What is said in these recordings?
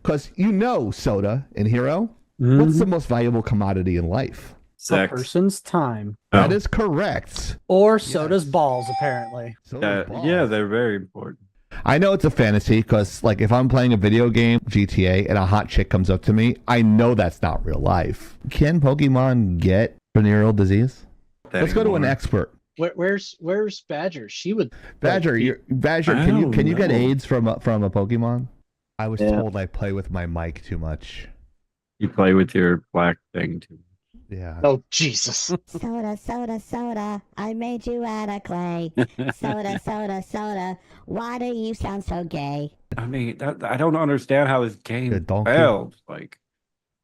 Because you know Soda in Hero. What's the most valuable commodity in life? Sex. A person's time. That is correct. Or Soda's balls, apparently. Yeah, they're very important. I know it's a fantasy because, like, if I'm playing a video game, GTA, and a hot chick comes up to me, I know that's not real life. Can Pokemon get venereal disease? Let's go to an expert. Where's Badger? She would. Badger, Badger, can you get AIDS from a Pokemon? I was told I play with my mic too much. You play with your black thing too. Yeah. Oh, Jesus. Soda, soda, soda, I made you out of clay. Soda, soda, soda, why do you sound so gay? I mean, I don't understand how this game donkey. failed. Like,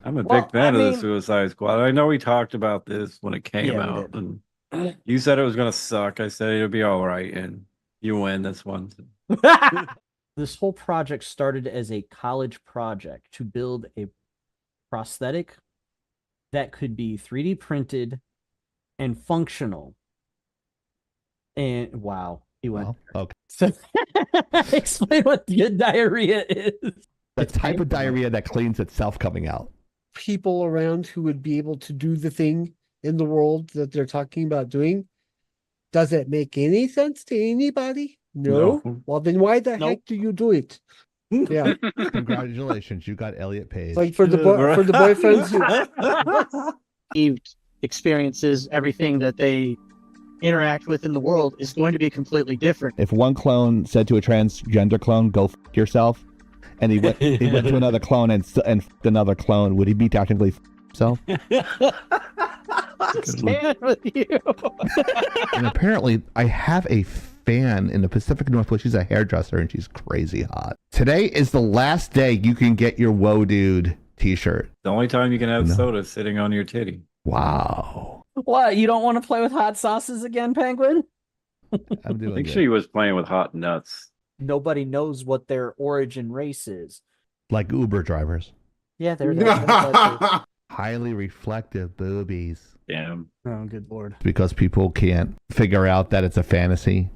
I'm a big fan of the Suicide Squad. I know we talked about this when it came out, and you said it was going to suck. I said it'll be all right, and you win this one. This whole project started as a college project to build a prosthetic that could be 3D printed and functional. And wow, he went. Well, okay. So explain what good diarrhea is. The type of diarrhea that cleans itself coming out. People around who would be able to do the thing in the world that they're talking about doing. Does it make any sense to anybody? No. Well, then why the heck do you do it? Yeah. Congratulations, you got Elliot Page. Like for the boyfriends. He experiences everything that they interact with in the world is going to be completely different. If one clone said to a transgender clone, "Go f yourself," and he went to another clone and f***ed another clone, would he be technically f himself? Stand with you. And apparently, I have a fan in the Pacific Northwest. She's a hairdresser and she's crazy hot. Today is the last day you can get your Whoa Dude t-shirt. The only time you can have soda sitting on your titty. Wow. What? You don't want to play with hot sauces again, Penguin? I'm doing I think good. she was playing with hot nuts. Nobody knows what their origin race is. Like Uber drivers. Yeah, they're Highly reflective boobies. Damn. Oh, good lord. Because people can't figure out that it's a fantasy.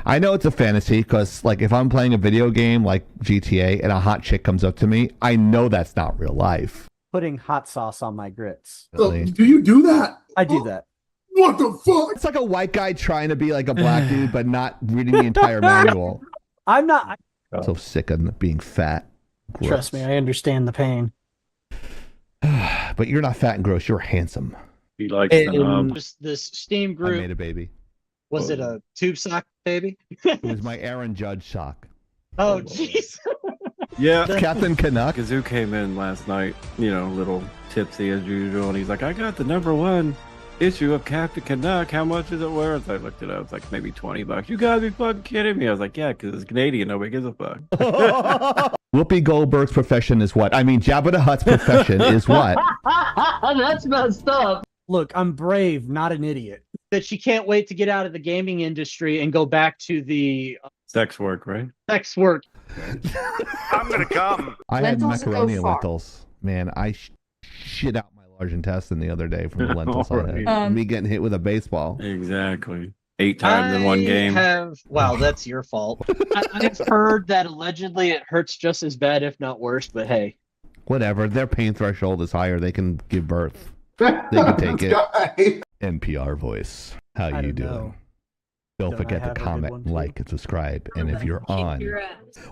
I know it's a fantasy because, like, if I'm playing a video game like GTA and a hot chick comes up to me, I know that's not real life. Putting hot sauce on my grits. Really. Do you do that? I do that. What the fuck? It's like a white guy trying to be like a black dude, but not reading the entire manual. I'm not. So sick of being fat. Gross. Trust me, I understand the pain. But you're not fat and gross. You're handsome. He likes This Steam I group. made a baby. Was it a tube sock baby? It was my Aaron Judge sock. Oh, jeez. Yeah. Captain Canuck. Kazoo came in last night, you know, a little tipsy as usual, and he's like, I got the #1 issue of Captain Canuck. How much is it worth? I looked it up. It's like maybe $20. You gotta be fucking kidding me. I was like, yeah, because it's Canadian. Nobody gives a fuck. Whoopi Goldberg's profession is what? I mean, Jabba the Hutt's profession is what? That's messed up. Look, I'm brave, not an idiot. That she can't wait to get out of the gaming industry and go back to the Sex work, right? sex work. I'm gonna come. I had Lentils macaroni go and far. lentils. Man, I shit out my large intestine the other day from the lentils I had. Right. Me getting hit with a baseball. Exactly. 8 times in one game. Wow, that's your fault. I've heard that allegedly it hurts just as bad, if not worse, but hey. Whatever. Their pain threshold is higher. They can give birth. They can take it. NPR voice. How I you don't doing? know. Don't Don't I forget to have a good comment, one, too? like, and subscribe. And if you're on...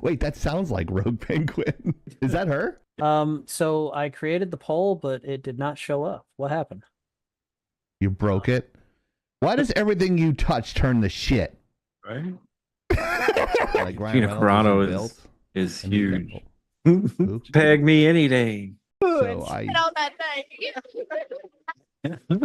Wait, that sounds like Rogue Penguin. Is that her? So I created the poll, but it did not show up. What happened? You broke it? Why does everything you touch turn to shit? Right? Like Ryan Gina Reynolds Carano built, is and he's huge. got- Oops. Peg me any day. So I, on that thing.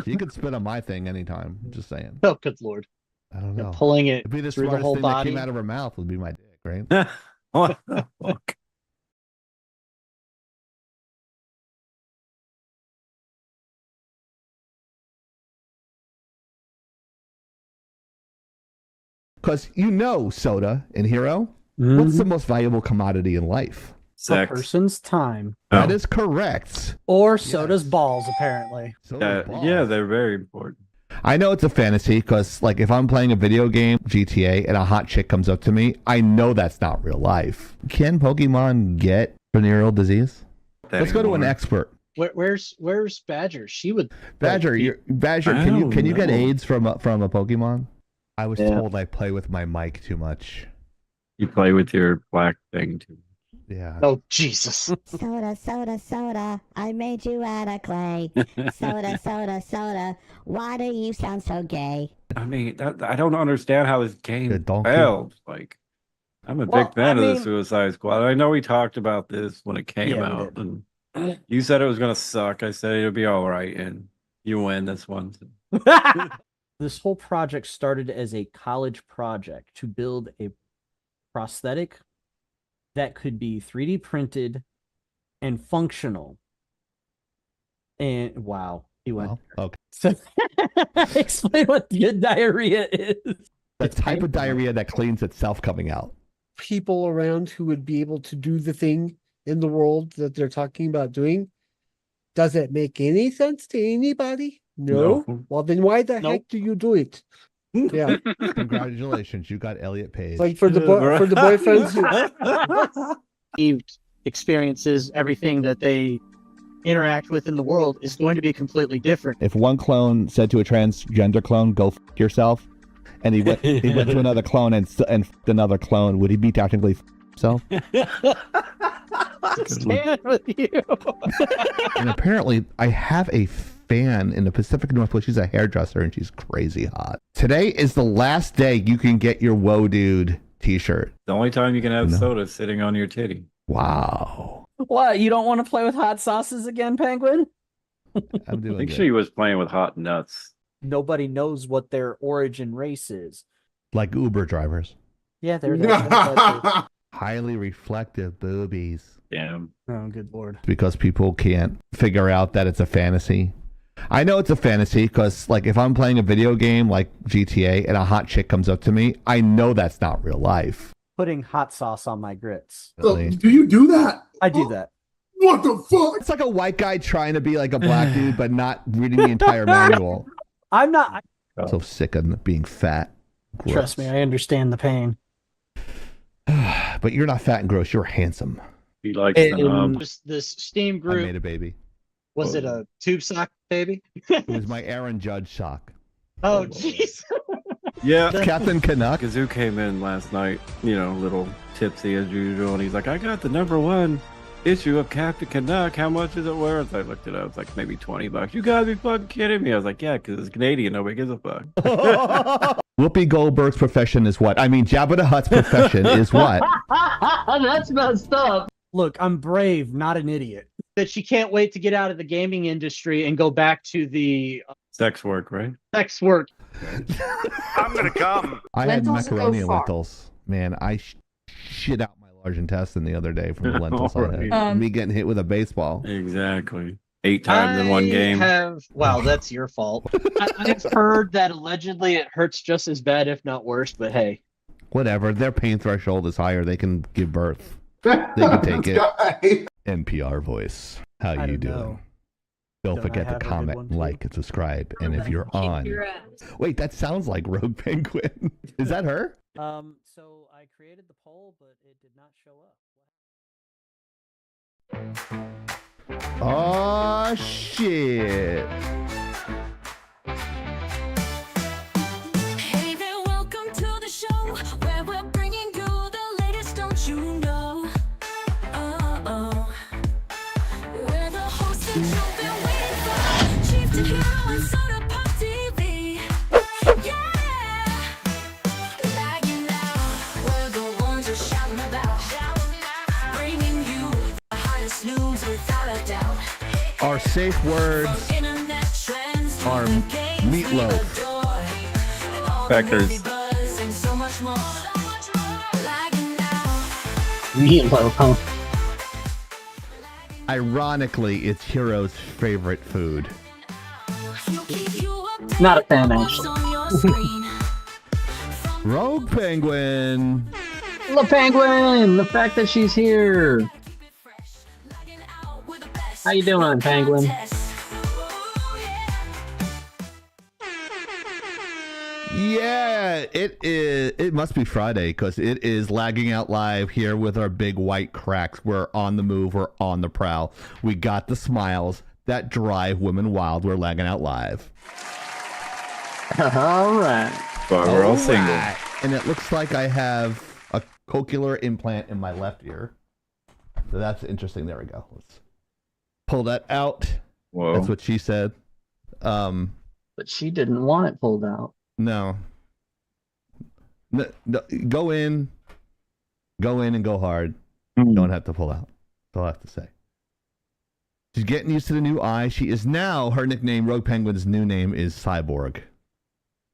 you can spit on my thing anytime. Just saying. Oh, good lord. I don't know. Pulling it It'd be the through the smartest whole thing that body. came out of her mouth would be my dick, right? What the fuck? Because you know Soda in Hero. What's the most valuable commodity in life? A Sex. person's time. That is correct. Or Soda's balls, apparently. Soda's balls. Yeah, they're very important. I know it's a fantasy because, like, if I'm playing a video game, GTA, and a hot chick comes up to me, I know that's not real life. Can Pokemon get Venereal disease? Let's go to an anymore. expert. Where's Badger? She would. Badger, Badger, I can you don't get know. AIDS from a Pokemon? I was Yeah. told I play with my mic too much. You play with your black thing too. Yeah. Oh Jesus! Soda, soda, soda, I made you out of clay. Soda, soda, soda, why do you sound so gay? I mean, I don't understand how this game Good donkey. failed. Like, I'm a Well, big fan I of mean- the Suicide Squad. I know we talked about this when it came Yeah, we out, did. and you said it was gonna suck. I said it'll be all right, and you win this one. This whole project started as a college project to build a prosthetic that could be 3D printed and functional. And wow, he went. Well, okay. So, explain what good diarrhea is. The type of diarrhea that cleans itself coming out. People around who would be able to do the thing in the world that they're talking about doing. Does it make any sense to anybody? No. No. Well, then why the Nope. heck do you do it? Yeah, Congratulations, you got Elliot Page. like for the boyfriends. Who, Experiences, everything that they interact with in the world is going to be completely different. If one clone said to a transgender clone, "Go f yourself," and he went to another clone and f***ed another clone, would he be technically f himself? Stand with you. And apparently, I have a fan in the Pacific Northwest. She's a hairdresser and she's crazy hot. Today is the last day you can get your Whoa Dude t-shirt. The only time you can have No. soda sitting on your titty. Wow. What? You don't want to play with hot sauces again, Penguin? I'm I doing think good. she was playing with hot nuts. Nobody knows what their origin race is. Like Uber drivers. Yeah, they're Highly reflective boobies. Damn. Oh, good lord. Because people can't figure out that it's a fantasy. I know it's a fantasy because, like, if I'm playing a video game like GTA and a hot chick comes up to me, I know that's not real life. Putting hot sauce on my grits. Really. Do you do that? I do that. What the fuck? It's like a white guy trying to be like a black dude, but not reading the entire manual. I'm not. I'm so sick of being fat. Gross. Trust me, I understand the pain. But you're not fat and gross. You're handsome. He likes the knob. This Steam I group, made a baby. was it a tube sock baby? It was my Aaron Judge sock. Oh jeez. Yeah. Captain Canuck. Kazoo came in last night, you know, a little tipsy as usual, and he's like, I got the #1 issue of Captain Canuck. How much is it worth? I looked it up. It's like maybe $20. You gotta be fucking kidding me. I was like, yeah, because it's Canadian. Nobody gives a fuck. Whoopi Goldberg's profession is what? I mean, Jabba the Hutt's profession is what? That's messed up. Look, I'm brave, not an idiot. That she can't wait to get out of the gaming industry and go back to the Sex work, right? sex work. I'm gonna come. I had Lentils go macaroni and far. lentils. Man, I shit out my large intestine the other day from the lentils I Alright. had. Me getting hit with a baseball. Exactly. 8 times in one game. Wow, that's your fault. I've heard that allegedly it hurts just as bad, if not worse. But hey, Whatever. Their pain threshold is higher. They can give birth. They can take it. Guy. NPR voice. How I you don't doing? know. Don't Don't I forget to have a good comment, one, too? like, and subscribe. And if you're on, wait, that sounds like Rogue Penguin. Is that her? So I created the poll, but it did not show up. Oh shit! Hey there, welcome to the show where we're bringing you the latest, don't you know? Oh, we're the hosts and you've been waiting for. Chief to Hero and Soda Pop TV. Yeah, lagging now, we're the ones you're shouting about. Bringing you the hottest news without a doubt. Our safe words Internet trends to are the games meatloaf. we adore. Packers. Buzz and so much more. Lagging now. meatloaf, huh? Ironically, it's Hero's favorite food. He'll keep you updated Not a fan, with what's actually. on your screen. Rogue Penguin. The penguin. The fact that she's here. Lagging out with the best. How you doing, penguin? Yeah, it is. It must be Friday because it is Lagging Out Live here with our big white cracks. We're on the move. We're on the prowl. We got the smiles that drive women wild. We're Lagging Out Live. All right. But we're all single. Right. And it looks like I have a cochlear implant in my left ear. So that's interesting. There we go. Let's pull that out. Whoa. That's what she said. But she didn't want it pulled out. No. No, go in and go hard. Don't have to pull out. That's all I have to say. She's getting used to the new eye. She is now, her nickname, Rogue Penguin's new name is Cyborg.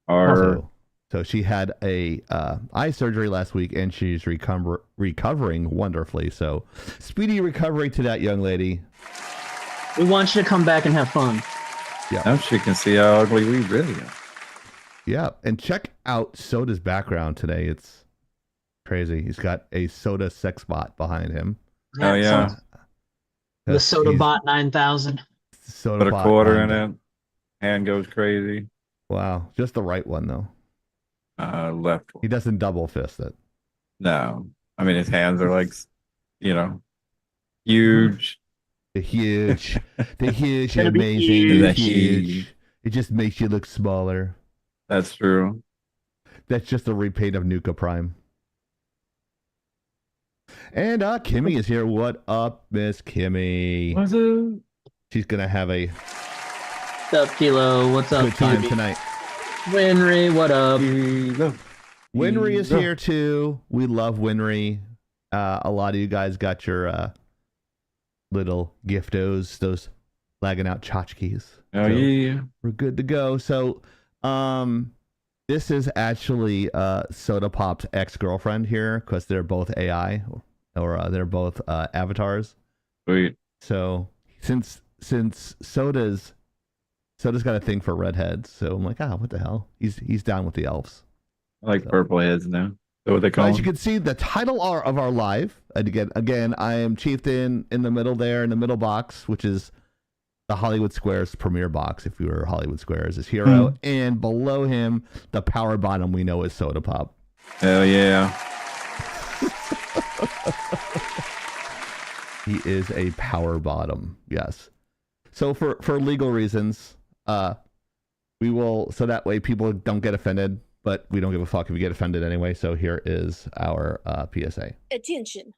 So she had a eye surgery last week, and she's recovering wonderfully. So speedy recovery to that young lady. We want you to come back and have fun. Yeah. Now she can see how ugly we really are. Yeah, and check out Soda's background today. It's crazy. He's got a Soda sex bot behind him. Oh yeah. The Soda Bot 9000. Soda Put a bot quarter in behind him. it. Hand goes crazy. Wow, just the right one though. Left. He doesn't double fist it. No. I mean, his hands are like, huge. They're huge. They're huge. They're Gonna be amazing. huge. They're They're huge. huge. It just makes you look smaller. That's true. That's just a repaint of Nuka Prime. And Kimmy is here. What up, Miss Kimmy? What's up? She's gonna have a What's up, Kilo? What's up, good time Kimmy? tonight. Winry, what up? Winry is here too. We love Winry. A lot of you guys got your little giftos, those lagging out tchotchkes. Oh, So yeah. we're good to go. So, this is actually Soda Pop's ex-girlfriend here because they're both AI or they're both avatars. Sweet. So since Soda's got a thing for redheads, so I'm like, what the hell? He's down with the elves. I like purple heads now. So what they call As you them? can see, the title of our live, and again, I am Chieftain in the middle there, in the middle box, which is the Hollywood Squares premiere box, if you were Hollywood Squares, is Hero. And below him, the power bottom we know is Soda Pop. Hell yeah. He is a power bottom, yes. So for legal reasons, we will, so that way people don't get offended, but we don't give a fuck if you get offended anyway. So here is our PSA. Attention.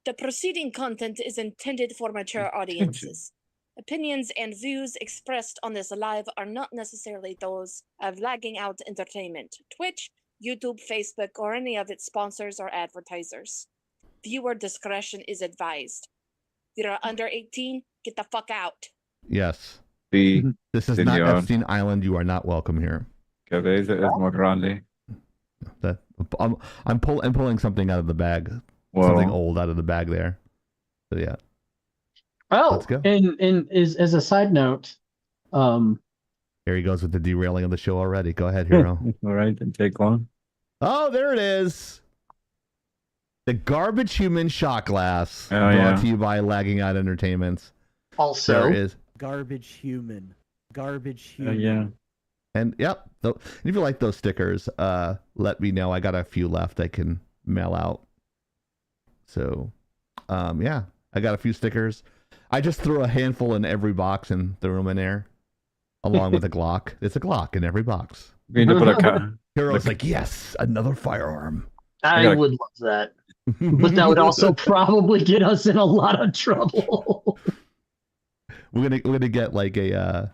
The preceding content is intended for mature audiences. Opinions and views expressed on this live are not necessarily those of Lagging Out Entertainment, Twitch, YouTube, Facebook, or any of its sponsors or advertisers. Viewer discretion is advised. If you're under 18, get the fuck out. Yes. The This is not Epstein Island. You are not welcome here. cabeza es more grande. That I'm pulling something out of the bag. Whoa. Something old out of the bag there. So yeah. Oh, Let's go. and as a side note, Here he goes with the derailing of the show already. Go ahead, Hero. All right, didn't take long. Oh, there it is. The Garbage Human Shot Glass. Oh, brought yeah. to you by Lagging Out Entertainments. also, There is. Garbage human. Garbage Oh, human. yeah. And yep. If you like those stickers, let me know. I got a few left I can mail out. So, yeah. I got a few stickers. I just threw a handful in every box and threw them in there. Along with a Glock. It's a Glock in every box. We need to put a Hero's like, yes, another firearm. I would love that, but that would also probably get us in a lot of trouble. We're gonna get like a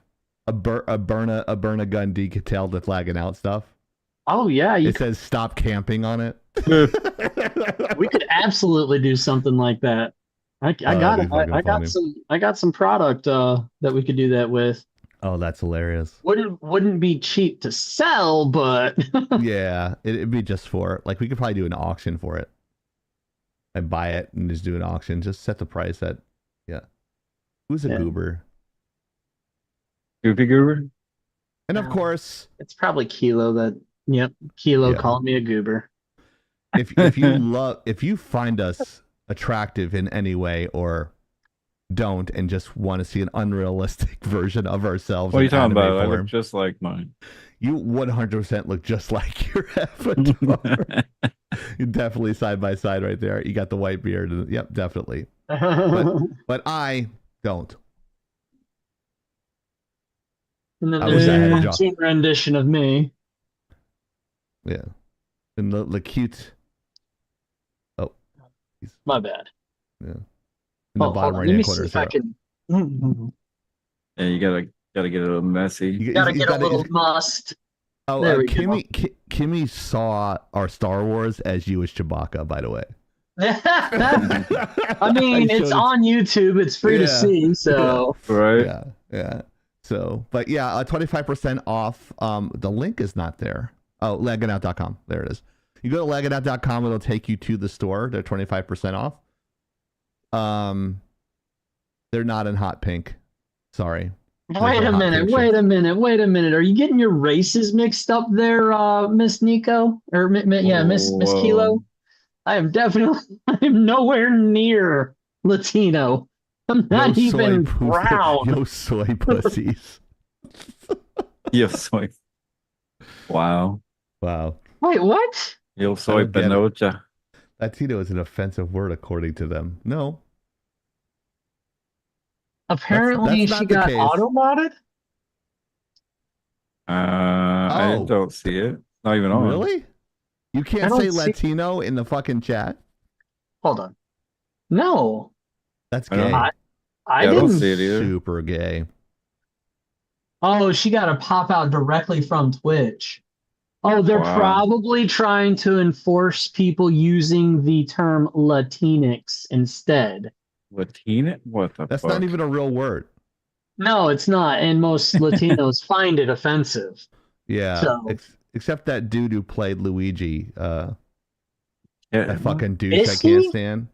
burn a gun detailed with Lagging Out stuff. Oh yeah, It says stop camping on it. we could absolutely do something like that. I got that'd be fucking funny. I got some product that we could do that with. Oh, that's hilarious. Wouldn't be cheap to sell, but Yeah, it'd be just for, like, we could probably do an auction for it. And buy it and just do an auction. Just set the price at, yeah. Who's a goober? Goofy Goober? And of course, it's probably Kilo that. Yep, Kilo Yeah. calling me a goober. if you find us attractive in any way or don't and just want to see an unrealistic version of ourselves. What are you in talking anime about? I form. look just like mine. You 100% look just like your avatar. You're definitely side by side right there. You got the white beard. And, yep, definitely. But I don't. And then I there's wish I had a a job. cartoon rendition of me. Yeah. And the cute. Oh. My bad. Yeah. In the bottom right Let me hand see corner. if I can. Yeah, you gotta get a little messy. Gotta get a little must. Oh, There we Kimmy saw our Star Wars as you as Chewbacca, by the way. I mean, it's on YouTube. It's free to see. So right. Yeah. So, but yeah, 25% off. The link is not there. Oh, lagginout.com. There it is. You go to lagginout.com, it'll take you to the store. They're 25% off. They're not in hot pink. Sorry. Wait a minute. Are you getting your races mixed up there, Miss Nico? Or Miss Kilo? I'm nowhere near Latino. I'm not even brown. Yo soy pussies. Yo soy. Wow. Wait, what? Yo soy panocha. Latino is an offensive word according to them. No. Apparently that's she not the got case. auto-modded? I don't see it. Not even on. Really? You can't say Latino in the fucking chat? Hold on. No. That's gay. I didn't see it either. Super gay. Oh, she got to pop out directly from Twitch. Oh, they're probably trying to enforce people using the term Latinx instead. Latina? What the That's fuck? not even a real word. No, it's not. And most Latinos find it offensive. Yeah. So, except that dude who played Luigi. That Yeah. fucking douche Is I can't he? stand.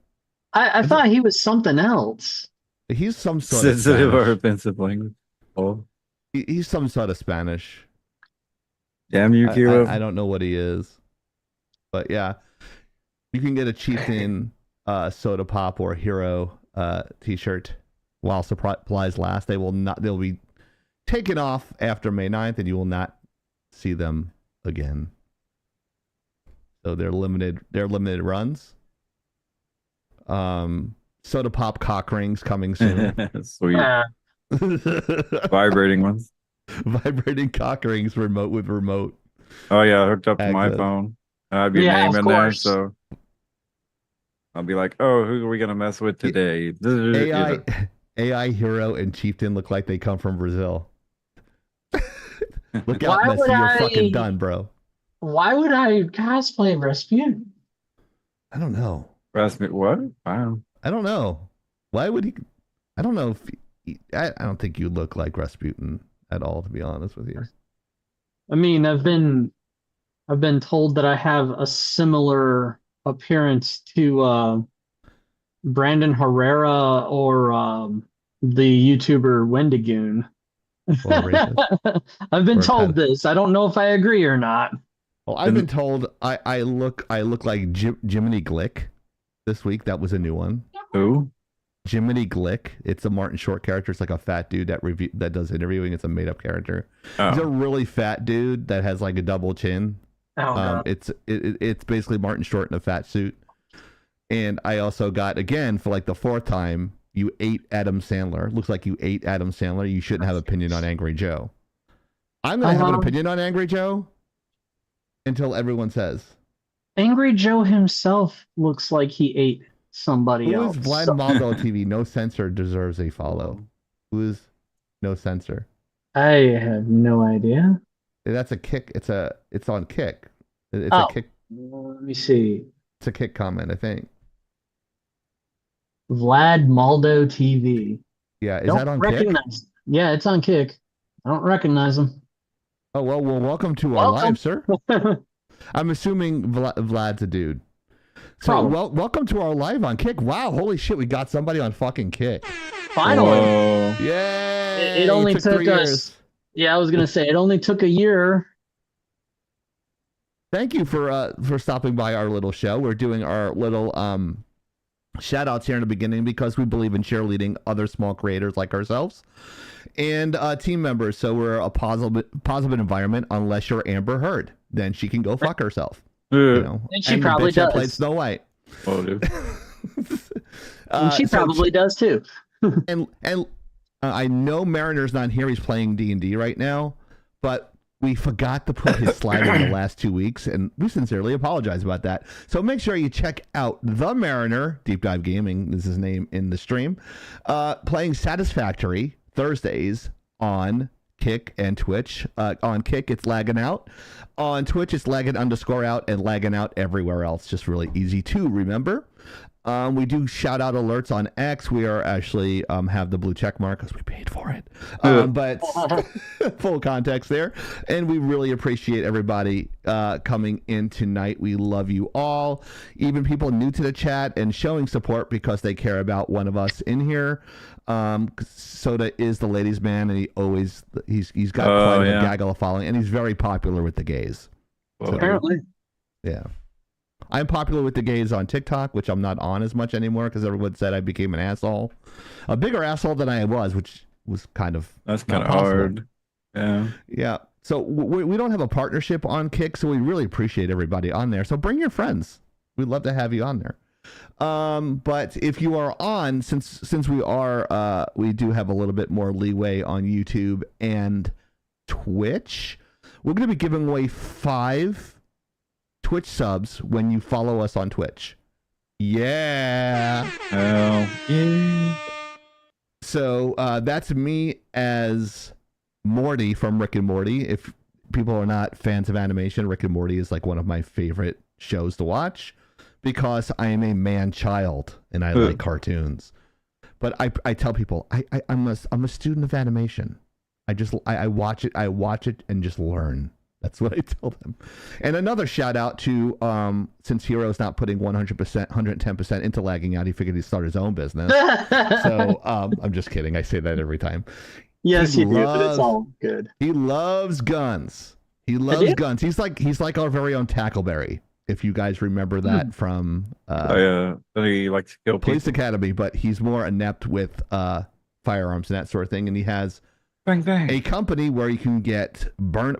I thought he was something else. He's some sort Sensitive or of Spanish. offensive language. Oh, He's some sort of Spanish. damn you, Kilo. I don't know what he is. But yeah. You can get a Chieftain Soda Pop or Hero t-shirt while supplies last. They'll be taken off after May 9th and you will not see them again. So they're limited runs. Soda Pop cock rings coming soon. Sweet. Vibrating ones. Vibrating cock rings with remote. Oh yeah, hooked up to my access. phone. I'd be Yeah, name of in there, course. so I'll be like, "Oh, who are we gonna mess with today?" AI Hero and Chieftain look like they come from Brazil. Look out, Why Messi, would you're fucking done, bro. Why would I cosplay Rasputin? I don't know. Rasmussen, what? Wow. I don't know. Why would he? I don't know if I don't think you look like Rasputin at all, to be honest with you. I mean, I've been told that I have a similar appearance to Brandon Herrera or the YouTuber Wendigoon. I've been told this. I don't know if I agree or not. Well, I've been told I look like Jiminy Glick this week. That was a new one. Who? Jiminy Glick. It's a Martin Short character. It's like a fat dude that does interviewing. It's a made up character. Oh. He's a really fat dude that has like a double chin. Oh, no. It's basically Martin Short in a fat suit. And I also got, again, for like the fourth time, you ate Adam Sandler. Looks like you ate Adam Sandler. You shouldn't have an opinion on Angry Joe. I'm going to have an opinion on Angry Joe until everyone says. Angry Joe himself looks like he ate somebody else. Who is Vlad Maldo TV? No Censor deserves a follow. Who is No Censor? I have no idea. That's a kick. It's on Kick. It's a Kick. Let me see. It's a Kick comment, I think. Vlad Maldo TV. Yeah, is that on Kick? Yeah, it's on Kick. I don't recognize him. Oh, well, welcome to our live, sir. I'm assuming Vlad's a dude. So, welcome to our live on Kick. Wow, holy shit, we got somebody on fucking Kick. Finally. Whoa. Yay! It only took 3 us. years. Yeah, I was gonna say it only took a year. Thank you for stopping by our little show. We're doing our little shout outs here in the beginning because we believe in cheerleading other small creators like ourselves and team members. So we're a positive environment unless you're Amber Heard. Then she can go fuck herself. You know? And she probably does. Played Snow White. Oh, dude. And she probably does too. and I know Mariner's not here. He's playing D&D right now, but we forgot to put his slide in the last 2 weeks, and we sincerely apologize about that. So make sure you check out The Mariner, Deep Dive Gaming is his name in the stream, playing Satisfactory Thursdays on Kick and Twitch. On Kick, it's Laggin Out. On Twitch, it's Laggin_out and Laggin Out everywhere else. Just really easy to remember. We do shout out alerts on X. We are actually have the blue check mark because we paid for it. But full context there. And we really appreciate everybody coming in tonight. We love you all. Even people new to the chat and showing support because they care about one of us in here. Soda is the ladies' man, and he's got quite a gaggle of following, and he's very popular with the gays. Well, So, Apparently. yeah. I'm popular with the gays on TikTok, which I'm not on as much anymore because everyone said I became an asshole. A bigger asshole than I was, which was kind of... That's kind of hard. Yeah. Yeah. So we don't have a partnership on Kick, so we really appreciate everybody on there. So bring your friends. We'd love to have you on there. But if you are on, since we are, we do have a little bit more leeway on YouTube and Twitch, we're going to be giving away 5 Twitch subs when you follow us on Twitch. Yeah. Oh, yeah. So that's me as Morty from Rick and Morty. If people are not fans of animation, Rick and Morty is like one of my favorite shows to watch because I am a man-child and I like cartoons. But I tell people I'm a student of animation. I watch it and just learn. That's what I tell them. And another shout out to, since Hero's not putting 100%, 110% into Lagging Out, he figured he'd start his own business. So I'm just kidding. I say that every time. Yes, you do, but it's all good. He loves guns. He loves guns. He's like our very own Tackleberry. If you guys remember that from he likes to kill Police people. Academy, but he's more inept with firearms and that sort of thing. And he has Bang, bang. a company where you can get burner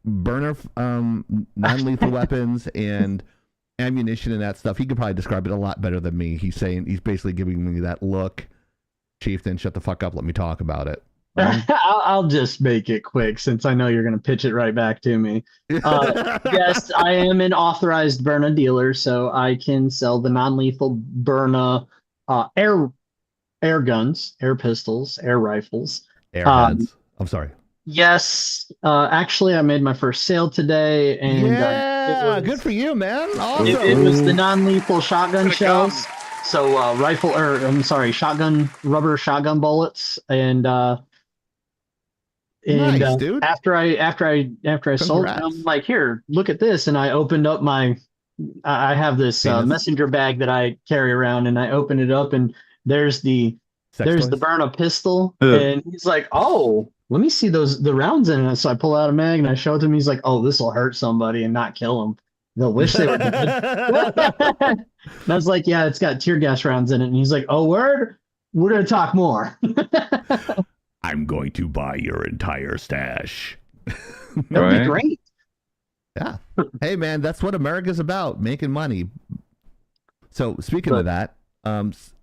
non-lethal weapons and ammunition and that stuff. He could probably describe it a lot better than me. He's basically giving me that look, Chieftain, shut the fuck up, let me talk about it. I'll just make it quick since I know you're going to pitch it right back to me. Yes, I am an authorized Berna dealer, so I can sell the non-lethal Berna air guns, air pistols, air rifles. Airheads. I'm sorry. Yes, actually, I made my first sale today, and good for you, man. Awesome. It was the non-lethal shotgun shells. So rubber shotgun bullets, and nice, dude. After I sold them, I'm like, here, look at this, and I opened up I have this messenger bag that I carry around, and I open it up, and there's the Berna pistol, and he's like, oh, let me see the rounds in it. So I pull out a mag and I show it to him. He's like, oh, this will hurt somebody and not kill him. They'll wish they were dead. And I was like, yeah, it's got tear gas rounds in it. And he's like, oh, word? We're going to talk more. I'm going to buy your entire stash. That would be great. Yeah. Hey, man, that's what America's about, making money. So speaking of that,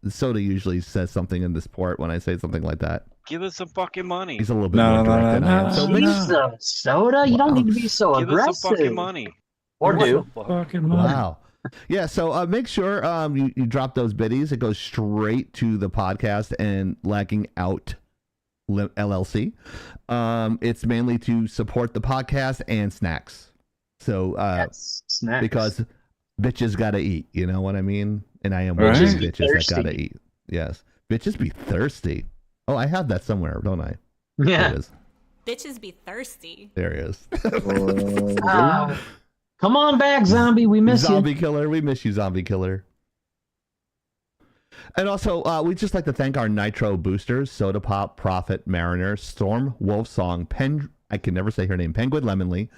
Soda usually says something in this port when I say something like that. Give us some fucking money. He's a little bit more direct than I am. So Jesus, Soda, you don't need to be so aggressive. Give us some fucking money. Or do. Fucking money. Wow. Yeah, so make sure you drop those biddies. It goes straight to the podcast and Lagging Out LLC. It's mainly to support the podcast and snacks. So snacks. Because bitches gotta eat, you know what I mean? And I am one of those bitches that gotta eat. Yes. Bitches be thirsty. Oh, I have that somewhere, don't I? Yeah. There it is. Bitches be thirsty. There he is. Come on back, zombie. We miss Zombie you. Killer. We miss you, Zombie Killer. And also, we'd just like to thank our Nitro boosters, Soda Pop, Prophet, Mariner, Storm, Wolfsong, I can never say her name, Penguin Lemonly,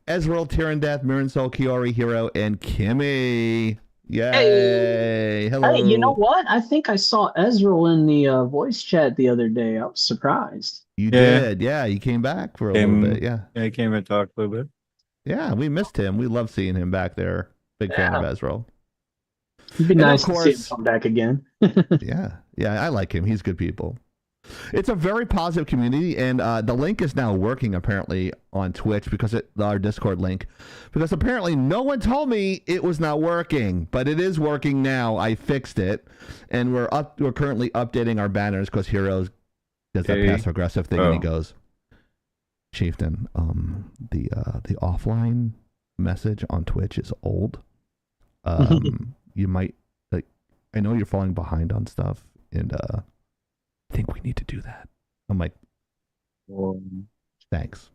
Ezreal, Tyrandeath, Mirin Soul, Kiori, Hero, and Kimmy. Yay! Hello. Hey, you know what? I think I saw Ezreal in the voice chat the other day. I was surprised. You did, yeah. He came back for a little bit, yeah. Yeah, he came and talked a little bit. Yeah, we missed him. We love seeing him back there. Big fan of Ezreal. It'd be And nice of to see him course- come back again. Yeah, I like him. He's good people. It's a very positive community, and the link is now working apparently on Twitch because our Discord link, because apparently no one told me it was not working, but it is working now. I fixed it, and we're currently updating our banners because Heroes does that passive aggressive thing, and he goes, Chieftain, the offline message on Twitch is old. You might I know you're falling behind on stuff, and I think we need to do that. I'm like, thanks.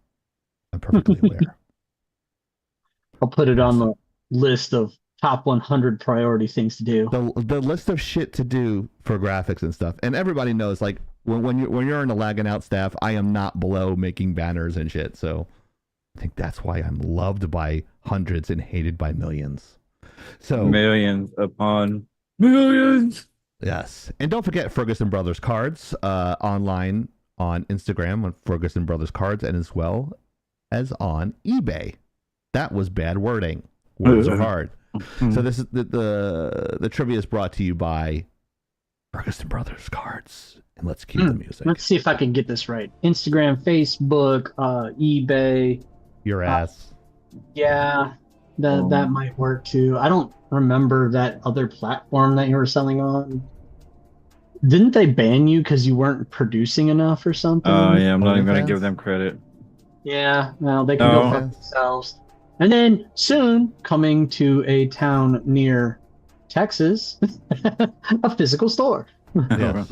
I'm perfectly aware. I'll put it on the list of top 100 priority things to do. The list of shit to do for graphics and stuff, and everybody knows, like when you're in the Laggin Out staff, I am not below making banners and shit. So I think that's why I'm loved by hundreds and hated by millions. So millions upon millions. Yes. And don't forget Ferguson Brothers Cards online on Instagram on Ferguson Brothers Cards, and as well as on eBay. That was bad wording. Words are hard. So this is the trivia is brought to you by Ferguson Brothers Cards. And let's keep the music. Let's see if I can get this right. Instagram, Facebook, eBay. Your ass. Yeah, that might work too. I don't remember that other platform that you were selling on. Didn't they ban you because you weren't producing enough or something? Oh yeah, I'm not even gonna give them credit. Yeah, well, they can go fuck themselves. And then soon, coming to a town near Texas, a physical store. Yes.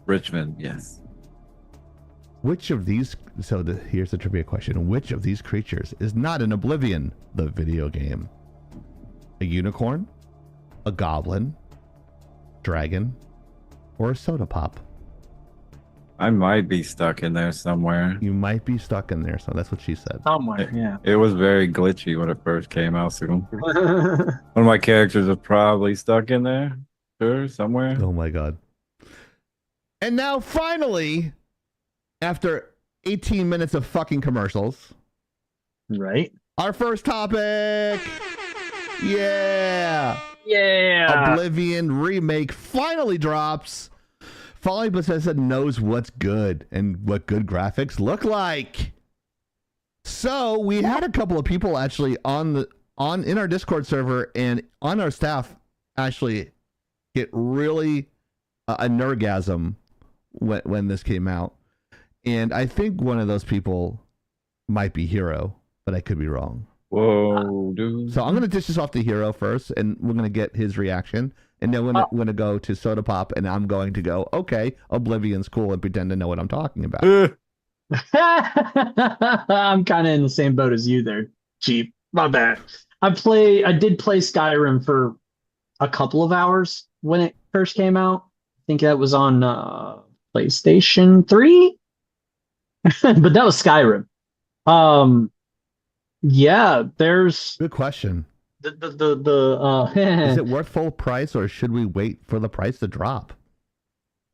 Richmond, yes. Which of these, here's the trivia question. Which of these creatures is not in Oblivion, the video game? A unicorn, a goblin, dragon, or a soda pop? I might be stuck in there somewhere. You might be stuck in there, so that's what she said. Somewhere, yeah. It was very glitchy when it first came out. So one of my characters was probably stuck in there. Sure, somewhere. Oh my god. And now finally, after 18 minutes of fucking commercials. Right. Our first topic. Yeah. Yeah. Oblivion remake finally drops. Finally, Bethesda knows what's good and what good graphics look like. So we had a couple of people actually in our Discord server and on our staff actually get really a nerdgasm when this came out. And I think one of those people might be Hero, but I could be wrong. Whoa, dude. So I'm going to dish this off to Hero first, and we're going to get his reaction. And then we're going to go to Soda Pop, and I'm going to go, okay, Oblivion's cool, and pretend to know what I'm talking about. I'm kind of in the same boat as you there, Cheap. My bad. I did play Skyrim for a couple of hours when it first came out. I think that was on PlayStation 3. But that was Skyrim. Yeah, there's good question. The is it worth full price, or should we wait for the price to drop?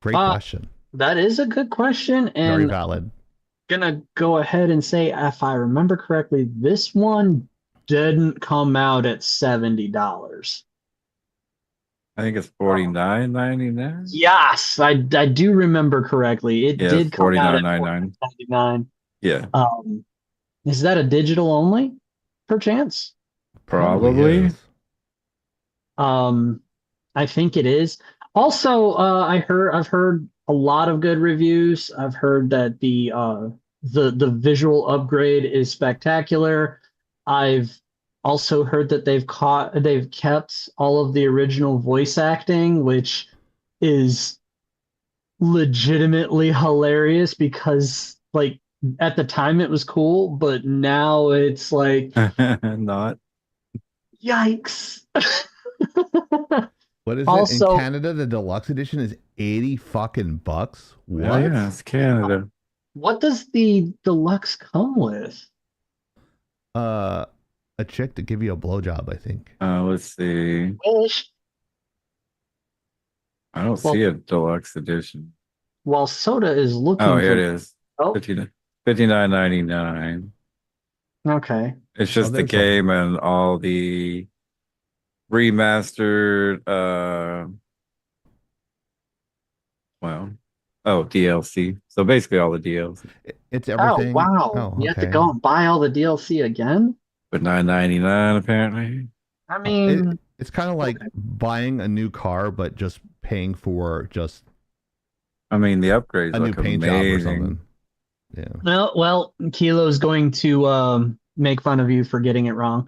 Great question. That is a good question, and very valid. Gonna go ahead and say, if I remember correctly, this one didn't come out at $70. I think it's $49.99. Yes, I do remember correctly. It did come out at $49.99. Yeah. Is that a digital only, perchance? Probably. I think it is. Also, I've heard a lot of good reviews. I've heard that the visual upgrade is spectacular. I've also heard that they've kept all of the original voice acting, which is legitimately hilarious because, like, at the time it was cool, but now it's like not. Yikes. What is also, it in Canada? The deluxe edition is $80 fucking bucks. What? Yeah, it's Canada. What does the deluxe come with? I a chick to give you a blowjob, I think. Let's see. Wish. I don't Well- see a deluxe edition. While Soda is looking Oh, here for... it is. Oh, $59.99. okay. It's just the there's game and all the remastered DLC. So basically all the DLC. It's everything. Oh, wow. Oh, You have to okay. go and buy all the DLC again? But $9.99 apparently. I mean, It's kind of like buying a new car, but just paying for just I mean the upgrades a new look paint job or amazing. something. Yeah. well, Kilo's going to make fun of you for getting it wrong.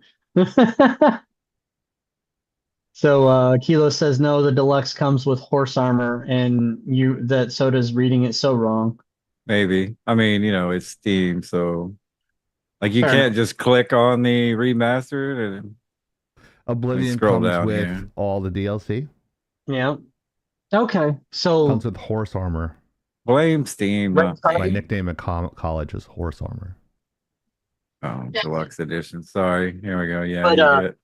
So Kilo says no, the deluxe comes with horse armor, and that Soda's reading it so wrong. Maybe. I mean, it's Steam, so like you Fair can't just click on the remastered and Oblivion scroll comes down with here. all the DLC. Yeah. Okay. So Comes with horse armor. blame Steam, Right, not sorry. My me. nickname at college is horse armor. Oh, deluxe edition. Sorry. Here we go. Yeah, But,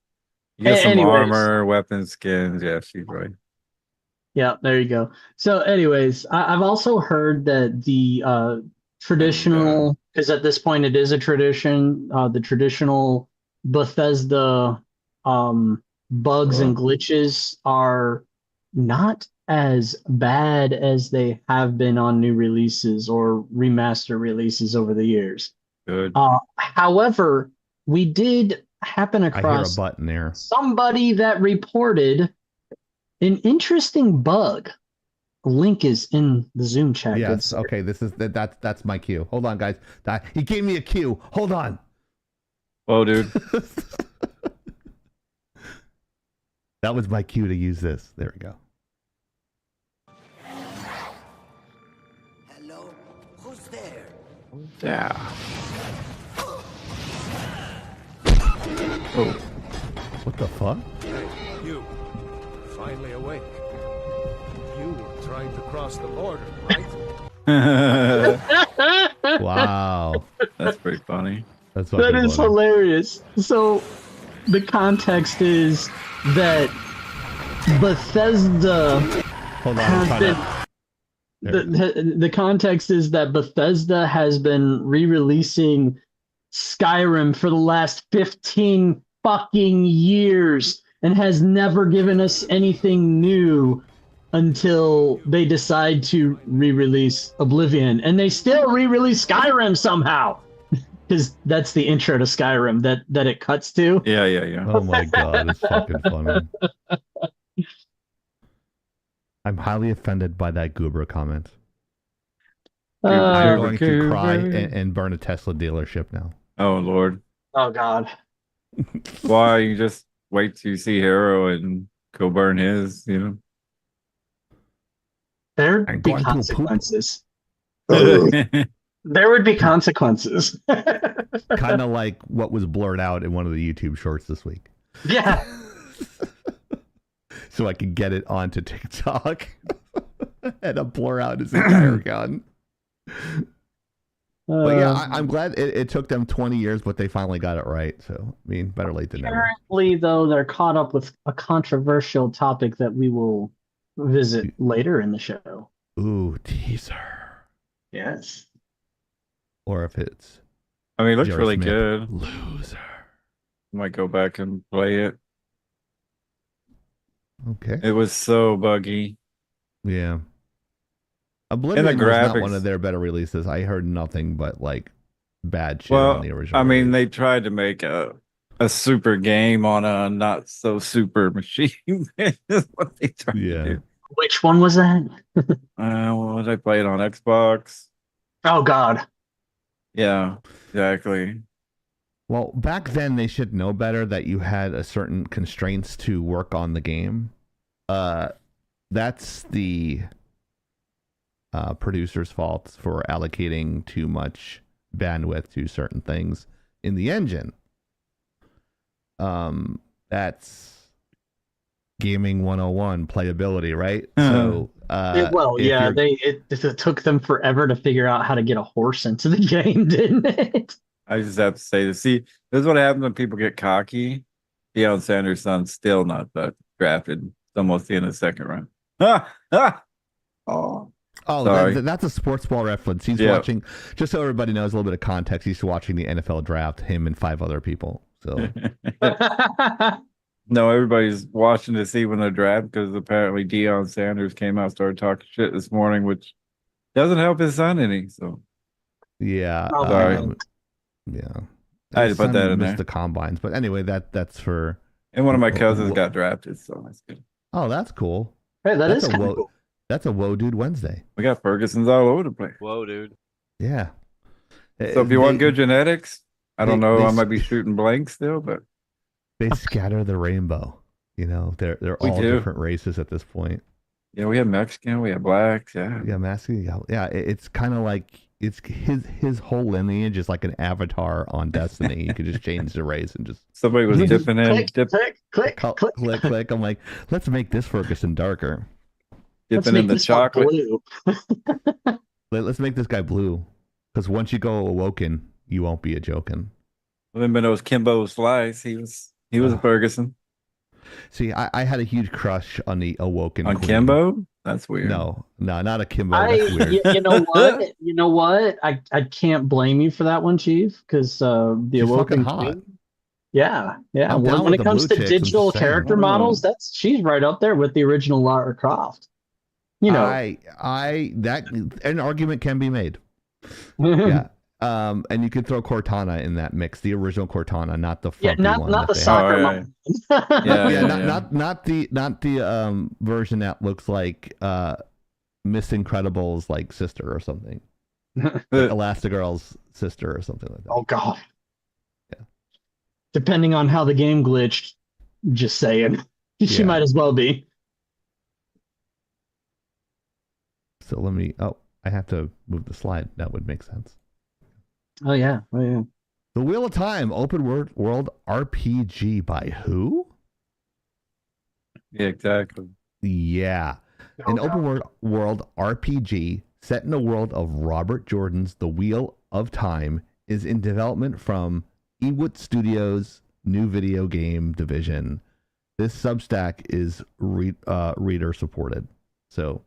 you get some anyways. armor, weapon skins. Yeah, she's right. Yeah, there you go. So, anyways, I've also heard that the traditional, because at this point it is a tradition, the traditional Bethesda bugs and glitches are not as bad as they have been on new releases or remaster releases over the years. Good. However, we did happen I hear a across button there. somebody that reported an interesting bug. Link is in the Zoom chat. good Yes. sir. Okay. That's my cue. Hold on, guys. He gave me a cue. Hold on. Oh, dude. That was my cue to use this. There we go. Hello? Who's there? Yeah. What the fuck? You, finally awake. You were trying to cross the border, right? Wow. That's pretty funny. That's That is hilarious. So the context is that Bethesda Hold on. has been, the context is that Bethesda has been re-releasing Skyrim for the last 15 fucking years and has never given us anything new until they decide to re-release Oblivion, and they still re-release Skyrim somehow. Because that's the intro to Skyrim that it cuts to. Yeah. Oh my god, it's fucking funny. I'm highly offended by that Goober comment. I'm going to cry and burn a Tesla dealership now. Oh, Lord. Oh, God. Why? You just wait to see Hero and go burn his, There'd I'm be going to poop. consequences. There would be consequences. Kind of like what was blurred out in one of the YouTube shorts this week. Yeah. So I could get it onto TikTok and a blur out his entire gun. But yeah, I'm glad it took them 20 years, but they finally got it right. So, I mean, better late than never. Apparently, though, they're caught up with a controversial topic that we will visit later in the show. Ooh, teaser. Yes. Or if it's... I mean, it looks Jerry really Smith, good. Loser. Might go back and play it. Okay. It was so buggy. Yeah. Oblivion was not graphics- one of their better releases. I heard nothing but like bad shit on Well, the original. I mean, they tried to make a super game on a not so super machine. Is what they tried to do. Which one was that? Well, I played on Xbox. Oh, God. Yeah, exactly. Well, back then they should know better that you had a certain constraints to work on the game. That's the producer's fault for allocating too much bandwidth to certain things in the engine. That's gaming 101 playability, right? So it took them forever to figure out how to get a horse into the game, didn't it? I just have to say this. See, this is what happens when people get cocky. Deion Sanders' son's still not drafted. It's almost the end of the second round. Oh, sorry. that's a sports ball reference. He's watching, just so everybody knows a little bit of context, he's watching the NFL draft, him and 5 other people. So no, everybody's watching to see when they draft because apparently Deion Sanders came out and started talking shit this morning, which doesn't help his son any. So yeah. Sorry. Yeah. I had to put that in there. The combines. But anyway, that's for... And one of my cousins got drafted, so that's good. Oh, that's cool. Hey, that's kind of cool. That's a Whoa Dude Wednesday. We got Ferguson's all over the place. Whoa, dude. Yeah. So if you want good genetics, I don't know. I might be shooting blanks still, but they scatter the rainbow. You know, they're all different races at this point. Yeah, we have Mexican, we have blacks. Yeah, Mexican. Yeah, it's kind of like it's his whole lineage is like an avatar on Destiny. You could just change the race and just somebody was dipping in, click. I'm like, let's make this Ferguson darker. Dipping in the chocolate. Let's make this guy blue, because once you go awoken, you won't be a joking. Remember those Kimbo Slice? He was a Ferguson. See, I had a huge crush on the awoken. On Queen. Kimbo? That's weird. No, not a Kimbo. That's weird. You know what? You know what? I can't blame you for that one, Chief, because the awoken Queen. Yeah. When it comes to digital character models, she's right up there with the original Lara Croft. You know, that an argument can be made. Yeah. And you could throw Cortana in that mix, the original Cortana, not the not the soccer mom. Not the version that looks like Miss Incredible's like sister or something, like Elastigirl's sister or something like that. Oh God. Yeah. Depending on how the game glitched, just saying, she might as well be. So let me. Oh, I have to move the slide. That would make sense. Oh yeah. The Wheel of Time open world RPG by who? Yeah, exactly. Yeah, an open world RPG set in the world of Robert Jordan's The Wheel of Time is in development from Ewood Studios' new video game division. This Substack is reader supported. So,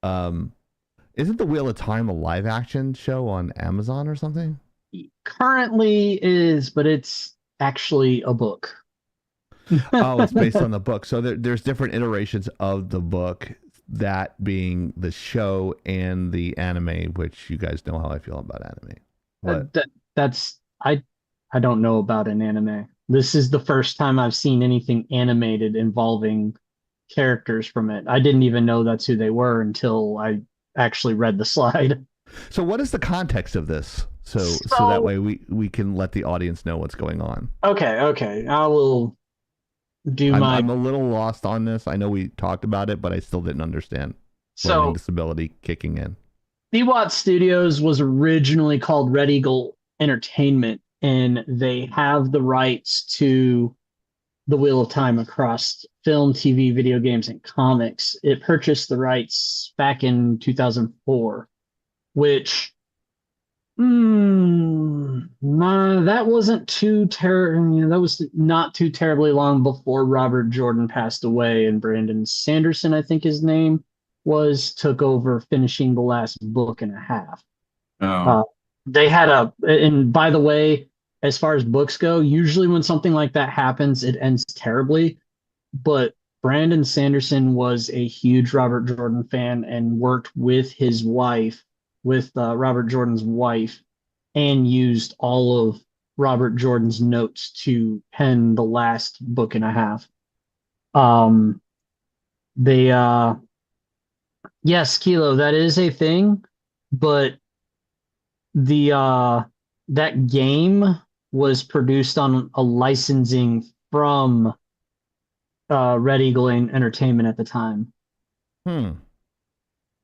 isn't The Wheel of Time a live action show on Amazon or something? Currently is, but it's actually a book. Oh, it's based on the book. So there's different iterations of the book, that being the show and the anime, which you guys know how I feel about anime. I don't know about an anime. This is the first time I've seen anything animated involving characters from it. I didn't even know that's who they were until I actually read the slide. So what is the context of this? So that way we can let the audience know what's going on. Okay. I will do I'm a little lost on this. I know we talked about it, but I still didn't understand. Learning disability kicking in. Ewood Studios was originally called Red Eagle Entertainment, and they have the rights to The Wheel of Time across film, TV, video games, and comics. It purchased the rights back in 2004, which that wasn't that was not too terribly long before Robert Jordan passed away, and Brandon Sanderson, I think his name was, took over finishing the last book and a half. They had and by the way, as far as books go, usually when something like that happens, it ends terribly. But Brandon Sanderson was a huge Robert Jordan fan and worked with his wife, Robert Jordan's wife, and used all of Robert Jordan's notes to pen the last book and a half. Yes, Kilo, that is a thing, but that game was produced on a licensing from Red Eagle Entertainment at the time.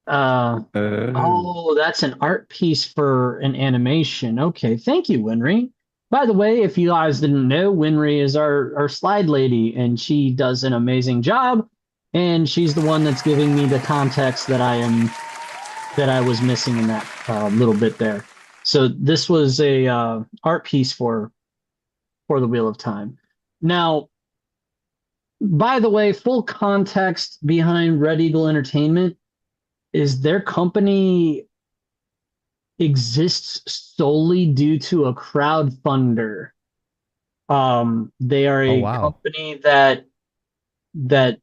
That's an art piece for an animation. Okay, thank you, Winry. By the way, if you guys didn't know, Winry is our slide lady, and she does an amazing job. And she's the one that's giving me the context that I was missing in that little bit there. So this was a art piece for the Wheel of Time. Now, by the way, full context behind Red Eagle Entertainment is their company exists solely due to a crowdfunder. They are a company that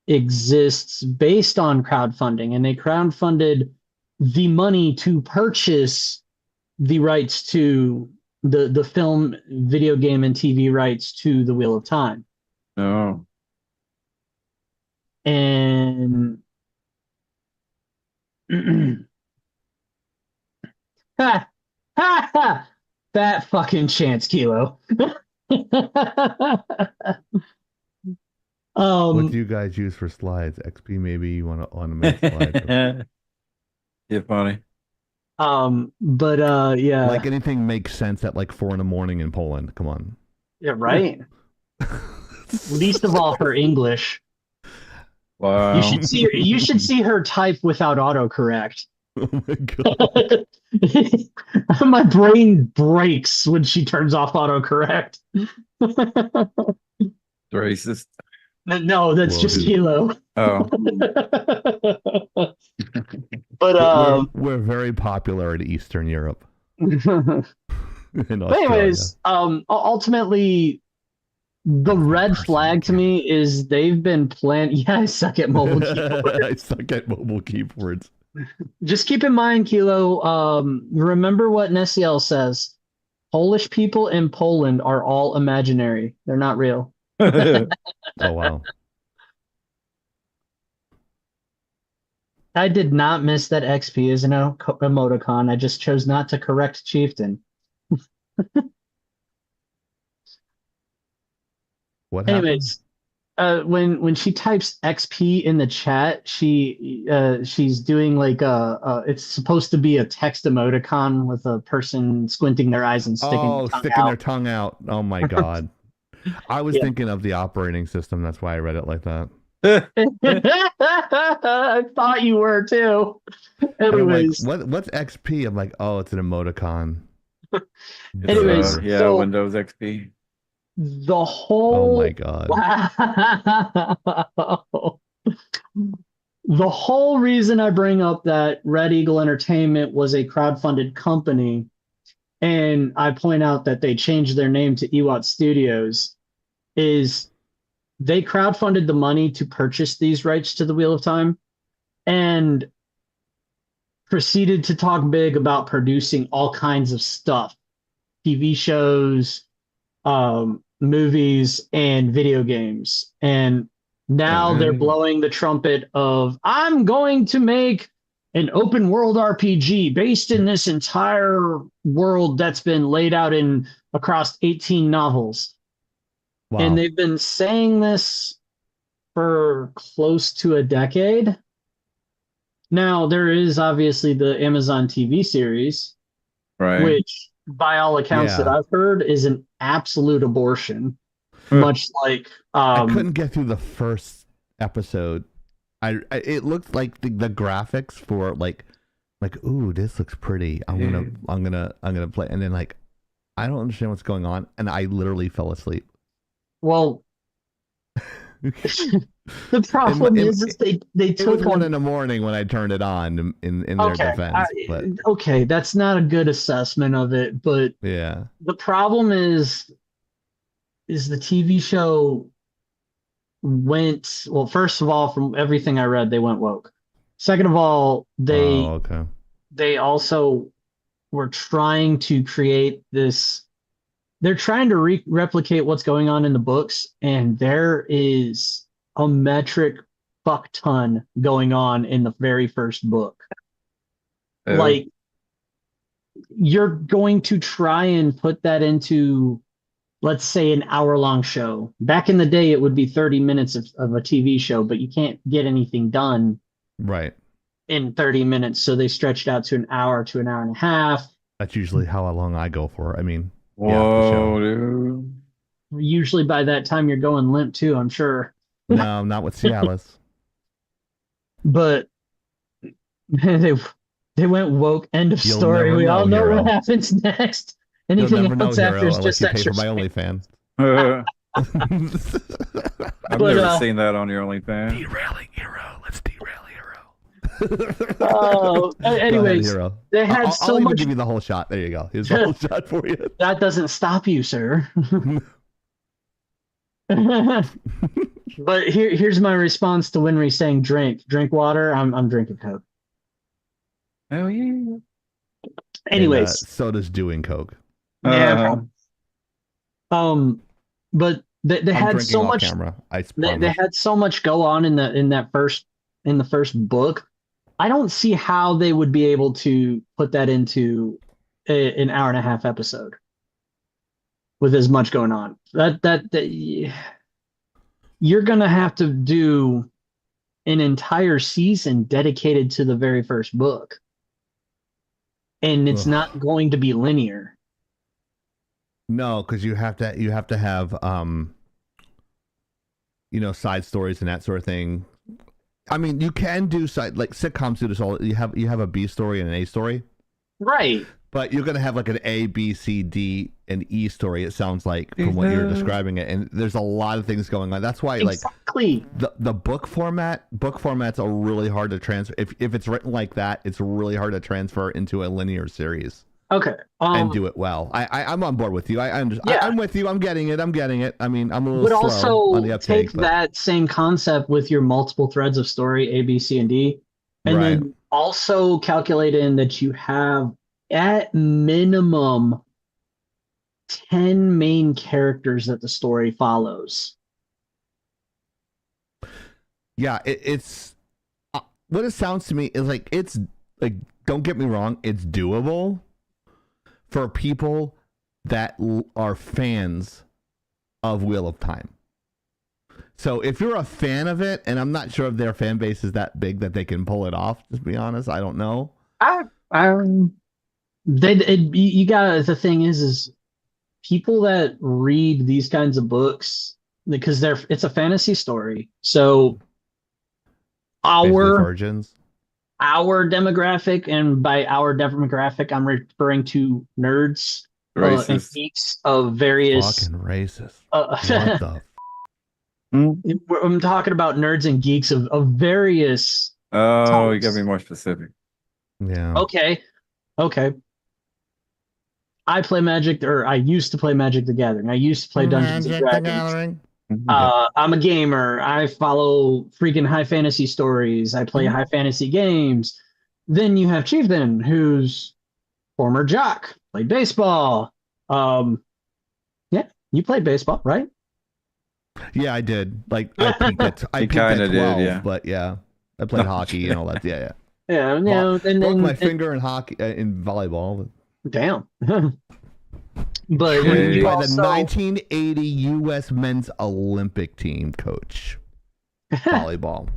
exists based on crowdfunding, and they crowdfunded the money to purchase the rights to the film, video game, and TV rights to the Wheel of Time. Oh. And ha, ha, ha, that fucking chance, Kilo. What do you guys use for slides? XP, maybe you want to automate slides. Yeah, funny. Yeah. Like anything makes sense at like 4 a.m. in Poland. Come on. Yeah, right. Least of all her English. Wow. You should see her type without autocorrect. Oh my god. My brain breaks when she turns off autocorrect. Racist. No, that's just Kilo. Oh. But we're very popular in Eastern Europe. But anyways, ultimately the red flag to me is they've been planning. Yeah, I suck at mobile keyboards. I suck at mobile keyboards. Just keep in mind, Kilo, remember what Nessiel says. Polish people in Poland are all imaginary. They're not real. Oh, wow. I did not miss that XP is an emoticon. I just chose not to correct Chieftain. What Anyways, when she types XP in the chat, she's doing like it's supposed to be a text emoticon with a person squinting their eyes and sticking their tongue out. Oh my god. I was thinking of the operating system. That's why I read it like that. I thought you were too. Anyways, like, what's XP? I'm like, oh, it's an emoticon. Anyways, Windows XP. The whole. Oh my god. The whole reason I bring up that Red Eagle Entertainment was a crowdfunded company, and I point out that they changed their name to Ewat Studios, is they crowdfunded the money to purchase these rights to the Wheel of Time and proceeded to talk big about producing all kinds of stuff, TV shows, movies, and video games. And now they're blowing the trumpet of, I'm going to make an open world RPG based in this entire world that's been laid out in across 18 novels. Wow. And they've been saying this for close to a decade. Now, there is obviously the Amazon TV series, right? Which, by all accounts that I've heard, is an absolute abortion. Much like I couldn't get through the first episode. It looked like the graphics for like ooh, this looks pretty. I'm gonna play, and then like I don't understand what's going on, and I literally fell asleep. Well, the problem is they took it was 1 a.m. when I turned it on in their defense. Okay, that's not a good assessment of it, but yeah, the problem is the TV show went, well, first of all, from everything I read, they went woke. Second of all, they also were trying to create this. They're trying to replicate what's going on in the books, and there is a metric fuck ton going on in the very first book. Like, you're going to try and put that into, let's say, an hour-long show. Back in the day, it would be 30 minutes of a TV show, but you can't get anything done in 30 minutes, so they stretched out to an hour to an hour and a half. That's usually how long I go for. I mean, whoa, dude. Usually by that time you're going limp too, I'm sure. No, not with Cialis. But They went woke. End of You'll story. never We all know, know Hero. what happens next. You'll Anything never know, else after Hero, is unless just you pay extra. for my OnlyFans. I've But, never seen that on your OnlyFans. Derailing Hero. Let's derail Hero. Oh, Go ahead, anyways, Hero. they had I'll so even much. give you the whole shot. There you go. Here's the whole shot for you. That doesn't stop you, sir. But here's my response to Winry saying drink water. I'm drinking Coke. Hell yeah. Anyways, And, soda's doing Coke. yeah. But they I'm had drinking so off much. camera. I They promise. had so much go on in the first book. I don't see how they would be able to put that into an hour and a half episode with as much going on. That you're gonna have to do an entire season dedicated to the very first book, and it's Ugh. not going to be linear. No, because you have to have side stories and that sort of thing. I mean, you can do sitcoms do this all. You have a B story and an A story, Right. but you're gonna have like an A, B, C, D, and E story. It sounds like from what you're describing it, and there's a lot of things going on. That's why Exactly. the book formats are really hard to transfer. If it's written like that, it's really hard to transfer into a linear series. Okay. And do it well. I'm on board with you. I'm with you. I'm getting it. I mean, I'm a little Would slow also on the uptake. take that same concept with your multiple threads of story, A, B, C, and D, and Right. then also calculate in that you have at minimum 10 main characters that the story follows. Yeah, it's what it sounds to me is like it's like, don't get me wrong, it's doable for people that are fans of Wheel of Time. So if you're a fan of it, and I'm not sure if their fan base is that big that they can pull it off, just be honest, I don't know. You got the thing is people that read these kinds of books because it's a fantasy story. So Basically virgins. our demographic, and by our demographic, I'm referring to nerds and geeks of various. Fucking racist. What the? I'm talking about nerds and geeks of various. Oh, types. you gotta be more specific. Yeah. Okay. I play Magic, or I used to play Magic the Gathering. I used to play Dungeons and Dragons. I'm a gamer. I follow freaking high fantasy stories. I play high fantasy games. Then you have Chieftain, who's former jock, played baseball. Yeah, you played baseball, right? Yeah, I did. Like I peaked at 12, yeah. But yeah, I played hockey and all that. Yeah. Yeah, and broke my finger in hockey in volleyball. Damn. But Trained by also, the 1980 U.S. Men's Olympic Team coach, volleyball.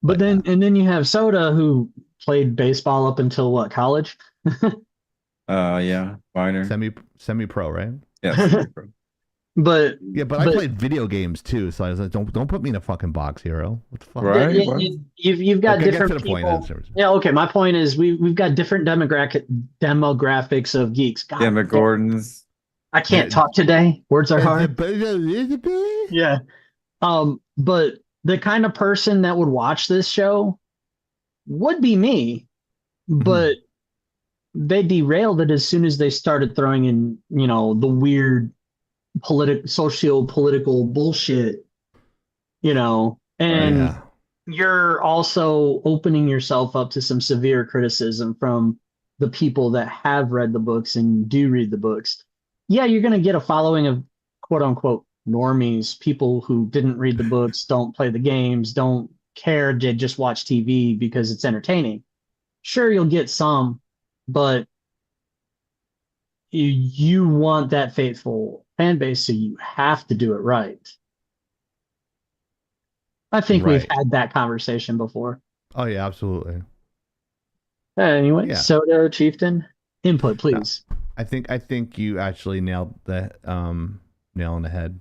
But then you have Soda, who played baseball up until what, college? Yeah, minor, semi-pro, right? Yeah, semi-pro. But I played video games too, so I was like, don't put me in a fucking box, Hero. What the fuck? Right? You've got Okay, different get to the people. point. Yeah, okay. My point is we've got different demographics of geeks. God, Demogorgons. I can't talk today. Words are hard. Yeah. But the kind of person that would watch this show would be me, but they derailed it as soon as they started throwing in, the weird socio-political bullshit, and you're also opening yourself up to some severe criticism from the people that have read the books and do read the books. Yeah, you're going to get a following of quote unquote normies, people who didn't read the books, don't play the games, don't care, they just watch TV because it's entertaining. Sure, you'll get some, but you want that faithful fan base, so you have to do it right. I think we've had that conversation before. Oh yeah, absolutely. Anyway, Soda, Chieftain, input, please. I think you actually nailed the nail on the head.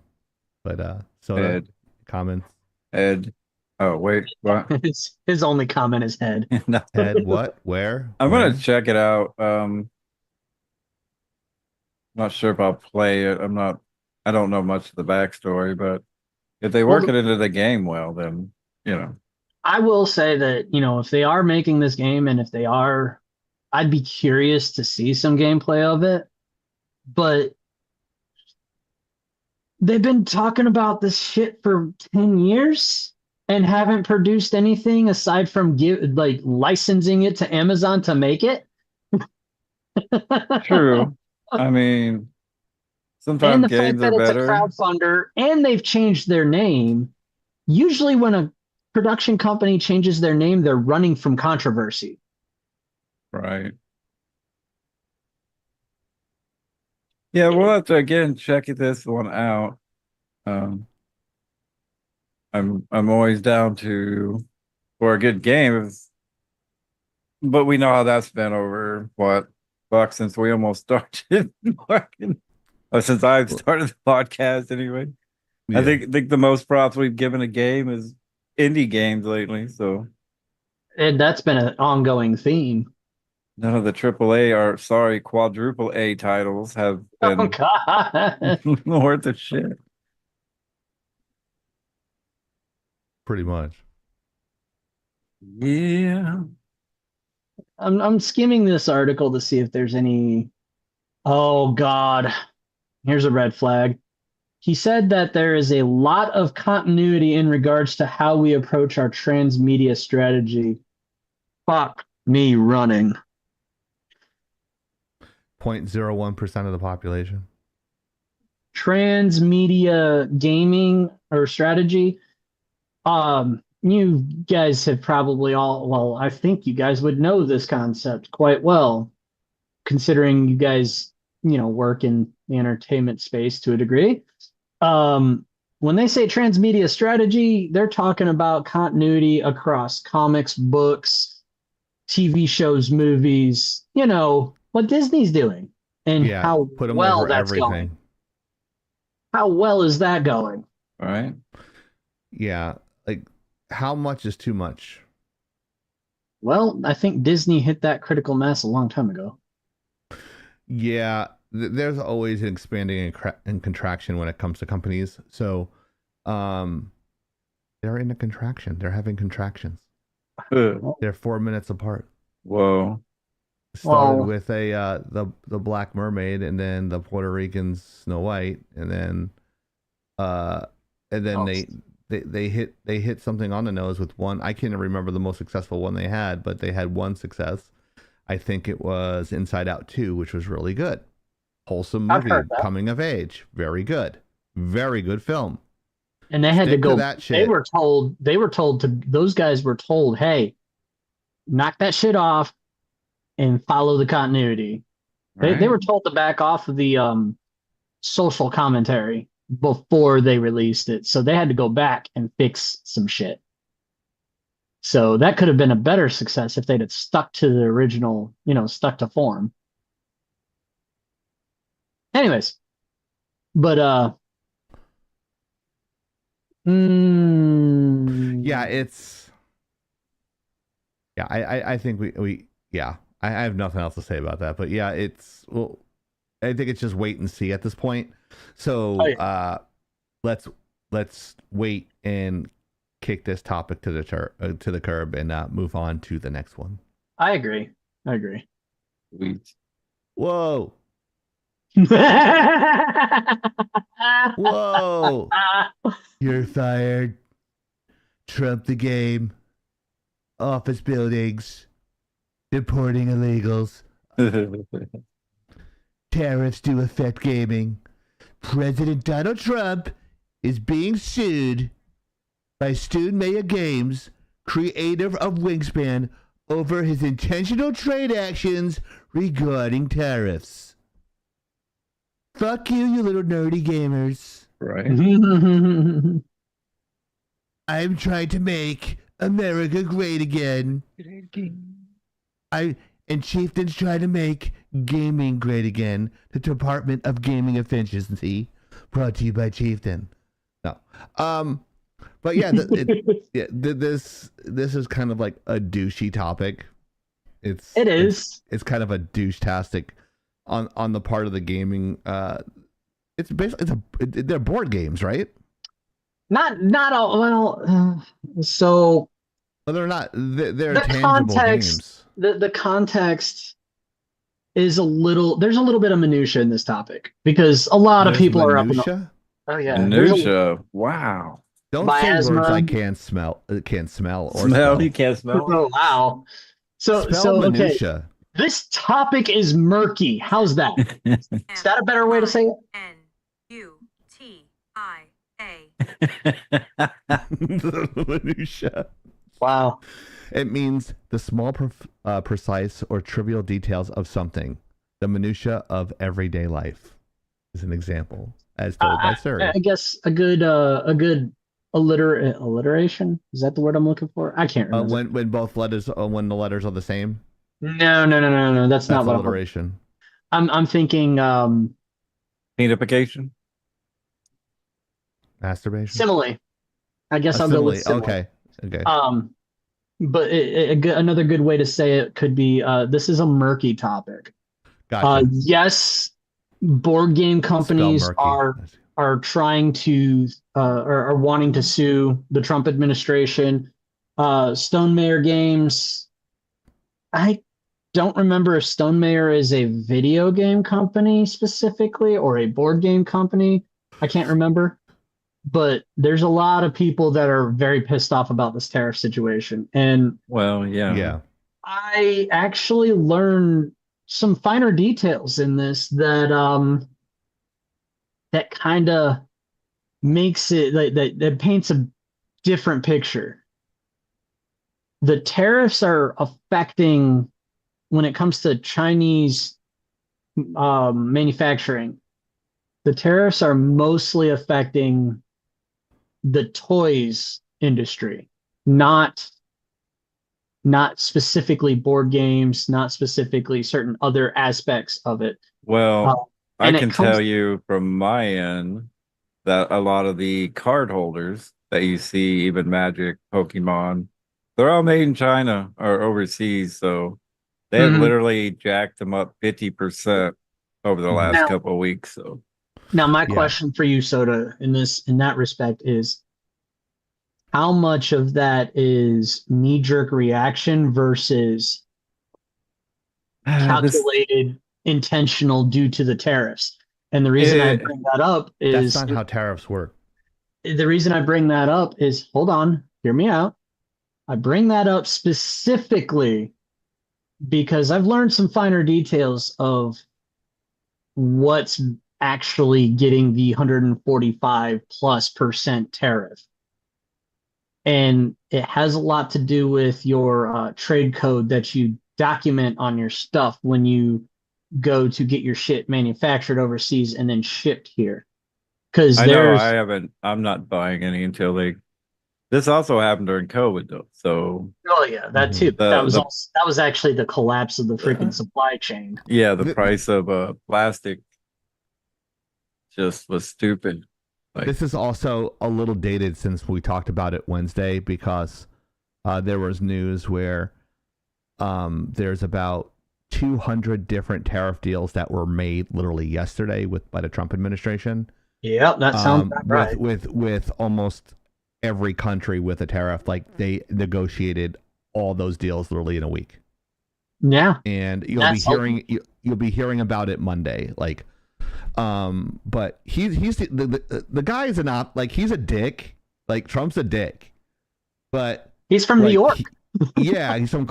But Soda, Ed. comments. Ed, Oh wait, what? His only comment is head. No. Head what? Where? I'm When? gonna check it out. Not sure if I'll play it. I don't know much of the backstory, but if they work it into the game well, then I will say that, if they are making this game and if they are, I'd be curious to see some gameplay of it. But they've been talking about this shit for 10 years and haven't produced anything aside from licensing it to Amazon to make it. True. I mean, And sometimes the fact games that are it's a better. crowdfunder and they've changed their name. Usually when a production company changes their name, they're running from controversy. Right. Yeah, we'll have to again check this one out. I'm always down for a good game, but we know how that's been over fuck, since we almost started working. Or since I've started the podcast anyway. Yeah. I think the most props we've given a game is indie games lately. So And that's been an ongoing theme. none of the quadruple A titles have Oh, been God. worth a shit. Pretty much. Yeah. I'm skimming this article to see if there's any. Oh, God. Here's a red flag. He said that there is a lot of continuity in regards to how we approach our transmedia strategy. Fuck me running. 0.01% of the population. Transmedia gaming or strategy. You guys have probably I think you guys would know this concept quite well, considering you guys, work in the entertainment space to a degree. When they say transmedia strategy, they're talking about continuity across comics, books, TV shows, movies, what Disney's doing and how put them well over that's everything. going. How well is that going? All right. Yeah, like how much is too much? Well, I think Disney hit that critical mass a long time ago. Yeah, there's always an expanding and contraction when it comes to companies. So, they're in a contraction. They're having contractions. They're 4 minutes apart. Whoa. Started with the Black Mermaid, and then the Puerto Rican Snow White, and then they hit something on the nose with one. I can't remember the most successful one they had, but they had one success. I think it was Inside Out 2, which was really good. Wholesome movie, coming of age, very good film. And they had to go. That shit. Those guys were told, hey, knock that shit off and follow the continuity. They were told to back off of the social commentary before they released it. So they had to go back and fix some shit. So that could have been a better success if they'd have stuck to the original, stuck to form. Anyways, but I think we I have nothing else to say about that. But yeah, I think it's just wait and see at this point. So let's wait and kick this topic to the curb and move on to the next one. I agree. Sweet. Whoa. Whoa. You're fired. Trump the game. Office buildings. Deporting illegals. Tariffs do affect gaming. President Donald Trump is being sued by Stu Maya Games, creator of Wingspan, over his intentional trade actions regarding tariffs. Fuck you, you little nerdy gamers. Right. I'm trying to make America great again. And Chieftain's trying to make gaming great again. The Department of Gaming Efficiency, brought to you by Chieftain. No. But yeah, this is kind of like a douchey topic. It is. It's kind of a douche-tastic on the part of the gaming. It's basically they're board games, right? Not all. Well, so. Well, they're not. They're the tangible context, games. The context is a little. There's a little bit of minutia in this topic because a lot of people are up in the. Oh yeah, minutia. Wow. Don't miasma. say words I can't smell. Can't smell or smell. You can't smell. Oh wow. So minutia. Okay. This topic is murky. How's that? Is that a better way to say it? The minutia. Wow. It means the small, precise, or trivial details of something. The minutia of everyday life is an example, as told by Siri. I guess a good alliteration. Is that the word I'm looking for? I can't remember. When both letters, when the letters are the same. No. That's not what alliteration. I'm thinking. Peanification. Masturbation. Simile. I guess I'll go with simile. Okay. But another good way to say it could be this is a murky topic. Gotcha. Yes, board game companies are trying to are wanting to sue the Trump administration. Stone Mayer Games. I don't remember if Stone Mayer is a video game company specifically or a board game company. I can't remember. But there's a lot of people that are very pissed off about this tariff situation. And yeah. I actually learned some finer details in this that that kind of makes it that paints a different picture. The tariffs are affecting, when it comes to Chinese manufacturing, the tariffs are mostly affecting the toys industry, not specifically board games, not specifically certain other aspects of it. Well, I can tell you from my end that a lot of the card holders that you see, even Magic, Pokemon, they're all made in China or overseas. So they have literally jacked them up 50% over the last couple of weeks. So now my question for you, Soda, in that respect is, how much of that is knee-jerk reaction versus calculated, intentional due to the tariffs? And the reason I bring that up is... That's not how tariffs work. The reason I bring that up is, hold on, hear me out. I bring that up specifically because I've learned some finer details of what's actually getting the 145+% tariff. And it has a lot to do with your trade code that you document on your stuff when you go to get your shit manufactured overseas and then shipped here. Because I'm not buying any until this also happened during COVID though. So that too. That was actually the collapse of the freaking supply chain. Yeah, the price of plastic just was stupid. This is also a little dated since we talked about it Wednesday, because there was news where there's about 200 different tariff deals that were made literally yesterday by the Trump administration. Yep, that sounds right. With almost every country with a tariff, like they negotiated all those deals literally in a week. Yeah, and you'll be hearing about it Monday, like. But he's the guy is he's a dick. Like, Trump's a dick, but he's from New York. He's from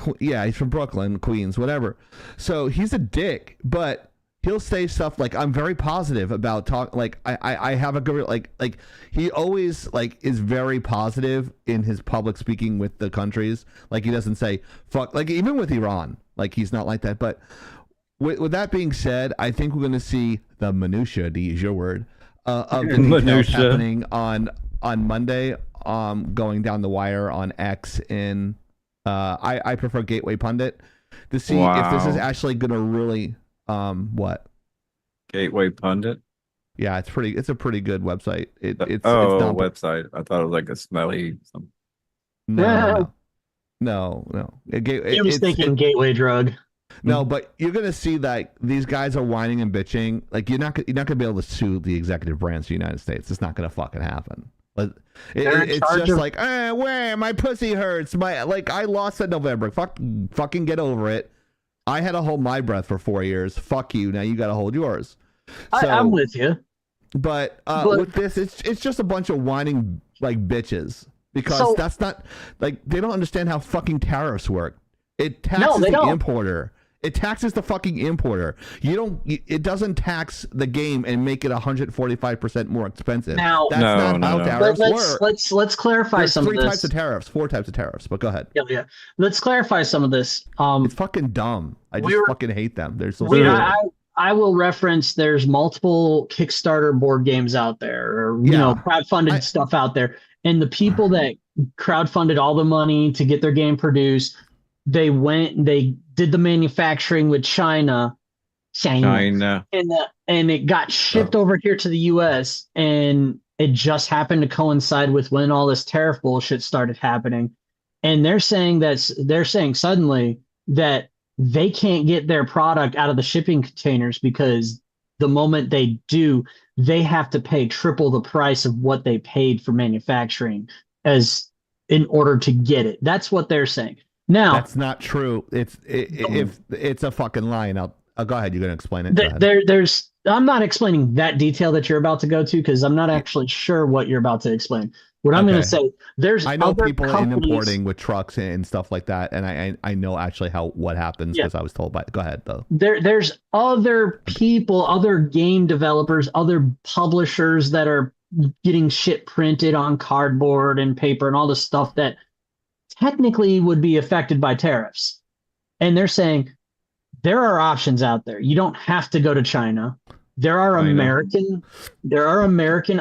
Brooklyn, Queens, whatever. So he's a dick, but he'll say stuff like, "I'm very positive about talk." Like, I have a good like he always is very positive in his public speaking with the countries. Like, he doesn't say fuck. Like, even with Iran, like, he's not like that, but. With that being said, I think we're going to see the minutia, to use your word, of the details happening on Monday, going down the wire on X. I prefer Gateway Pundit to see if this is actually going to really what? Gateway Pundit? Yeah, it's a pretty good website. It's a website. I thought it was like a smelly something. No. He was thinking gateway drug. No, but you're gonna see that these guys are whining and bitching. Like you're not gonna be able to sue the executive branch of the United States. It's not gonna fucking happen. But it's just like, where my pussy hurts. I lost in November. Fucking get over it. I had to hold my breath for 4 years. Fuck you. Now you got to hold yours. I'm with you. But with this, it's just a bunch of whining like bitches because that's not like they don't understand how fucking tariffs work. It taxes the importer. It taxes the fucking importer. It doesn't tax the game and make it 145% more expensive. Now, that's not how tariffs work. Let's clarify some of this. 4 types of tariffs, but go ahead. Yeah. Let's clarify some of this. It's fucking dumb. I just fucking hate them. They're so I will reference there's multiple Kickstarter board games out there or crowdfunded stuff out there. And the people that crowdfunded all the money to get their game produced, they did the manufacturing with China, and it got shipped over here to the US, and it just happened to coincide with when all this tariff bullshit started happening. And they're saying suddenly that they can't get their product out of the shipping containers because the moment they do, they have to pay triple the price of what they paid for manufacturing in order to get it. That's what they're saying. Now, that's not true. If it's a fucking lie, and I'll go ahead. You're gonna explain it. I'm not explaining that detail that you're about to go to because I'm not actually sure what you're about to explain. What I'm going to say, I know people in importing with trucks and stuff like that, and I know actually what happens because I was told by. Go ahead though. There's other people, other game developers, other publishers that are getting shit printed on cardboard and paper and all this stuff that technically would be affected by tariffs. And they're saying there are options out there. You don't have to go to China. There are American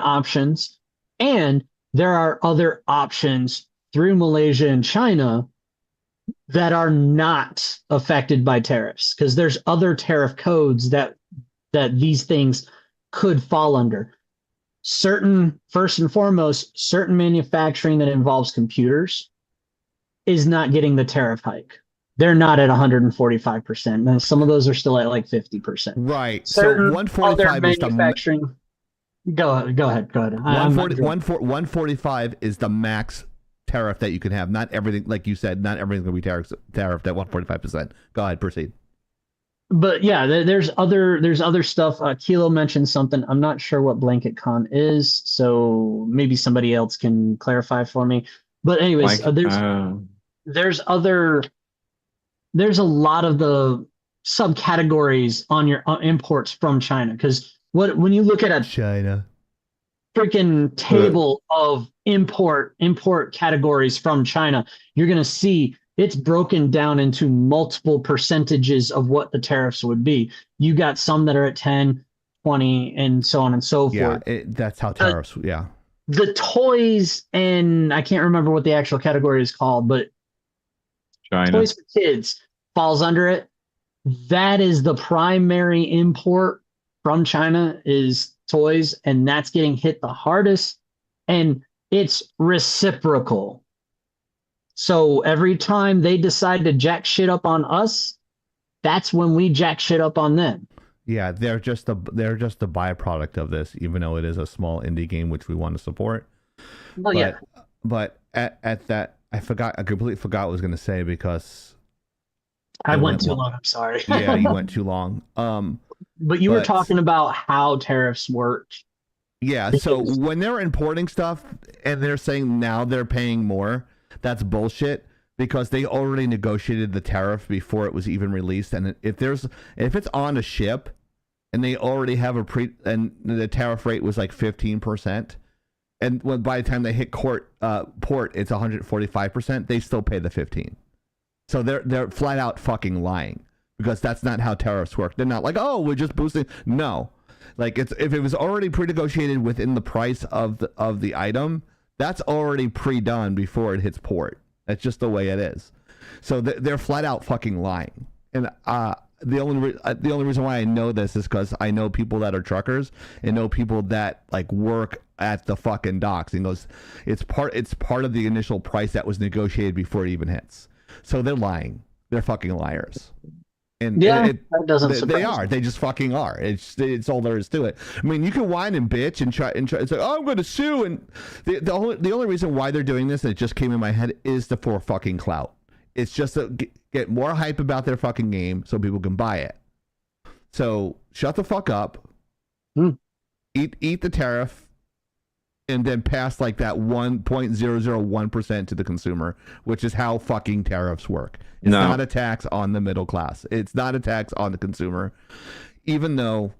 options, and there are other options through Malaysia and China that are not affected by tariffs because there's other tariff codes that these things could fall under. First and foremost, certain manufacturing that involves computers is not getting the tariff hike. They're not at 145%. Now, some of those are still at like 50%. Right. Certain so 145 is manufacturing. Go ahead. 145 is the max tariff that you can have. Not everything, like you said, not everything's going to be tariffed at 145%. Go ahead, proceed. But yeah, there's other stuff. Kilo mentioned something. I'm not sure what Blanket Con is, so maybe somebody else can clarify for me. But anyways, there's a lot of the subcategories on your imports from China because when you look at a China freaking table of import categories from China, you're going to see it's broken down into multiple percentages of what the tariffs would be. You got some that are at 10, 20, and so on and so forth. Yeah, that's how tariffs, The toys, and I can't remember what the actual category is called, but China. Toys for kids falls under it. That is the primary import from China is toys, and that's getting hit the hardest, and it's reciprocal. So every time they decide to jack shit up on us, that's when we jack shit up on them. Yeah, they're just a byproduct of this, even though it is a small indie game which we want to support. Well, but at that, I completely forgot what I was going to say because I went too long. I'm sorry. Yeah, you went too long. But you were talking about how tariffs work. Yeah, so when they're importing stuff and they're saying now they're paying more, that's bullshit because they already negotiated the tariff before it was even released. And if it's on a ship and they already have and the tariff rate was like 15%, and by the time they hit port, it's 145%, they still pay the 15%. So they're flat out fucking lying because that's not how tariffs work. They're not like, oh, we're just boosting. No, like if it was already pre-negotiated within the price of the item, that's already pre-done before it hits port. That's just the way it is. So they're flat out fucking lying. And the only reason why I know this is because I know people that are truckers and know people that like work at the fucking docks, and goes, it's part of the initial price that was negotiated before it even hits. So they're lying. They're fucking liars. And that doesn't surprise they are. me. They just fucking are. It's all there is to it. I mean, you can whine and bitch and try. It's like, oh, I'm going to sue. And the only reason why they're doing this, and it just came in my head, is for fucking clout. It's just to get more hype about their fucking game so people can buy it. So shut the fuck up. Eat the tariff. And then pass like that 1.001% to the consumer, which is how fucking tariffs work. It's not a tax on the middle class. It's not a tax on the consumer, even though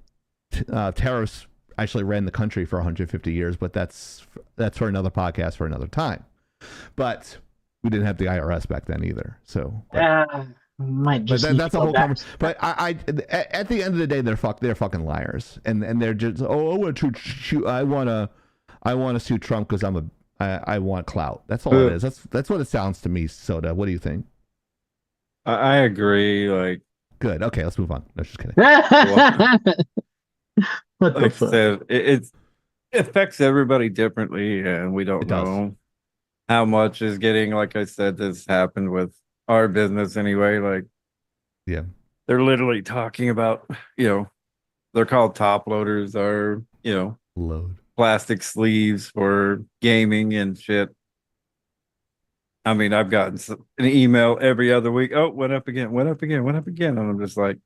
tariffs actually ran the country for 150 years. But that's for another podcast for another time. But we didn't have the IRS back then either. So might just. But that's a whole conversation. But I at the end of the day, they're fucking liars, and they're just I want to sue Trump because I want clout. That's all it is. That's what it sounds to me. Soda, what do you think? I agree. Like, good. Okay, let's move on. No, just kidding. What the like fuck? I said, it affects everybody differently, and we don't know how much is getting. Like I said, this happened with our business anyway. Like, yeah, they're literally talking about, they're called top loaders, or load plastic sleeves for gaming and shit. I mean, I've gotten an email every other week. Oh, went up again. And I'm just like,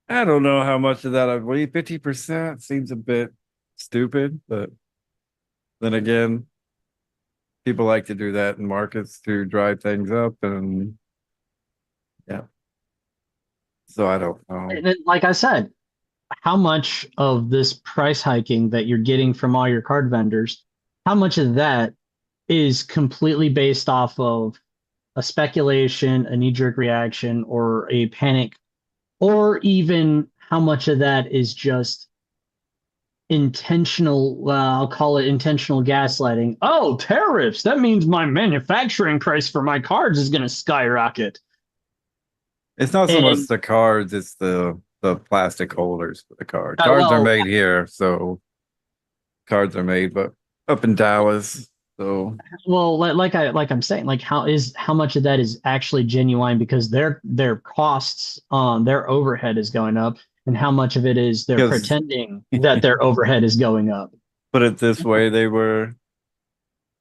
I don't know how much of that I believe. 50% seems a bit stupid, but then again, people like to do that in markets to drive things up, and yeah. So I don't know. Like I said, how much of this price hiking that you're getting from all your card vendors, how much of that is completely based off of a speculation, a knee-jerk reaction, or a panic, or even how much of that is just intentional, I'll call it intentional gaslighting. Oh, tariffs, that means my manufacturing price for my cards is going to skyrocket. It's not so much the cards, it's the plastic holders for the cards. Cards are made here, so cards are made, but up in Dallas. So like I'm saying, like how much of that is actually genuine because their costs on their overhead is going up, and how much of it is they're pretending that their overhead is going up. Put it this way, they were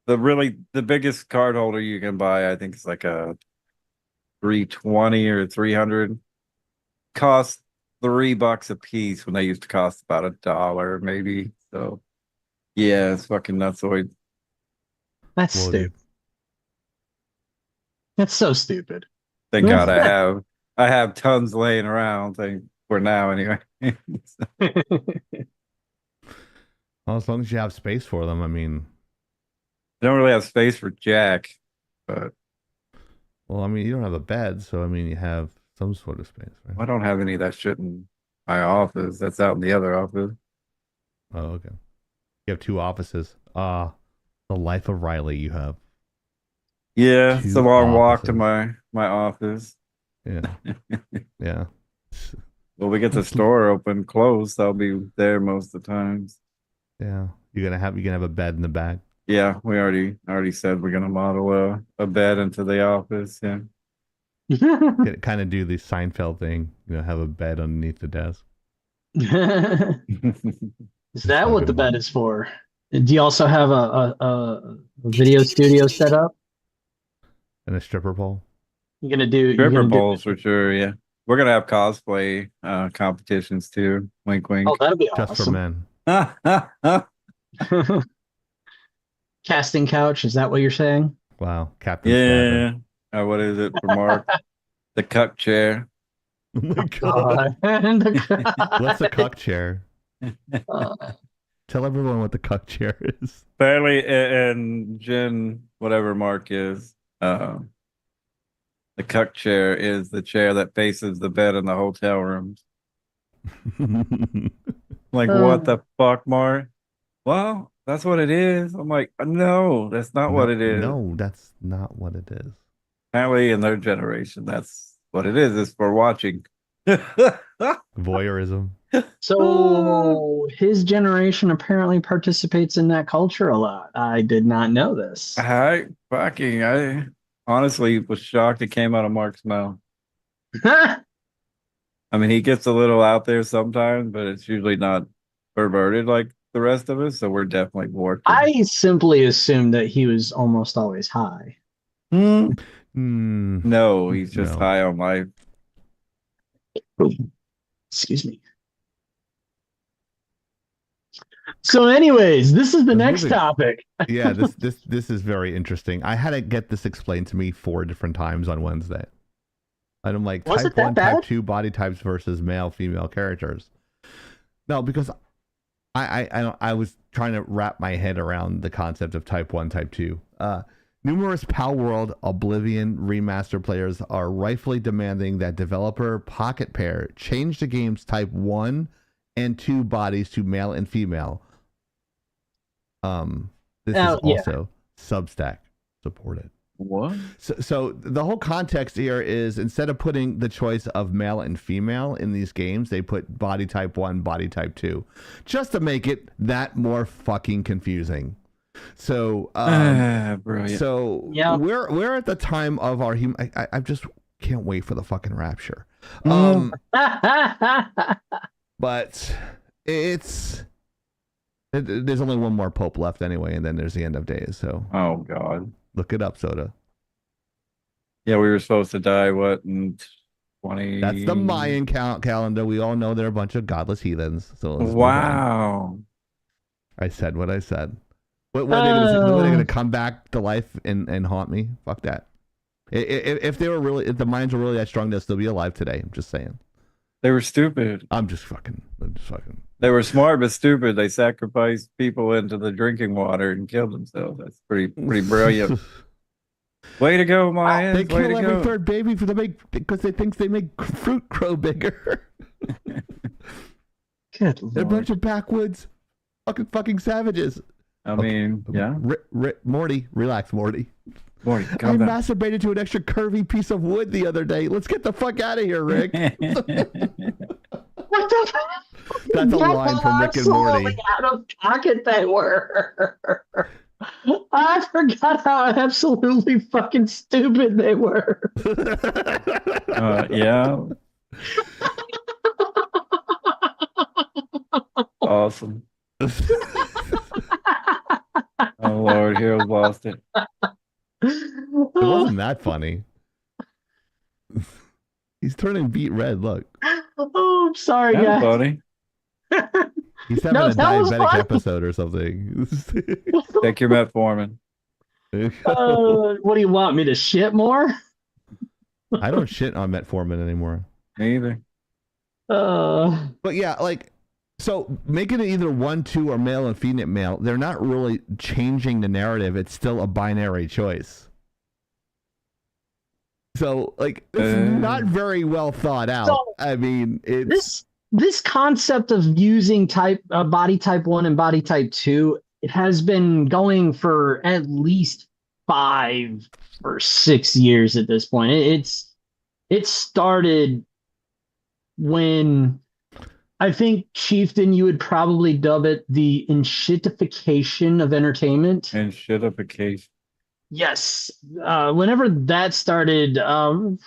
the biggest card holder you can buy, I think it's like a 320 or 300, cost $3 a piece when they used to cost about $1 maybe. So yeah, it's fucking nutsoid. That's stupid. That's so stupid. Thank God I have tons laying around. For now anyway. Well, as long as you have space for them, I mean, I don't really have space for Jack, but well, I mean, you don't have a bed, so I mean, you have some sort of space, right? I don't have any of that shit in my office. That's out in the other office. Oh, okay. You have two offices. The life of Riley you have. Yeah, it's a long walk to my office. Yeah. Yeah. Well, we get the store open, closed. I'll be there most of the times. Yeah. You can have a bed in the back. Yeah, we already said we're gonna model a bed into the office. Yeah. Kind of do the Seinfeld thing, have a bed underneath the desk. Is that what the bed is for? Do you also have a video studio set up? And a stripper pole? You're gonna do stripper poles for sure, yeah. We're gonna have cosplay competitions too. Wink wink. Oh, that'd be just awesome. For men. Casting couch, is that what you're saying? Wow, Captain. Yeah. What is it for Mark? The cuck chair. Oh my God. What's the cuck chair? Tell everyone what the cuck chair is. Apparently, and Jen, whatever Mark is, the cuck chair is the chair that faces the bed in the hotel rooms. Like, what the fuck, Mark? Well, that's what it is. I'm like, no, that's not what it is. No, that's not what it is. Apparently, in their generation, that's what it is. It's for watching Voyeurism. So his generation apparently participates in that culture a lot. I did not know this. I honestly was shocked it came out of Mark's mouth. I mean, he gets a little out there sometimes, but it's usually not perverted like the rest of us. So we're definitely warped. I simply assumed that he was almost always high. No, he's just high on life. Excuse me. So, anyways, this is the next topic. Yeah, this is very interesting. I had to get this explained to me 4 different times on Wednesday. And I'm like, type 1, type 2 body types versus male, female characters. No, because I was trying to wrap my head around the concept of type 1, type 2. Numerous Pal World Oblivion remaster players are rightfully demanding that developer Pocket Pair change the game's type 1 and 2 bodies to male and female. This is also Substack supported. What? So the whole context here is instead of putting the choice of male and female in these games, they put body type 1, body type 2, just to make it that more fucking confusing. So, brilliant. So we're at the time of our human. I just can't wait for the fucking rapture. But there's only one more pope left anyway, and then there's the end of days. So, oh god, look it up, Soda. Yeah, we were supposed to die in 20. That's the Mayan calendar. We all know they're a bunch of godless heathens. So wow, I said what I said. What are they gonna come back to life and haunt me? Fuck that. If the Mayans were really that strong, they'll still be alive today. I'm just saying. They were stupid. I'm just fucking. They were smart but stupid. They sacrificed people into the drinking water and killed themselves. That's pretty brilliant. Way to go, Mayans. They kill every third baby because they think they make fruit grow bigger. Good They're a bunch of backwoods fucking savages. I mean, yeah. Morty, relax, Morty. Morty, I masturbated to an extra curvy piece of wood the other day. Let's get the fuck out of here, Rick. That's a line from Rick and Morty. Out of pocket they were. I forgot how absolutely fucking stupid they were. Yeah. Awesome. Oh Lord, Harold lost it. It wasn't that funny. He's turning beet red. Look. Oh, I'm sorry, That's guys. funny. He's having a diabetic episode or something. Take your metformin. What do you want me to shit more? I don't shit on metformin anymore. Me either. But yeah, like, so making it either 1, 2, or male and female, they're not really changing the narrative. It's still a binary choice. So, like, it's not very well thought out. So, I mean, it's this concept of using body type 1 and body type 2, it has been going for at least 5 or 6 years at this point. It started when I think, Chieftain, you would probably dub it the enshittification of entertainment. Enshittification. Yes. Whenever that started,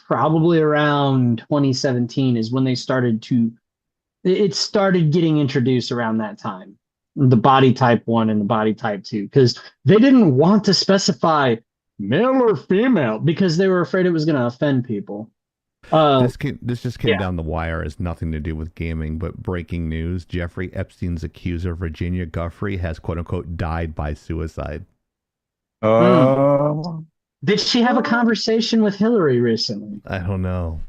probably around 2017 is when it started getting introduced around that time. The body type 1 and the body type 2, because they didn't want to specify male or female because they were afraid it was going to offend people. This just came down the wire. It has nothing to do with gaming, but breaking news: Jeffrey Epstein's accuser, Virginia Guffrey, has "quote unquote" died by suicide. Did she have a conversation with Hillary recently? I don't know.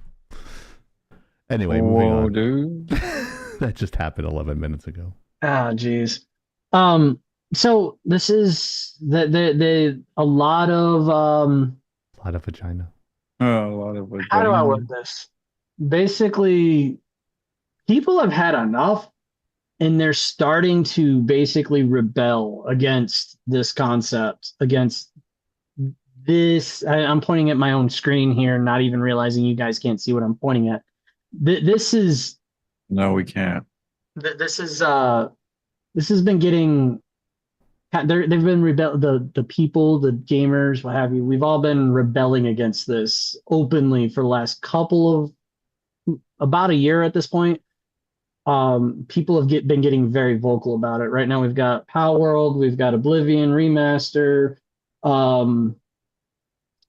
Anyway, moving on. Dude. That just happened 11 minutes ago. Oh, geez. So this is a lot of vagina. Oh, a lot of vagina. How do I word this? Basically, people have had enough, and they're starting to basically rebel against this concept, against this. I'm pointing at my own screen here, not even realizing you guys can't see what I'm pointing at. This is No, we can't. this is this has been getting they've been the people, the gamers, what have you. We've all been rebelling against this openly for the last couple of about a year at this point. People have been getting very vocal about it. Right now, we've got Power World, we've got Oblivion Remaster. What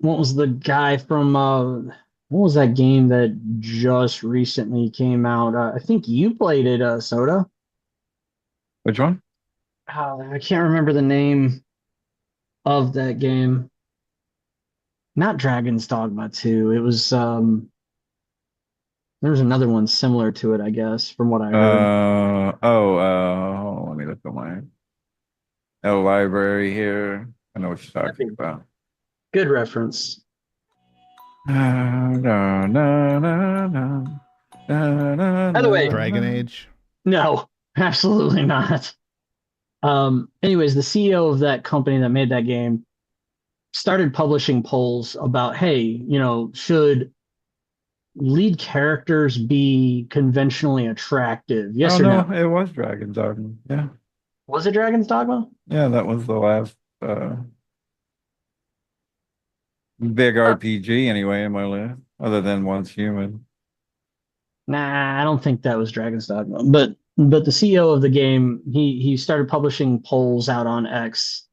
was the guy from what was that game that just recently came out? I think you played it, Soda. Which one? I can't remember the name of that game. Not Dragon's Dogma 2. It was there was another one similar to it, I guess, from what I heard. Let me look at my library here. I know what you're talking about. Good reference. By By the way, Dragon Age. No, absolutely not. Anyways, the CEO of that company that made that game started publishing polls about, hey, should lead characters be conventionally attractive? Yes or no? It was Dragon's Dogma. Yeah. Was it Dragon's Dogma? Yeah, that was the last big RPG anyway in my list, other than Once Human. Nah, I don't think that was Dragon's Dogma. But the CEO of the game, he started publishing polls out on X,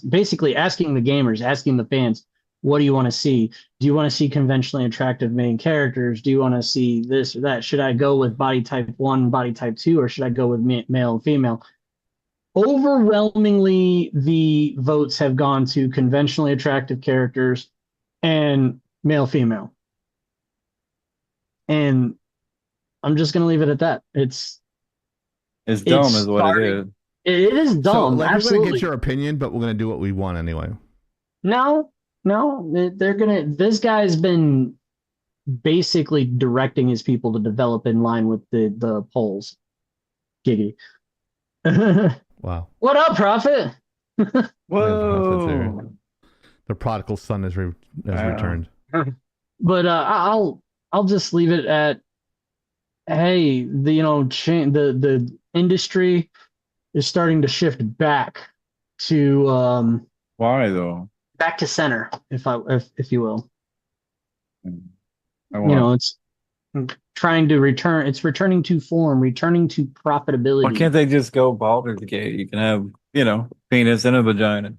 basically asking the gamers, asking the fans, what do you want to see? Do you want to see conventionally attractive main characters? Do you want to see this or that? Should I go with body type 1, body type 2, or should I go with male and female? Overwhelmingly, the votes have gone to conventionally attractive characters and male female. And I'm just gonna leave it at that. It's dumb, is what it is. It is dumb. So, like, absolutely. we're gonna get your opinion, but we're gonna do what we want anyway. No, they're gonna. This guy's been basically directing his people to develop in line with the polls. Giggy. Wow. What up, Prophet? Whoa. The prodigal son has returned. But I'll just leave it at, hey, the industry is starting to shift back to why though? Back to center, if you will. It's trying to return. It's returning to form, returning to profitability. Why can't they just go Baldur's Gate? You can have, penis and a vagina.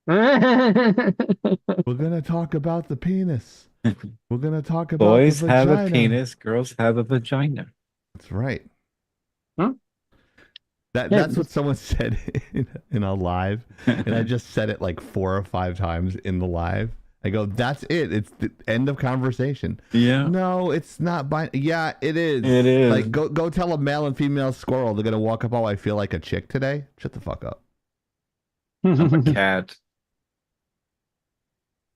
We're gonna talk about the penis. We're gonna talk about boys the vagina. have a penis, girls have a vagina. That's right. Huh? That's what someone said in a live, and I just said it like 4 or 5 times in the live. I go, that's it. It's the end of conversation. Yeah. No, it's not. Yeah, it is. It is. Like, go tell a male and female squirrel they're gonna walk up. Oh, I feel like a chick today. Shut the fuck up. I'm a cat.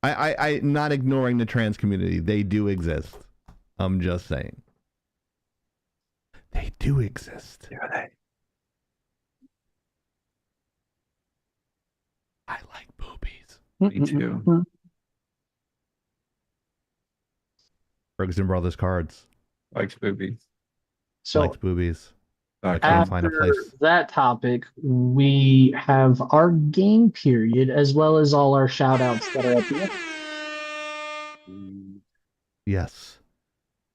I not ignoring the trans community. They do exist. I'm just saying. They do exist. Are they? I like boobies. Me too. Ferguson Brothers cards. Likes boobies. So likes boobies. I can't after find a place. that topic, we have our game period as well as all our shout outs that are at the end. Yes.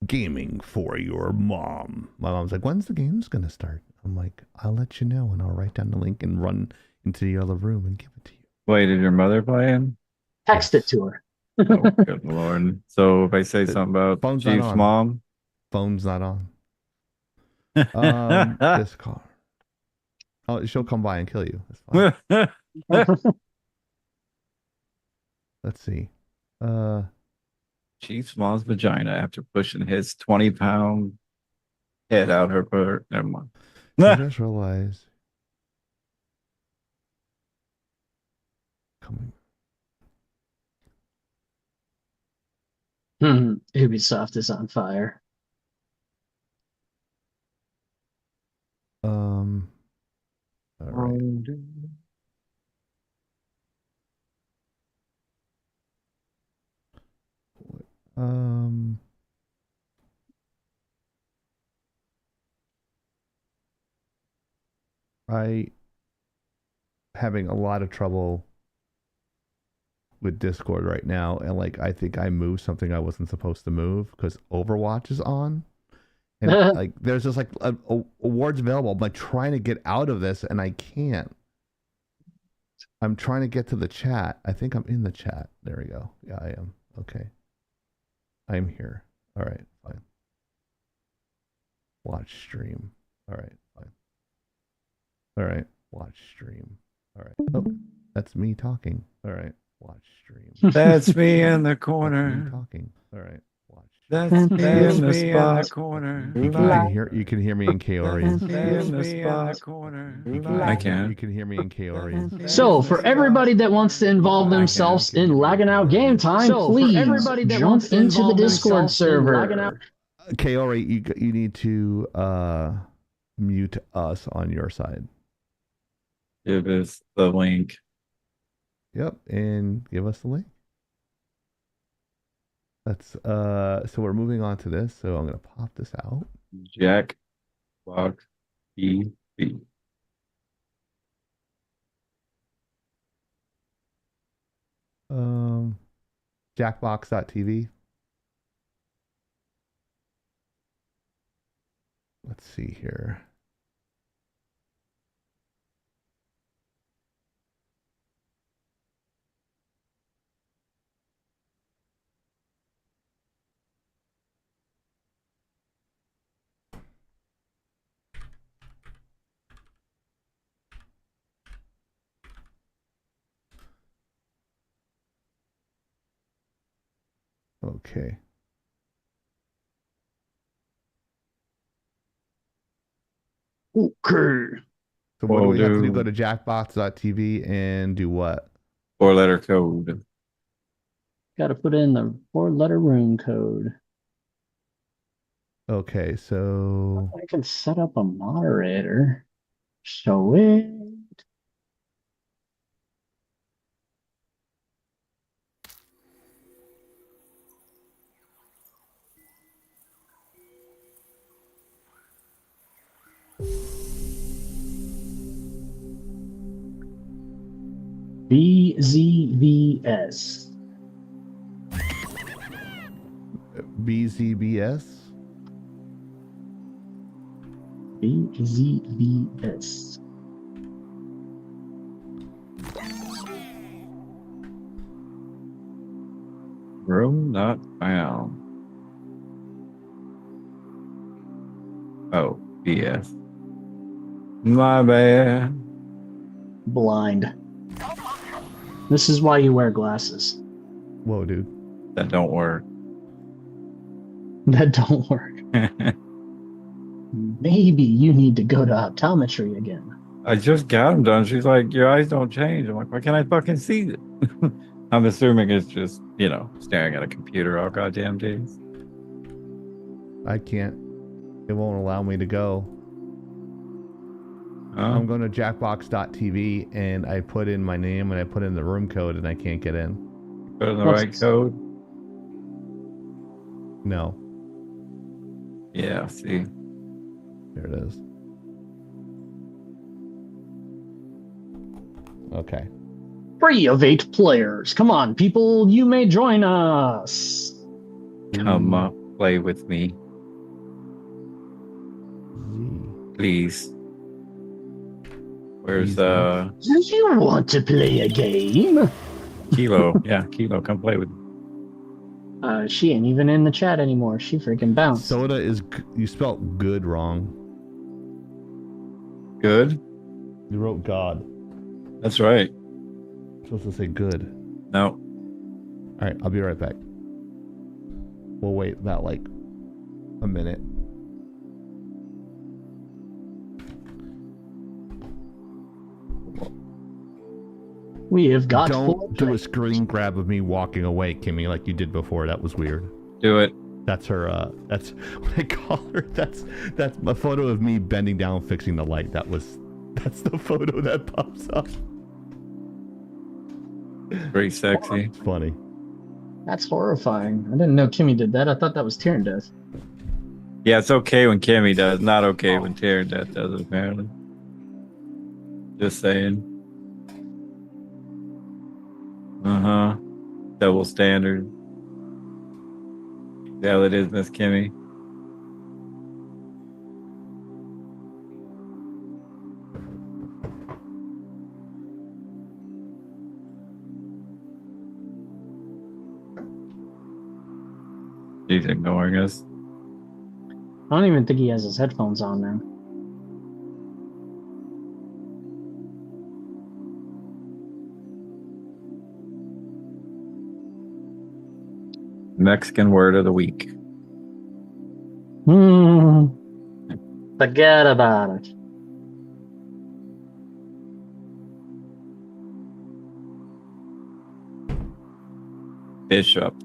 Gaming for your mom. My mom's like, when's the games going to start? I'm like, I'll let you know, and I'll write down the link and run into the other room and give it to you. Wait, did your mother play him? Text it to her. Oh, good lord. So if I say something about Phone's Chief's not on. mom? Phone's not on. This car. Oh, she'll come by and kill you. That's fine. Let's see. Chief's mom's vagina after pushing his 20-pound head out her butt. Never mind. I just realized. Coming. Ubisoft is on fire. All right. I having a lot of trouble with Discord right now, and like I think I moved something I wasn't supposed to move because Overwatch is on, and like there's just like awards available. I'm like trying to get out of this and I can't. I'm trying to get to the chat. I think I'm in the chat. There we go. Yeah, I am. Okay. I'm here. All right, fine. Watch stream. All right, fine. All right, watch stream. All right. Oh, that's me talking. All right, watch stream. That's me in the That's me corner. talking. All right, watch. That's me in the corner. You can hear me in Kaori. In the corner. I can. You can hear me in Kaori. So, for everybody that wants to involve themselves in Laggin' Out game time, please jump into the Discord server. Kaori, you need to mute us on your side. Give us the link. Yep, and give us the link. That's so we're moving on to this. So I'm gonna pop this out. Jackbox TV. Jackbox.tv. Let's see here. Okay. Okay. So what do we have to do? Go to jackbox.tv and do what? 4-letter code. Got to put in the 4-letter room code. Okay, so I can set up a moderator. Show it. BZVS. BZBS? BZVS. Room not found. Oh, BS. My bad. Blind. This is why you wear glasses. Whoa, dude. That don't work. That don't work. Maybe you need to go to optometry again. I just got them done. She's like, your eyes don't change. I'm like, why can't I fucking see it? I'm assuming it's just, you know, staring at a computer all goddamn days. I can't. It won't allow me to go. I'm going to jackbox.tv and I put in my name and I put in the room code and I can't get in. Put in the right code? No. Yeah, see. There it is. Okay. Free of 8 players. Come on, people, you may join us. Come up, play with me. Please. Where's Do you want to play a game? Kilo? Yeah, Kilo, come play with me. She ain't even in the chat anymore. She freaking bounced. Soda is you spelled good wrong. Good? You wrote God. That's right. You're supposed to say good. No. All right, I'll be right back. We'll wait about like a minute. We have got. Don't do a screen grab of me walking away, Kimmy, like you did before. That was weird. Do it. That's her. That's what I call her. That's a photo of me bending down fixing the light. That's the photo that pops up. Very sexy. It's funny. That's horrifying. I didn't know Kimmy did that. I thought that was Tyrion Death. Yeah, it's okay when Kimmy does. Not okay when Tyrion Death does it, apparently. Just saying. Double standard. Yeah, it is, Miss Kimmy. He's ignoring us. I don't even think he has his headphones on now. Mexican word of the week. Forget about it. Bishop.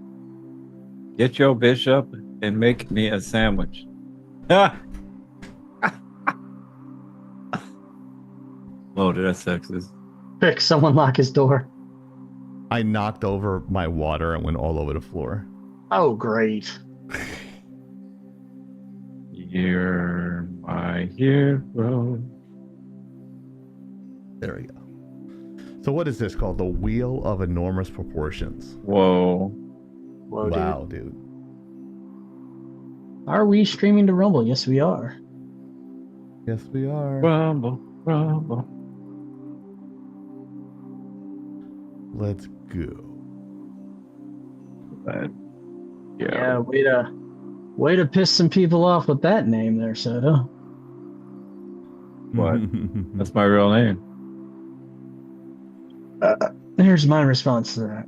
Get your bishop and make me a sandwich. Ah! Oh, that's sexist. Quick, someone lock his door. I knocked over my water and went all over the floor. Oh, great. You're my hero. There we go. So what is this called? The Wheel of Enormous Proportions. Whoa. Wow, dude. Are we streaming to Rumble? Yes, we are. Yes, we are. Rumble, rumble. Let's go. Yeah, way to piss some people off with that name there, Soto. What? That's my real name. Here's my response to that.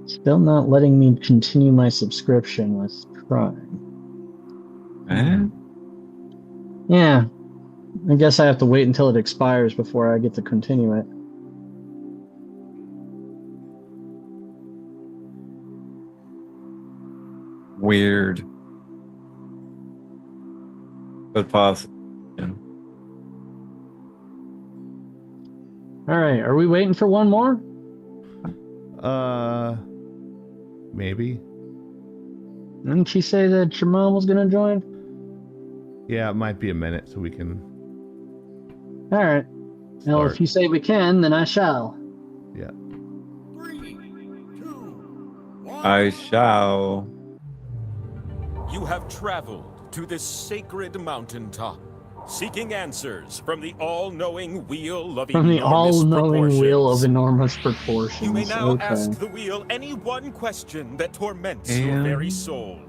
Still not letting me continue my subscription with Prime. Yeah. I guess I have to wait until it expires before I get to continue it. Weird. But possible. Yeah. All right, are we waiting for one more? Maybe. Didn't she say that your mom was gonna join? Yeah, it might be a minute so we can. All right. Well, if you say we can, then I shall. Yeah. I shall. You have traveled to this sacred mountaintop, seeking answers from the all-knowing wheel of From the enormous all-knowing wheel of proportions. enormous proportions. You may now Okay. ask the wheel any one question that torments your very soul.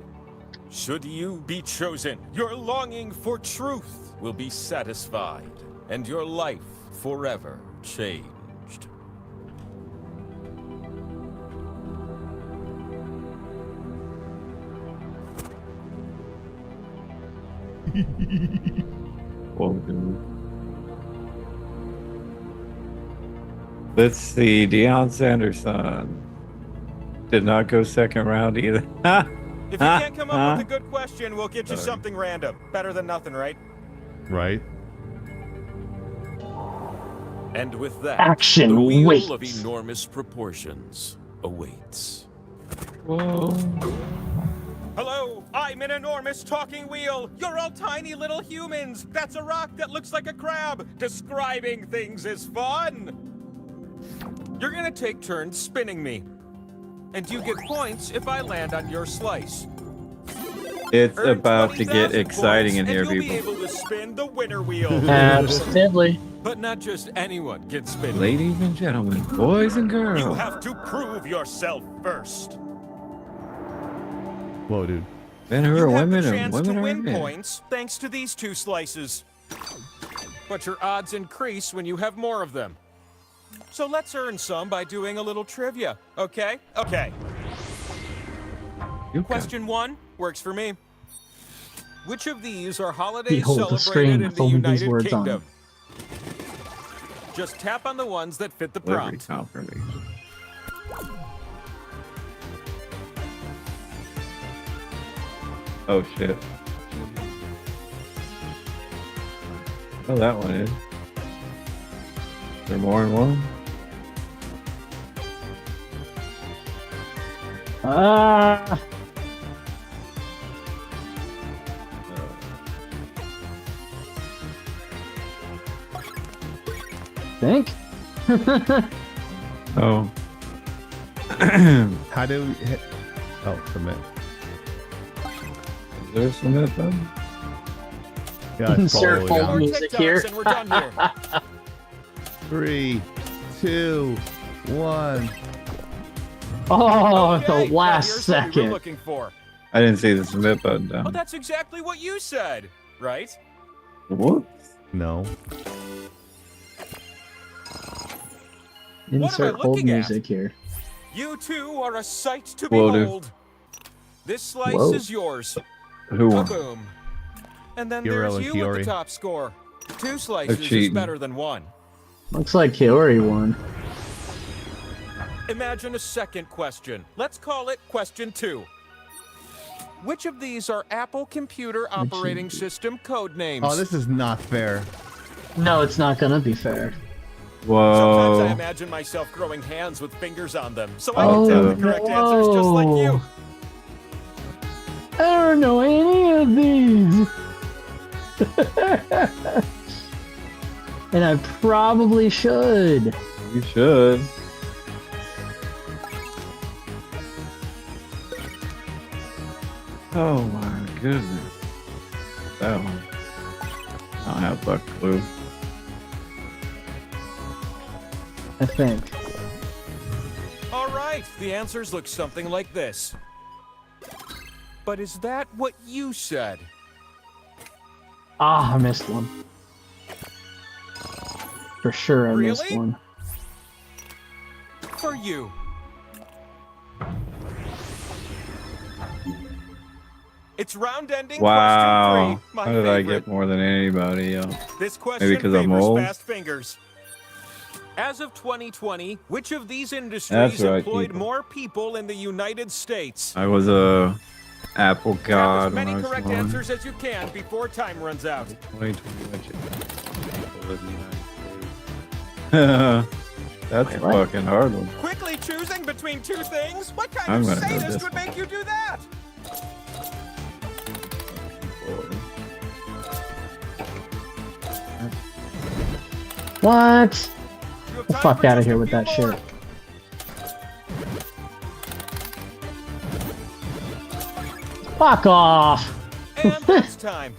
Should you be chosen, your longing for truth will be satisfied, and your life forever changed. Whoa, dude. Let's see. Deion Sanderson did not go second round either. If you can't come up with a good question, we'll get you something random. Better than nothing, right? Right. And with that, Action the wheel waits. of enormous proportions awaits. Whoa. Hello, I'm an enormous talking wheel. You're all tiny little humans. That's a rock that looks like a crab. Describing things is fun. You're gonna take turns spinning me. And you get points if I land on your slice. It's Earn about to get 20,000 exciting in points, here, and you'll people. be able to spin the winner wheel. Absolutely. But not just anyone can spin. Ladies and gentlemen, boys and girls. You have to prove yourself first. Whoa, dude. Men who You are have women the and chance women to are win men. points thanks to these two slices. But your odds increase when you have more of them. So let's earn some by doing a little trivia, okay? Okay. Question 1 works for me. Which of these are holidays Behold the celebrated screen in with the only these United words on Kingdom? Just tap on the ones that fit the Delivery prompt. confirmation. Oh shit. Oh, that one is. Is there more than one? think. Oh. How do we hit? Oh, submit. Is there a submit button? Yeah, it's Insert following hold on. music here. And we're done here. 3, 2, 1. Oh, Okay, the now last here's what we were second. looking for. I didn't see the submit button Oh, down. that's exactly what you said, right? What? No. Insert hold looking at? music here. You two are a sight to Whoa, dude. behold. This slice Whoa. is yours. Who won? Kaboom. And then Hero there's and you at Kiori. the top score. 2 slices is cheating. better than 1. Looks like Kiori won. Imagine a second question. Let's call it question 2. Which of these are Apple Computer Operating System code names? Oh, this is not fair. No, it's not gonna be fair. Sometimes I Whoa. imagine myself growing hands with fingers on them, so I Oh, can tell the correct answers just like you. I don't know any of these. And I probably should. You should. Oh my goodness. That one. I don't have a clue. I think. All right, the answers look something like this. But is that what you said? Ah, I missed one. For sure I missed Really? one. For you. It's round ending Wow. question 3. My How did I favorite. get more than anybody else? This question Maybe 'cause I'm favors old? fast fingers. As of 2020, which of these That's industries right, employed people. more people in the United States? I was a Apple Have god as when many I was correct born. answers as you can before time runs out. 2020. That's a Wait, what? fucking hard one. Quickly choosing between 2 things? What kind I'm of gonna go sadist this would one. make you do that? What? You have The time fuck for out of just here a with few that more. shit. Fuck off. And that's time.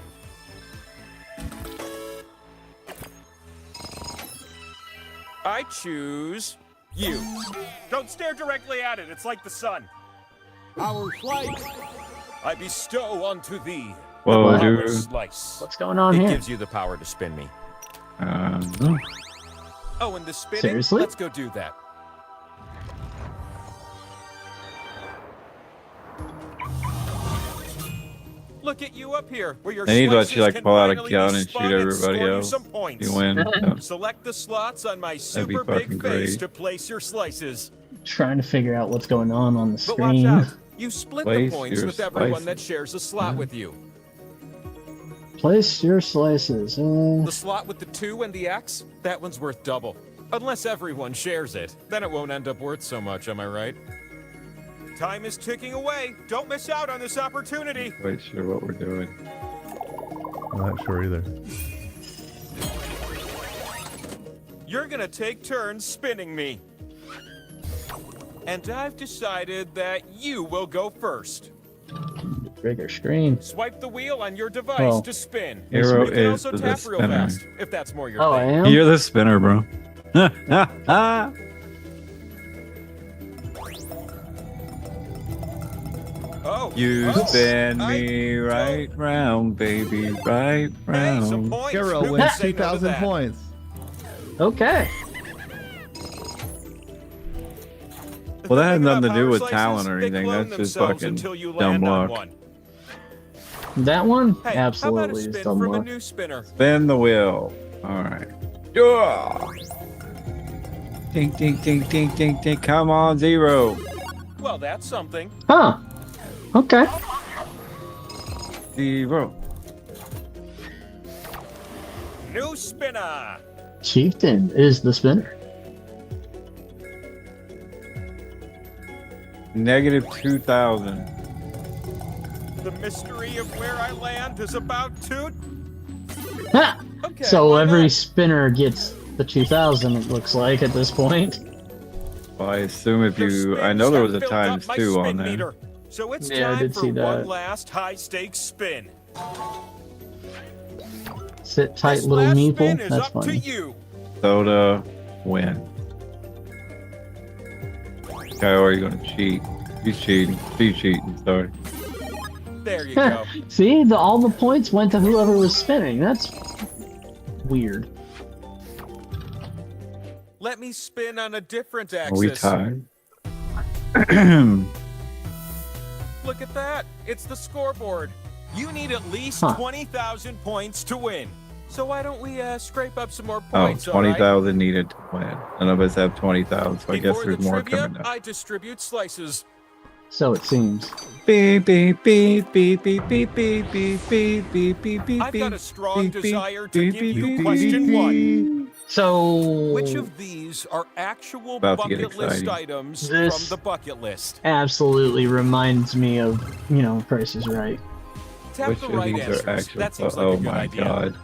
I choose you. Don't stare directly at it. It's like the sun. Our flight. I bestow unto thee Whoa, our dude. slice. What's going on It here? gives you the power to spin me. No. Oh, and the spinning? Seriously? Let's go do that. Look at you up here, where your They need to let slices you like can pull out a finally be gun and spun shoot everybody score you else. some points. You win. Yeah. Select the slots on my be super fucking big face great. to place your slices. Trying to figure out what's going on the But watch screen. out, you split Place the points your with everyone slices. that shares a slot with you. Place your slices. The slot with the 2 and the X, that one's worth double. Unless everyone shares it, then it won't end up worth so much, am I right? Time is ticking away. Don't miss out on this opportunity. Quite sure what we're doing. I'm not sure either. You're gonna take turns spinning me. And I've decided that you will go first. Bigger screen. Swipe the wheel on your device Oh. to spin. Hero You can is also the tap real spinner. fast, if that's more your Oh, I thing. am? You're the spinner, bro. Oh, You oh, spin I me right round, baby, right Hey, some round. points. Hero Who wins can say no to 2,000 that? points. Okay. If Well, that they're has thinking nothing to about do power with slices, talent or they anything. clone That's just themselves fucking until you dumb land on luck. one. That one? Hey, Absolutely how about a is spin dumb from a luck. new spinner? Spin the wheel. All right. Yeah. Ding, ding, ding, ding, ding, ding. Come on, 0. Well, that's something. Huh. Okay. 0. New spinner. Chieftain is the spinner. Negative 2,000. The mystery of where I land is about to... Ha! Okay, So why every not? spinner gets the 2000. It looks like at this point. Well, I assume if you, I know there was a times 2 on there. Meter. So it's Yeah, I time did for see that. one last high-stakes spin. Sit tight, This little last meeple. spin is That's up to funny. you. Soda, win. Okay, or are you gonna cheat? He's cheating. She's cheating. Sorry. There you go. See, all the points went to whoever was spinning. That's weird. Let me spin on a different Are we axis. tied? Look at that. It's the scoreboard. You need at least 20,000 points to win. So why don't we scrape up some more Oh, points? all right? 20,000 needed to win. None of us have 20,000, so I guess Before there's the more trivia, coming down. I distribute slices. So it seems. Beep beep beep beep beep beep beep beep beep beep beep beep. I've got a strong beep, beep, desire to beep, give beep, you beep, question beep, 1. So Which of these are actual About to get bucket list exciting. items This- from the bucket list? absolutely reminds me of, Price is Right. Tap Which the of right these answers. are actual? That seems like Oh a good my idea. god.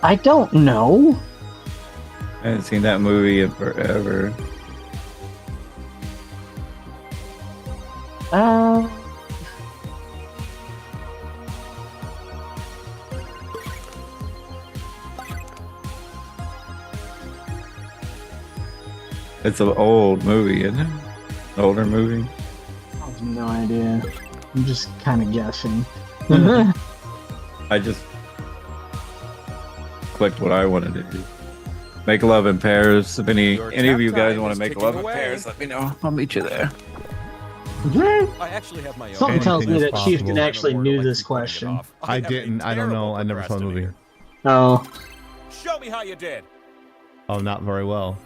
I don't know. I haven't seen that movie in forever. It's an old movie, isn't it? An older movie. I have no idea. I'm just kind of guessing. I just clicked what I wanted to do. Make love in pairs. If any Your of tap you guys time want is to make ticking love in away. pairs, let me know. I'll meet you there. I actually have my own. Something tells me Anything that is Chief can possible. actually More knew like this you putting it question. off. I am a didn't. I don't know. terrible I never saw the movie. procrastinator. Oh, Show me how you did. Oh, not very well.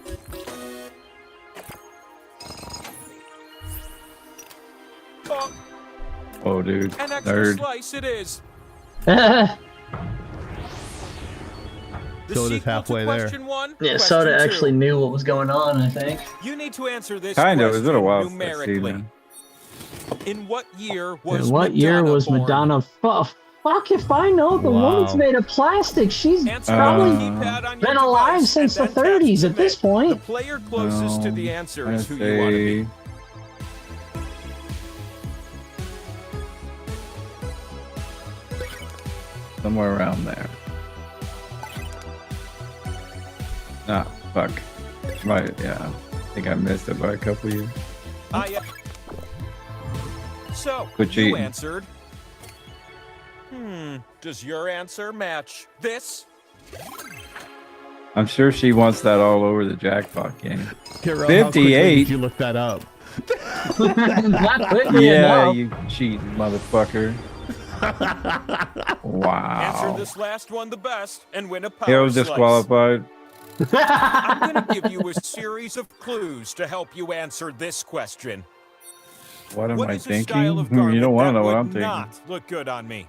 Oh, Oh, dude. an extra Nerd. slice it is. yeah. The Soda's sequel halfway to there. question 1. question Soda 2. actually knew what was going on. I think. You need to answer this Kind of. It's question been a while since I've seen numerically. that. In what year was In what year was born? Madonna? Fuck if I know. The Wow. woman's made of plastic. She's Answer probably on the keypad on your been alive device since the and then tap 30s at this submit. point. The player closest to the answer I is who you want to be. say somewhere around there. Ah, fuck. Right, yeah. I think I missed it by a couple years. So, Quit you cheating. answered. Does your answer match this? I'm sure she wants that all over the jackpot game. Kiro, how quickly 58. did you look that up? Not quickly Yeah, enough. you cheating motherfucker. Answer Wow. this last one the best and win a power Hero slice. disqualified. I'm going to give you a series of clues to help you answer this question. What am What I is a thinking? style of garment You don't want to that know what would I'm thinking. not look good on me?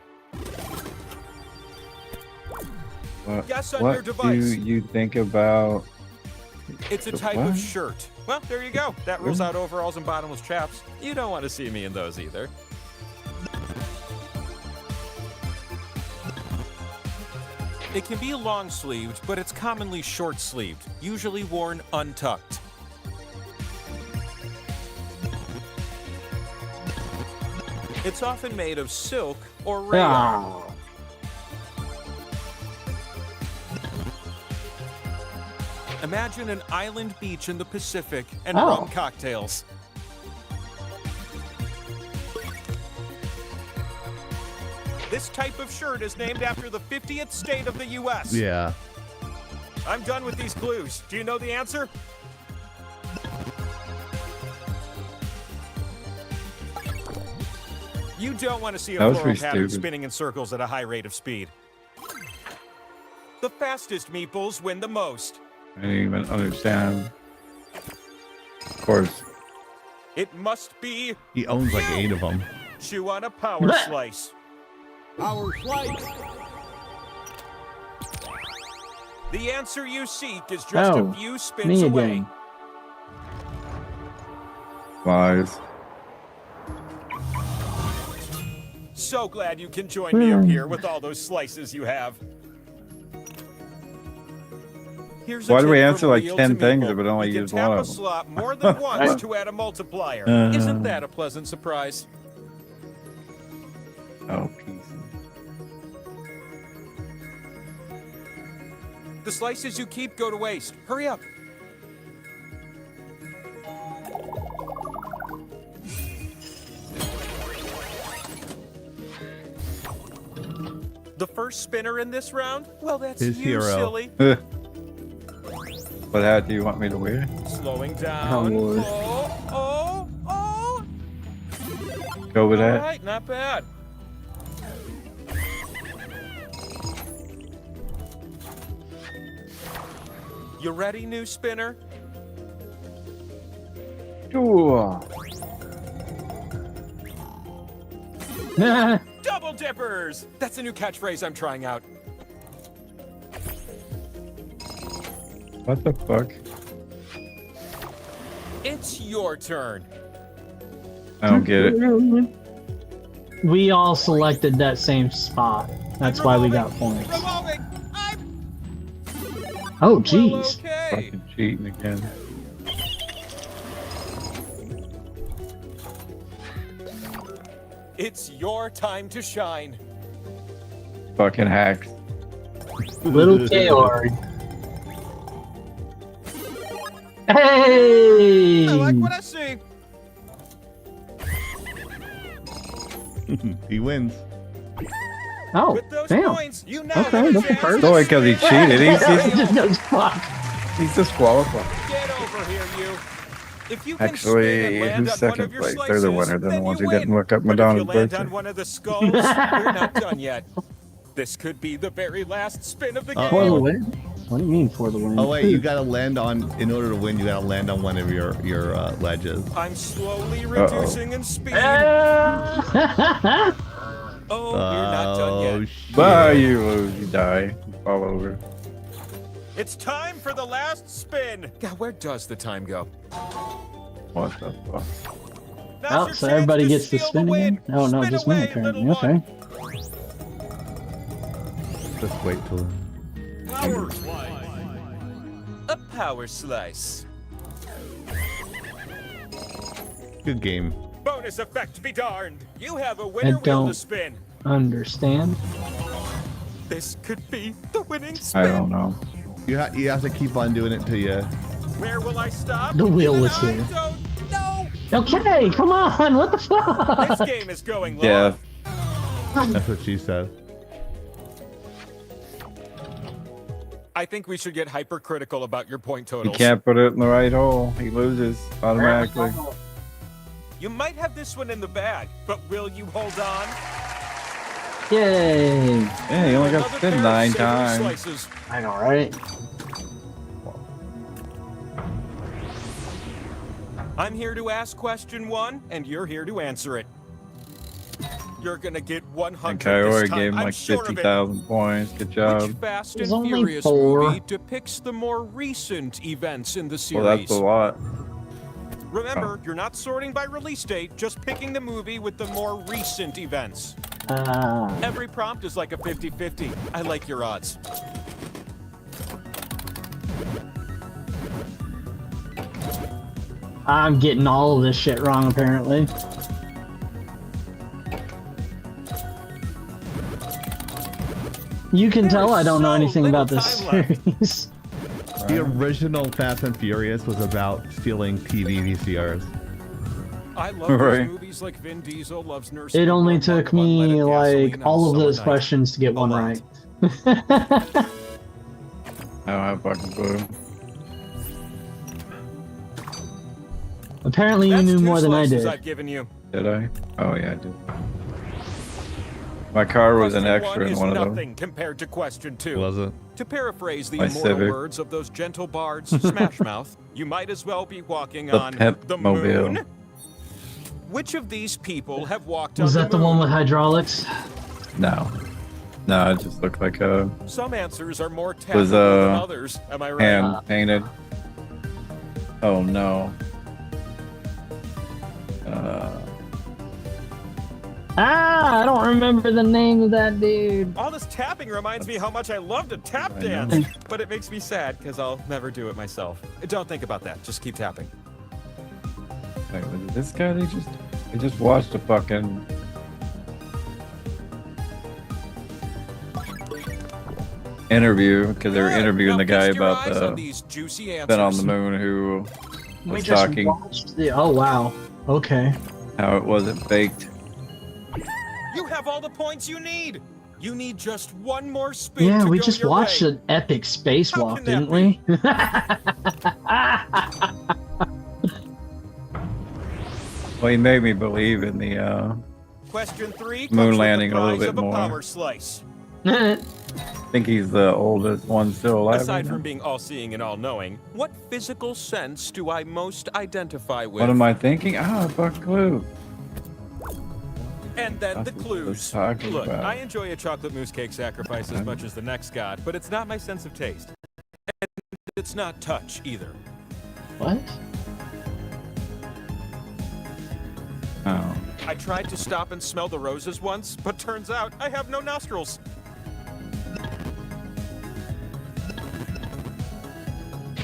What, Guess on your what do device. you think about? It's a The type what? of shirt. Well, there you go. That rules out overalls and bottomless chaps. You don't want to see me in those either. It can be long-sleeved, but it's commonly short-sleeved, usually worn untucked. It's often made of silk or rayon. Ah. Imagine an island beach in the Pacific and Oh. rum cocktails. This type of shirt is named after the 50th state of the U.S. Yeah. I'm done with these clues. Do you know the answer? You don't want to see a That was floral pretty pattern stupid. spinning in circles at a high rate of speed. The fastest meeples win the most. I didn't even understand. Of course. It must be He owns like 8 of them. chew on a power slice. Power slice. The answer you seek is just Oh, a few spins me away. again. Lies. So glad you can join me up here with all those slices you have. Here's a Why do we tip answer from like Wheel 10 to things Meeple. if it only You can used tap one a of them? slot more than once to add a multiplier. Isn't that a pleasant surprise? Oh, pieces. The slices you keep go to waste. Hurry up. The first spinner in this round? Well, that's His you, hero. silly. What hat do you want me to wear? Slowing Oh, down. Lord. Oh. Go with All that. right, not bad. You ready, new spinner? Sure. Double dippers! That's a new catchphrase I'm trying out. What the fuck? It's your turn. I don't get it. We all selected that same spot. That's why we got points. Revolving! Oh, jeez. Okay. Fucking cheating again. It's your time to shine. Fucking hacks. Little Georg. Hey! I like what I see. He wins. Oh, With those damn. points, you now Okay, have a that's the chance first. to Only because he spin. cheated. He just goes, fuck. He's disqualified. Get over here, you. If you can spin Actually, and land who's on one second of your place? slices, They're the winner. They're the then ones you who didn't win. look up But if you Madonna's land birthday. on one of the skulls, we're not done yet. This could be the very last spin of the game. For the win? What do you mean for the win? Oh wait, you gotta land on. In order to win, you gotta land on one of your ledges. I'm slowly reducing in speed. Oh, you're not done yet. Shit. Bye, you lose. You die. You fall over. It's time for the last spin. God, where does the time go? What the fuck? Now's Oh, your so chance everybody to gets to steal spin the win. again? Oh, no, Spin just me away, apparently. little Okay. one. Just wait till. Power slice. A power slice. Good game. Bonus effect be darned. You have a I winner wheel to don't spin. understand. This could be the winning I spin. don't know. You have to keep on doing it till you. Where will I stop? The wheel was I here. don't know. Okay, come on. What the fuck? This game is going long. Yeah. That's what she said. I think we should get hypercritical about your point You totals. can't put it in the right hole. He loses automatically. You might have this one in the bag, but will you hold on? Yay. Yeah, he only got Another spin pair of 9 savory times. Slices. I know, right? I'm here to ask question 1, and you're here to answer it. You're gonna get 100 And this Coyote time. gave him I'm like sure of it. 50,000 points. Good Which job. Fast There's and only Furious 4. movie depicts the more recent events in the series? Well, that's a lot. Remember, you're not sorting by release date, just picking the movie with the more recent events. Every prompt is like a 50-50. I like your odds. I'm getting all of this shit wrong, apparently. You can tell I don't know anything about this series. The original Fast and Furious was about stealing TV VCRs. I love Right. those movies like Vin Diesel loves nursing. It only or took Michael Unleaded me gasoline like on all of summer those night. questions to get one lot. right. I don't have fucking clue. Apparently you That's knew 2 more than I slices did. I've given you. Did I? Oh, yeah, I did. My car was an Question extra in is one of them. nothing compared to question 2. Was it? To paraphrase the My immortal Civic. words of those gentle bards, Smash Mouth, you might as well be walking The on Pimp the Mobile. moon. Which of these people have walked Was on that the the moon? one with hydraulics? No. No, it just looked like a Some answers are more was technical than others. Am I right? hand painted. Oh no. I don't remember the name of that dude. All this tapping reminds me how much I love to tap dance, but it makes me sad because I'll never do it myself. Don't think about that. Just keep tapping. Wait, was it this guy? They just watched a fucking interview because they were interviewing the guy about the been on the moon who was talking. Oh wow. Okay. How it wasn't faked. You have all the points you need. You need just one more spin. Yeah, to we go just your watched way. an epic spacewalk, can didn't we? Well, he made me believe in the Question 3 moon comes with landing the a little prize bit of a more. power slice. I think he's the oldest one still alive. Aside right from now. being all-seeing and all-knowing, what physical sense do I most identify with? What am I thinking? Ah, fuck clue. And then That's the what clues. I was talking Look, about. I enjoy a chocolate mousse cake sacrifice as much as the next god, but it's not my sense of taste. And it's not touch either. What? Oh. I tried to stop and smell the roses once, but turns out I have no nostrils.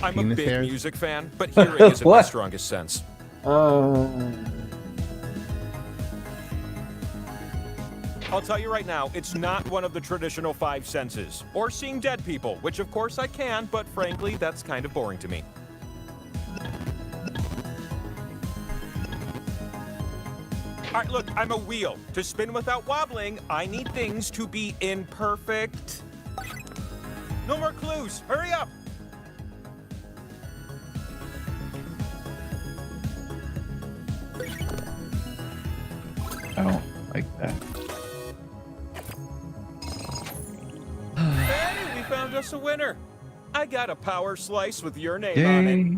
I'm a Penis big hairs? music fan, but hearing isn't my What? strongest sense. I'll tell you right now, it's not one of the traditional 5 senses. Or seeing dead people, which of course I can, but frankly, that's kind of boring to me. Alright, look, I'm a wheel. To spin without wobbling, I need things to be imperfect. No more clues, hurry up! I don't like that. Hey, we found us a winner. I got a power slice with your name on it. Yay.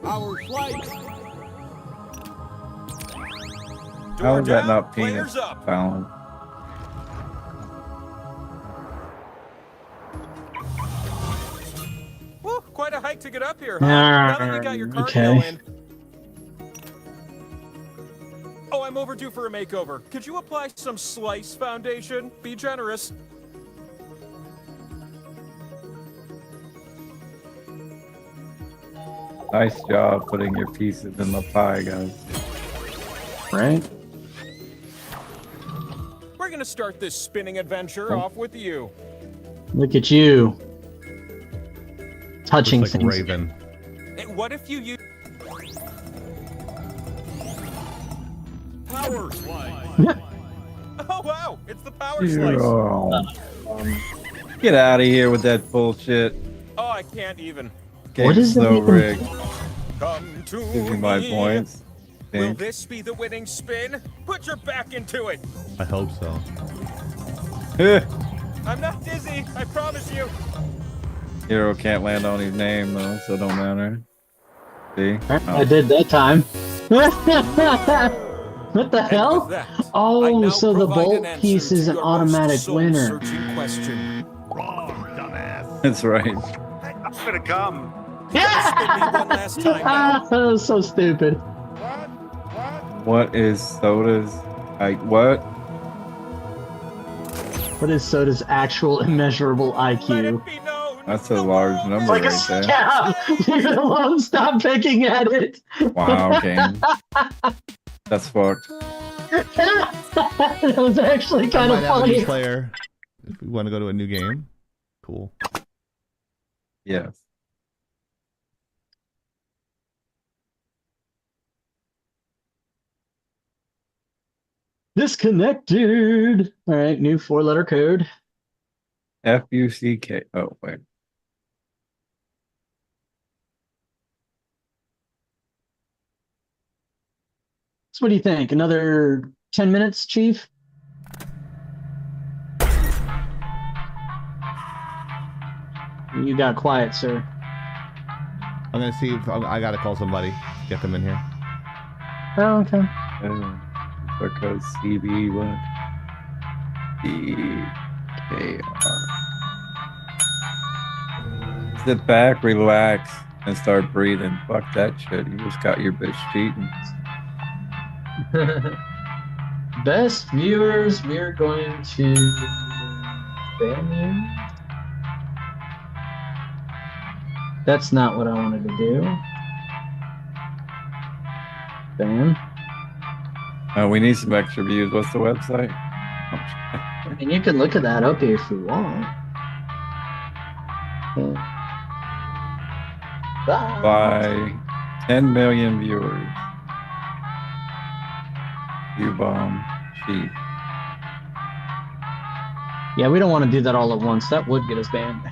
Our flight. How is that down, not players penis up. found? Woo, quite a hike to get up here, huh? Now that you got your cardio Okay. in. Oh, I'm overdue for a makeover. Could you apply some Slice foundation? Be generous. Nice job putting your pieces in the pie, guys. Right? We're gonna start this spinning adventure off with you. Look at you. Touching Looks like things. Raven. Hey, what if you use Power slide. Oh wow, it's the power slice. Oh. Get out of here with that bullshit. Oh, I can't even. What is so the- rigged. Come to Give me my me. points. Will Think. this be the winning spin? Put your back into it. I hope so. I'm not dizzy, I promise you. Hero can't land on his name though, so don't matter. See? I did that time. What the And hell? with that, I Oh, now so the provide bolt an answer piece to is an your most automatic winner. soul-searching question. That's right. I'm gonna come. Spin me one last time now. That was so stupid. What is soda's like what? What is Soda's actual immeasurable Let IQ? it be known. That's a large number Like a right there. scab! Leave it alone, stop picking at it! Wow, game. That's fucked. That was actually I kind might of have a new funny. player. If we want to go to a new game, cool. Yes. Disconnected! Alright, new 4-letter code. F-U-C-K. Oh, wait. So what do you think? Another 10 minutes, Chief? You got quiet, sir. I'm gonna see if I gotta call somebody, get them in here. Oh, okay. Because CB what? E-K-R. Sit back, relax, and start breathing. Fuck that shit. You just got your bitch cheating. Best viewers, we're going to ban you. That's not what I wanted to do. Ban. We need some extra views. What's the website? And you can look at that up here if you want. By 10 million viewers. View bomb sheet. Yeah, we don't want to do that all at once. That would get us banned.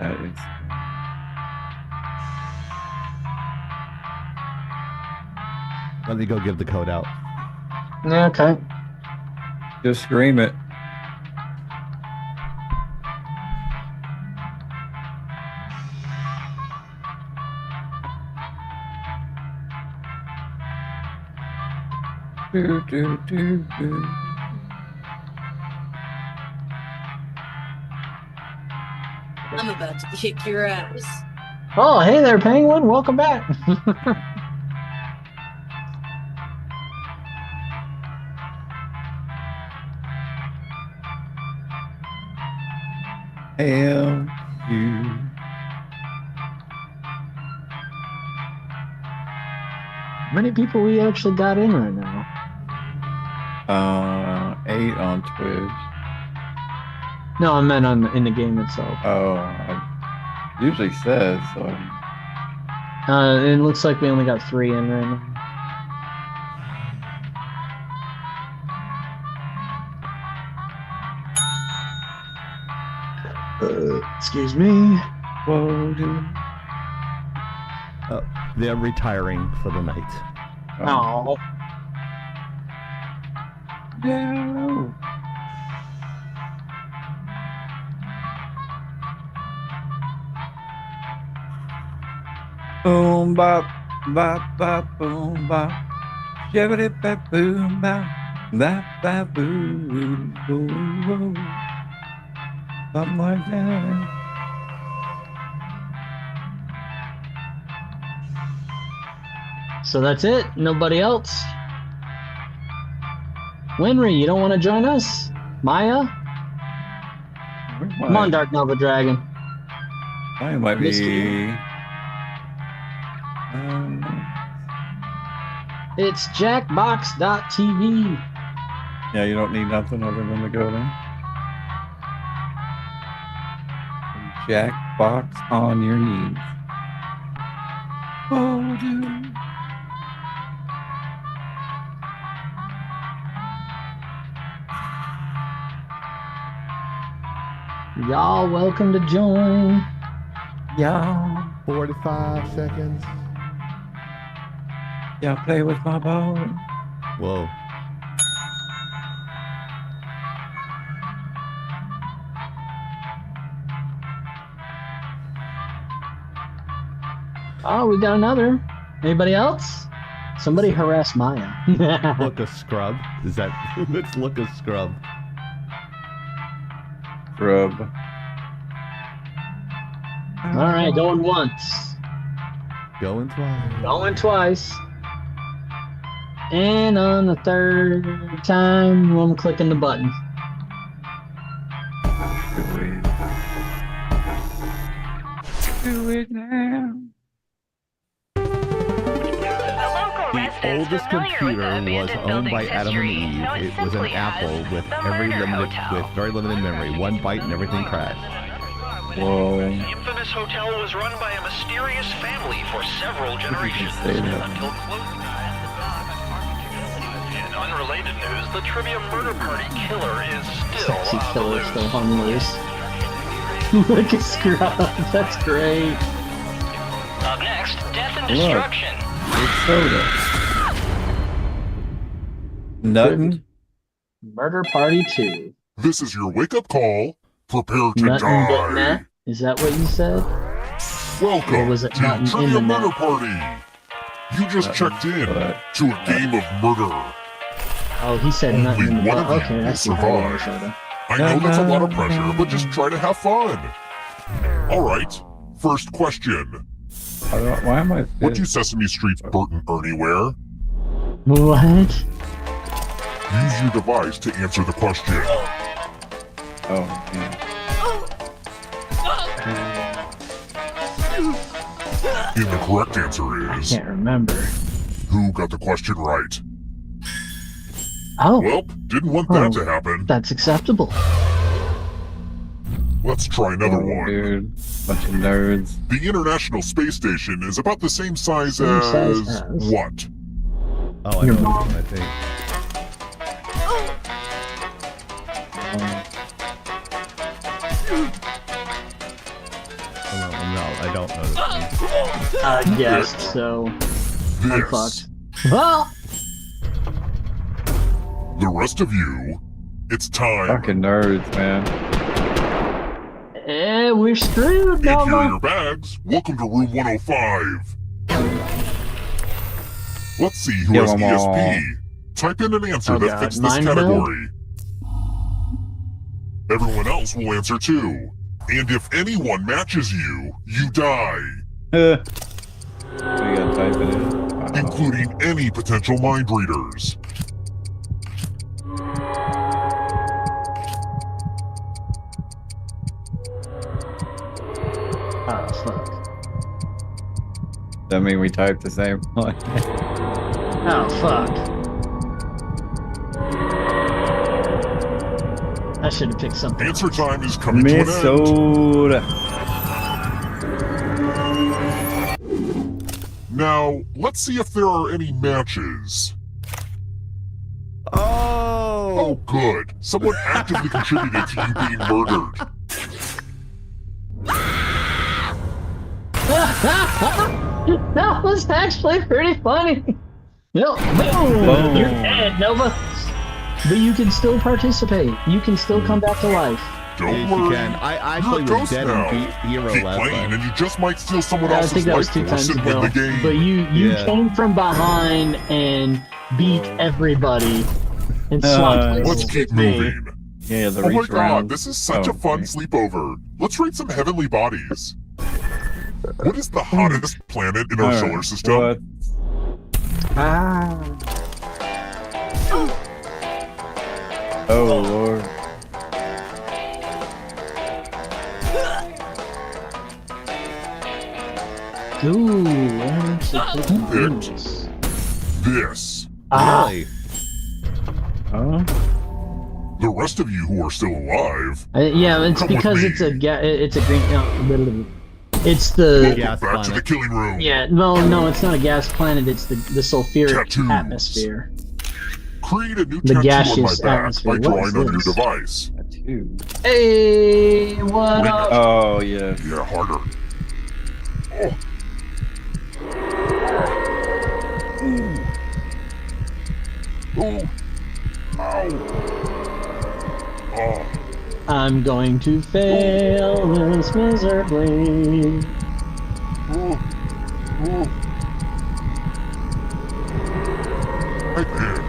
That is. Let me go give the code out. Okay. Just scream it. Do, do, do, do. I'm about to kick your ass. Oh, hey there, Penguin. Welcome back. Hell you. How many people we actually got in right now? 8 on Twitch. No, I meant in the game itself. Oh, it usually says so. It looks like we only got 3 in right now. Excuse me. Whoa, dude. They're retiring for the night. Oh. No. Boom bop bop bop boom bop. Shibbity bop boom bop. Bop bop boom boom. Bop more down. So that's it? Nobody else? Winry, you don't want to join us? Maya? Come on, Dark Nova Dragon. I might be. It's jackbox.tv. Yeah, you don't need nothing other than to go there. Jackbox on your knees. Oh, dude. Y'all welcome to join. Y'all. 45 seconds. Y'all play with my ball. Whoa. Oh, we got another. Anybody else? Somebody harass Maya. Look a scrub. Is that? Let's look a scrub. Scrub. All right, going once. Going twice. Going twice. And on the third time, I'm clicking the button. Do it now. The oldest computer was owned by Adam and Eve. It was an Apple with very limited memory. 1 byte and everything crashed. Whoa. The infamous hotel was run by a mysterious family for several generations until closing. In unrelated news, the Trivia Murder Party killer is still on loose. Look at Scrub. That's great. Up next, Death and Destruction. It's soda. Nothing. Murder Party 2. This is your wake-up call. Prepare to Nothing but die. net? Is that what you said? Welcome Or was it to nothing in Trivia the Murder net? Party. You just checked in to a game of murder. Oh, he said nothing in the One net. of you Okay, will that's not how I survive. I know that's a lot of pressure, but just try to have fun. All right. First question. Why am I? What do Sesame Street's Bert and Ernie wear? What? Use your device to answer the question. Oh, yeah. And the correct answer is... Can't remember. Who got the question right? Oh. Well, didn't want that to happen. That's acceptable. Let's try another one. Dude, bunch of nerds. The International Space Station is about the same size as what? Oh, I know, I think. No, I don't know this. I guessed, so I'm fucked. Ah! The rest of you, it's time. Fucking nerds, man. We're screwed, And here are Nova. your bags. Welcome to room 105. Let's see who has Kill 'em all. ESP. Type in an answer Oh, that God. fits this Mine, category. Everyone else will answer too. And if anyone matches you, you die. So you gotta type it in. Including any potential mind readers. Oh, fuck. That mean we typed the same one. Oh, fuck. I should have picked something. Answer time is coming to an end. Minnesota. Now, let's see if there are any matches. Oh, good. Someone actively contributed to you being murdered. That was actually pretty funny. No, boom! You're dead, Nova. But you can still participate. You can still come back to life. Don't yes, worry. you can. I actually You're a was ghost dead now. and beat Hero Keep last playing, time. and you just might steal someone I else's think that was life 2 force times and win ago. the game. But you came from behind and beat everybody and swapped Let's keep moving. Yeah, the Oh my reach god, around. this is such a fun sleepover. Let's rate some heavenly bodies. What is the hottest planet in our solar system? What? Ah. Oh lord. Ooh, This. Really? Huh? The rest of you who are still alive. Yeah, it's Come with because me. it's a it's a green. No, it's the. Welcome gas back to the planet. killing room. Yeah, no, it's not a gas planet. It's the sulfuric Tattoos. atmosphere. Create a new The tattoo on my gaseous back atmosphere. by What drawing is on your this? device. Tattoo. Hey, what up? Oh yeah. Yeah, harder. Oh. Ow. Oh. I'm going to fail this miserably. Oh. Oh. Right there.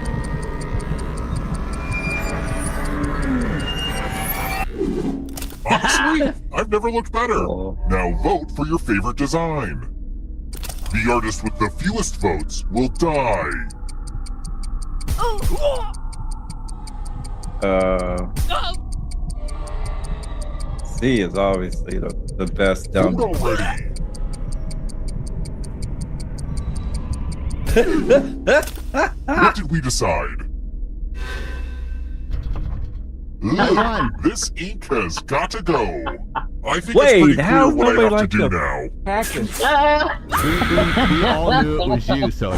Honestly, I've never looked better. Now vote for your favorite design. The artist with the fewest votes will die. C is obviously the best dumb. Vote already. What did we decide? This ink has got to go. I think Wait, it's pretty how's clear what I nobody have like to do the now. cactus? We all knew it was you, Soda.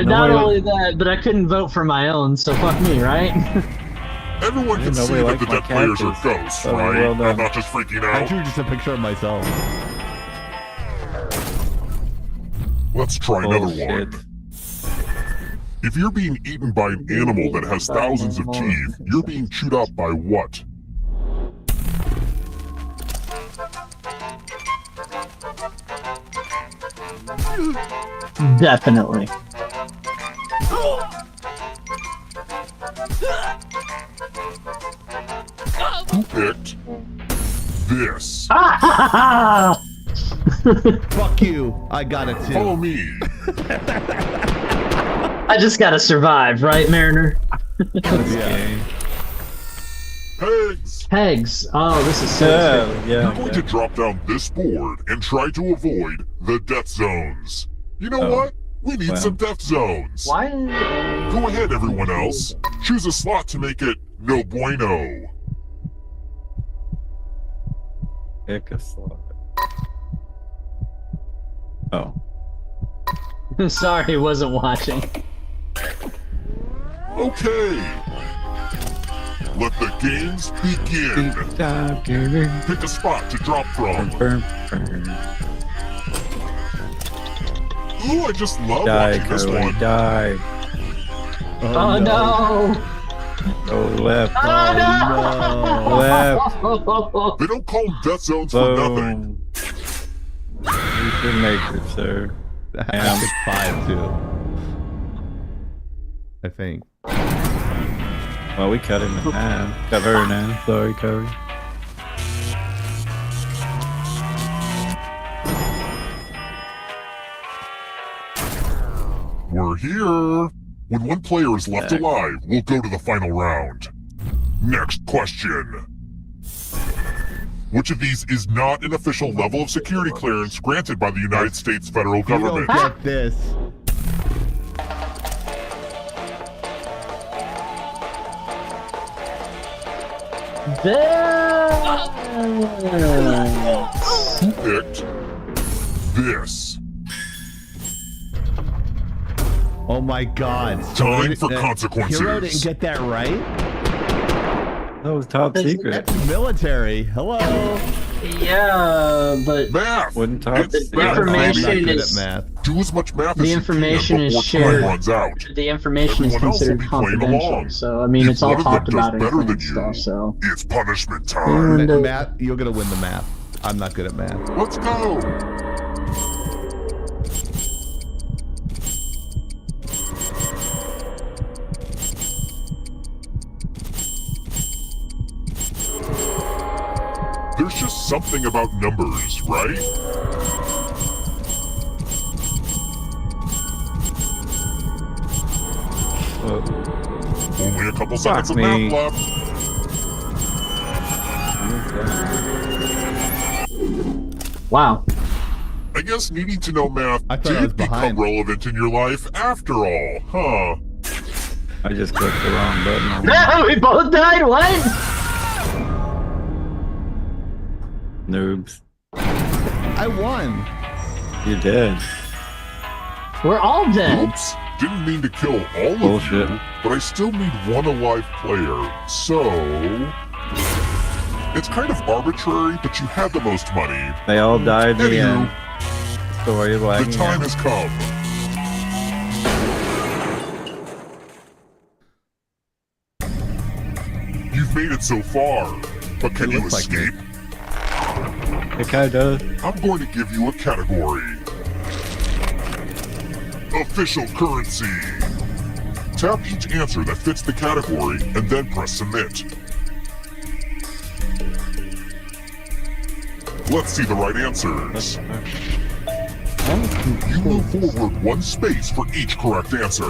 Not only that, but I couldn't vote for my own, so fuck me, right? Everyone can nobody see that liked the my dead players are cactus. ghosts, Oh, right? well done. I'm not just freaking I out. drew just a picture of myself. Let's try another Bullshit. one. If you're being eaten by an animal that has thousands of teeth, you're being chewed up by what? Definitely. Who picked this? Fuck you. I got it too. Follow me. I just gotta survive, right, Mariner? Yeah. Pegs! Pegs. Oh, this is so tricky. You're going to drop down this board and try to avoid the death zones. You know what? We need some death zones. Why? Go ahead, everyone else. Choose a slot to make it no bueno. Pick a slot. Oh. Sorry, wasn't watching. Okay. Let the games begin. Pick a spot to drop from. Ooh, I just love watching this one. Die. Oh no! Go left. Oh no! Left. They don't call them death zones for nothing. You should make it, sir. I picked 5 too. I think. Well, we cut him in half. Cover now. Sorry, Cody. We're here. When one player is left alive, we'll go to the final round. Next question. Which of these is not an official level of security clearance granted by the United States federal government? You don't get this. Who picked this? Oh my God! Time for consequences. Hero didn't get that right. That was top secret. That's military. Hello. Yeah, but math. Wouldn't talk. The information is math. Do as much math the as information you can is before shared. time runs out. The information is Everyone else will considered be playing confidential. along. So I mean, If it's all one of them talked does about better and than stuff. So It's punishment time. And, Math, you're gonna win the math. I'm not good at math. Let's go. There's just something about numbers, right? Only a couple seconds of math left. wow. I guess needing to know math I thought I was did become relevant in your life after all, huh? I just clicked the wrong button. No, we both died. What? Noobs. I won. You did. We're all dead. Oops. Didn't mean to kill all Bullshit. of you, but I still need one alive player. So it's kind of arbitrary, but you had the most money. They all died in the Anywho, end. Story of Laggin. the time has come. You've made it so far, but can you escape? It kind of does. I'm going to give you a category. Official currency. Tap each answer that fits the category and then press submit. Let's see the right answers. You move forward one space for each correct answer.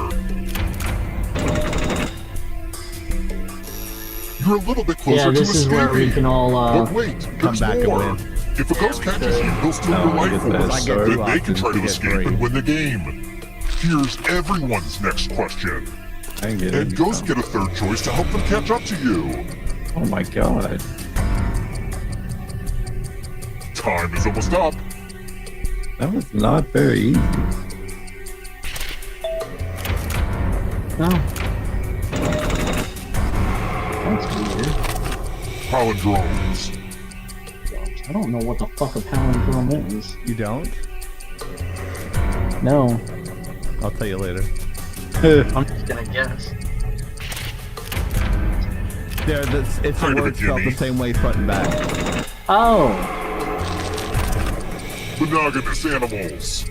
You're a little bit closer Yeah, to this is where we escaping. can all But wait, come there's back and more. win. If a ghost catches you, he'll steal No, your I life get that. force. I get Then two they can options try to to get escape 3. and win the game. Here's everyone's next question. I can get And it. ghosts get a third choice to help them catch up to you. Oh my god. Time is almost up. That was not very easy. No. That's weird. Palindromes. I don't know what the fuck a palindrome is. You don't? No. I'll tell you later. I'm just gonna guess. It's a Kind of a word spelled the gimme. same way front and back. Oh. Monogamous animals.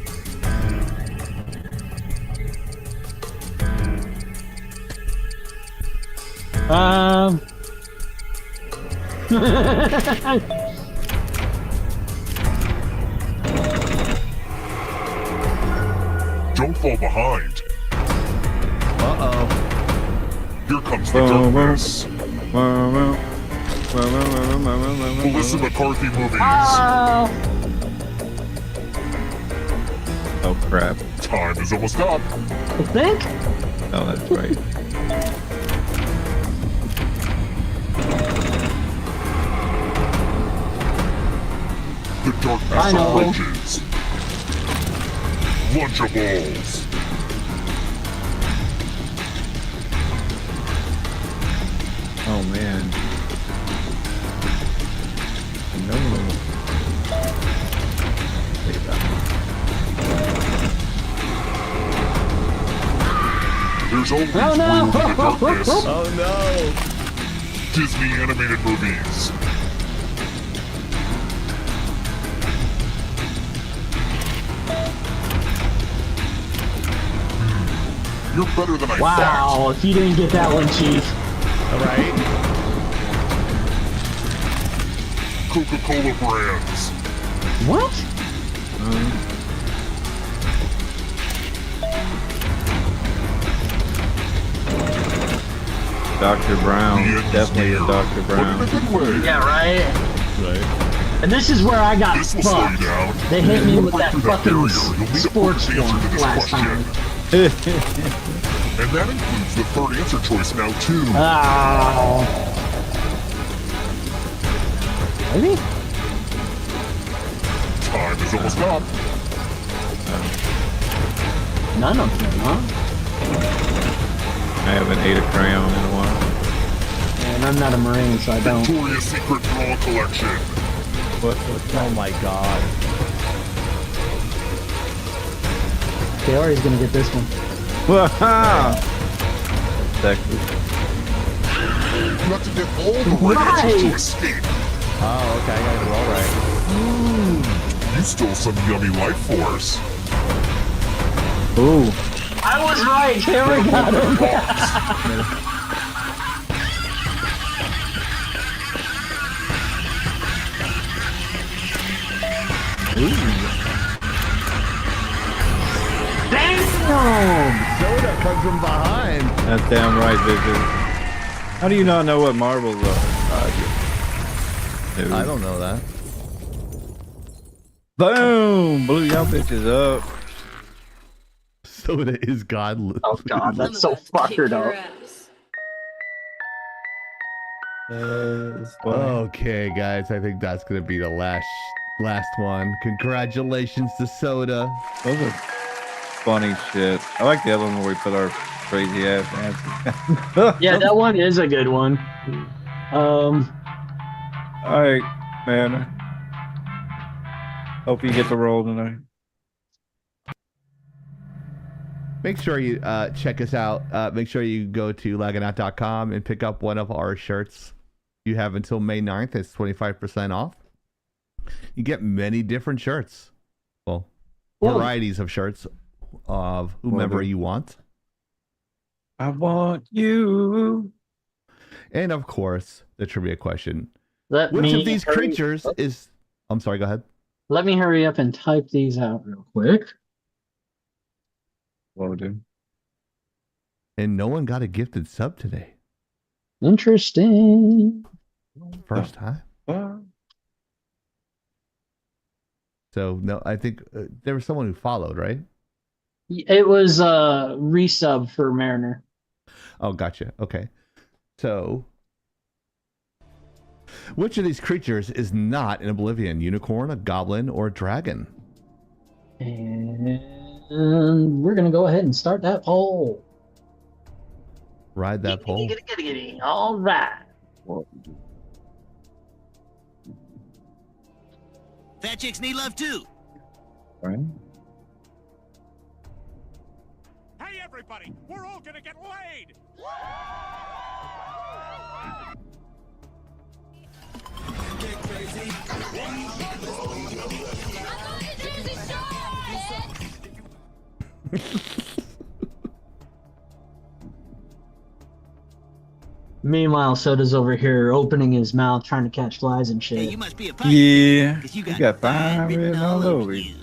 Don't fall behind. Uh-oh. Here comes the darkness. Melissa McCarthy movies. Oh crap. Time is almost up. I think? Oh, that's right. The darkness approaches. Lunchables. Oh man. No. There's always room in the darkness. Oh no. Disney animated movies. You're better than I thought. Wow, if you didn't get that one, Chief. All right. Coca-Cola brands. What? Dr. Brown. Definitely a Dr. Brown. Yeah, right? Right. And this is where I got This will slow you fucked. down. They hit me with that Through that fucking barrier, you'll need a sports perfect answer to one this last question. time. And that includes the third answer choice now, too. Oh. Maybe? Time is almost up. None of them, huh? I haven't ate a crayon in a while. And I'm not a Marine, so I don't. Victoria's Secret Draw Collection. What? Oh my god. Taylor's gonna get this one. Sexy. You have to get all the right answers to escape. Oh, okay. I got it all right. You stole some yummy life force. Ooh. I was right. Taylor got him. Damn! Soda comes from behind. That's damn right, Victor. How do you not know what marbles are? I don't know that. Boom! Blew y'all bitches up. Soda is godless. Oh god, that's so fuckered up. Okay, guys, I think that's gonna be the last one. Congratulations to Soda. Those are funny shit. I like the other one where we put our crazy ass answers. Yeah, that one is a good one. Alright, man. Hope you get the roll tonight. Make sure you check us out. Make sure you go to lagginout.com and pick up one of our shirts. You have until May 9th. It's 25% off. You get many different shirts. Well, varieties of shirts of whomever you want. I want you. And of course, the trivia question. Which of these creatures is... I'm sorry, go ahead. Let me hurry up and type these out real quick. Loading. And no one got a gifted sub today. Interesting. First time. So, no, I think there was someone who followed, right? It was resub for Mariner. Oh, gotcha. Okay. So, which of these creatures is not an Oblivion? Unicorn, a goblin, or a dragon? And we're going to go ahead and start that poll. Ride that poll. All right. Fat chicks need love too. Right. Hey, everybody! We're all gonna get laid! Meanwhile, Soda's over here opening his mouth, trying to catch flies and shit. Hey, you must be a pirate. Yeah. 'Cause you You got fire written all over you.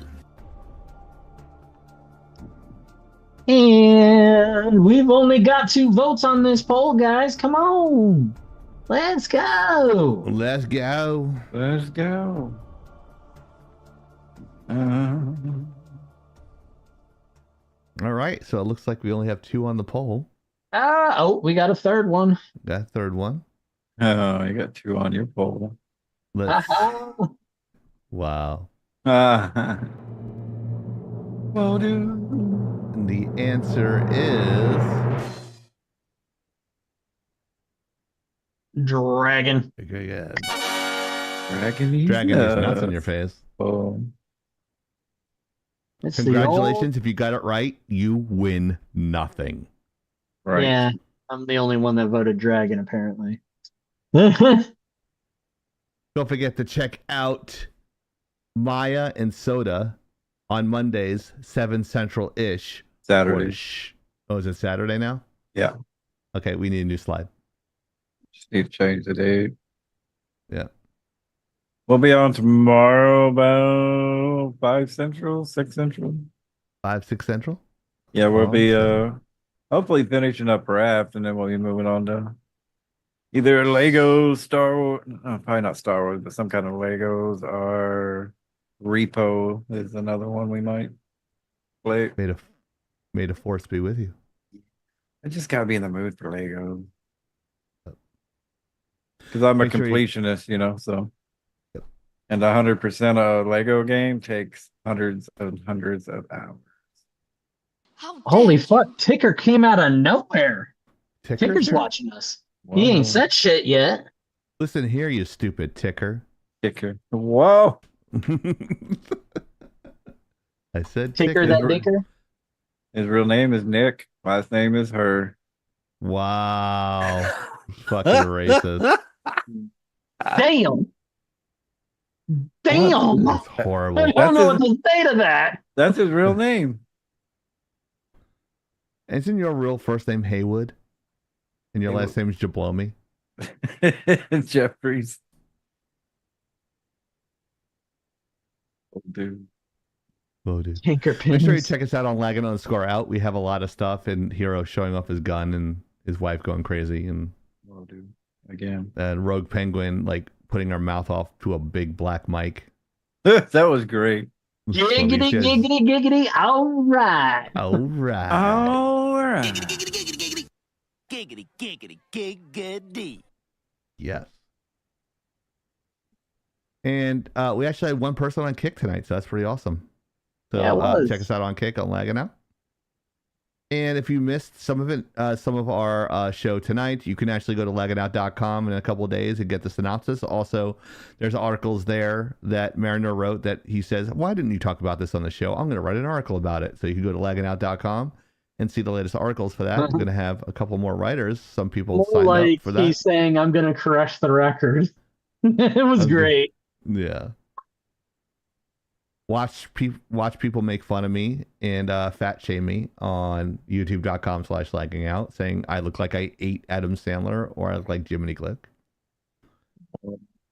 And we've only got 2 votes on this poll, guys. Come on. Let's go. Let's go. Let's go. All right. So it looks like we only have 2 on the poll. We got a third one. Got a third one. Oh, you got 2 on your poll. Let's. Wow. Well, dude. And the answer is Dragon. Okay, yeah. Dragon is nuts in your face. Oh. Congratulations. If you got it right, you win nothing. Right. Yeah, I'm the only one that voted dragon, apparently. Don't forget to check out Maya and Soda on Mondays, 7 Central-ish. Saturday. Oh, is it Saturday now? Yeah. Okay, we need a new slide. Just need to change the date. Yeah. We'll be on tomorrow about 5 Central, 6 Central. 5, 6 Central? Yeah, we'll be hopefully finishing up Raft, and then we'll be moving on to either Lego, Star Wars, probably not Star Wars, but some kind of Legos, or Repo is another one we might play. May the force be with you. I just gotta be in the mood for Legos. Because I'm a completionist, so. Yep. And 100% of a Lego game takes hundreds of hours. Holy fuck, Ticker came out of nowhere. Ticker's here? watching us. He ain't said shit yet. Listen here, you stupid ticker. Ticker. Whoa. I said Ticker that dicker? His real name is Nick. Last name is her. Wow. Fucking racist. Damn. Damn. That's horrible. I don't know what to say to that. That's his real name. Isn't your real first name Haywood? And your last name is Jablomi? Jeffries. Oh, dude. Oh, dude. Tinker Make sure you check us out on Laggin_out. We have a lot of stuff, and Hero showing off his gun and his wife going crazy, and Oh, dude. Again. and Rogue Penguin like putting her mouth off to a big black mic. That was great. Giggity, giggity, giggity. All right. All right. All right. Giggity, giggity, giggity. Yes. And we actually had one person on Kick tonight, so that's pretty awesome. So Yeah, it was. check us out on Kick on Laggin' Out. And if you missed some of it, some of our show tonight, you can actually go to lagginout.com in a couple of days and get the synopsis. Also, there's articles there that Mariner wrote that he says, why didn't you talk about this on the show? I'm going to write an article about it. So you can go to lagginout.com and see the latest articles for that. We're going to have a couple more writers. Some people signed up for that. He's saying, I'm going to crush the record. It was great. Yeah. Watch people make fun of me and fat shame me on youtube.com/lagging_out, saying I look like I ate Adam Sandler or I look like Jiminy Glick.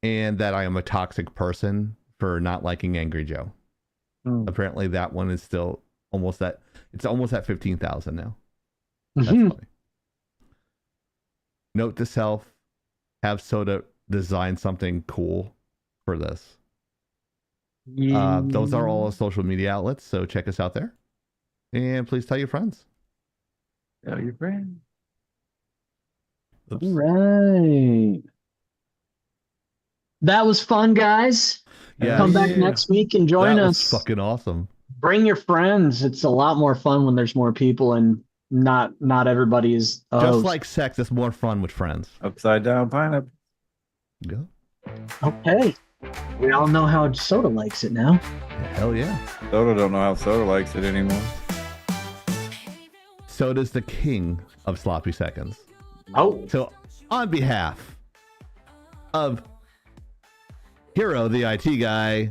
And that I am a toxic person for not liking Angry Joe. Apparently that one is still almost at 15,000 now. That's funny. Note to self, have Soda design something cool for this. Those are all social media outlets, so check us out there. And please tell your friends. Tell your friends. All right. That was fun, guys. Yeah. Come back next week and join that us. Was fucking awesome. Bring your friends. It's a lot more fun when there's more people and not everybody is a Just host. like sex, it's more fun with friends. Upside down pineapple. Go. Okay. We all know how Soda likes it now. Hell yeah. Soda don't know how Soda likes it anymore. Soda's the king of sloppy seconds. Oh. So on behalf of Hero, the IT guy,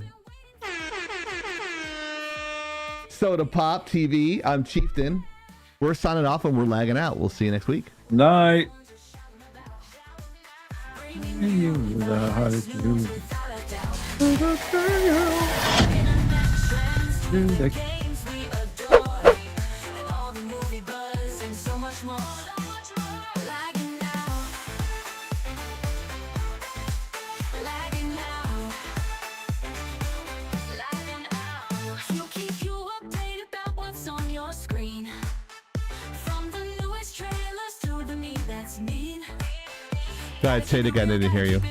Soda Pop TV, I'm Chieftain. We're signing off and we're lagging out. We'll see you next week. Night. You the hottest dude. Go ahead, say it again. I didn't hear you.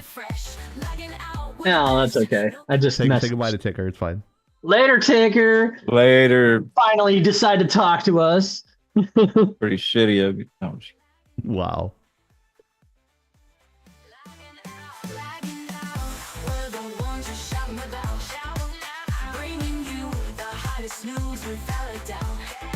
No, that's okay. I just Say messaged. goodbye to Ticker. It's fine. Later, Ticker. Later. Finally, you decide to talk to us. Pretty shitty of you. Oh, wow. Bringing you the hottest news without a doubt.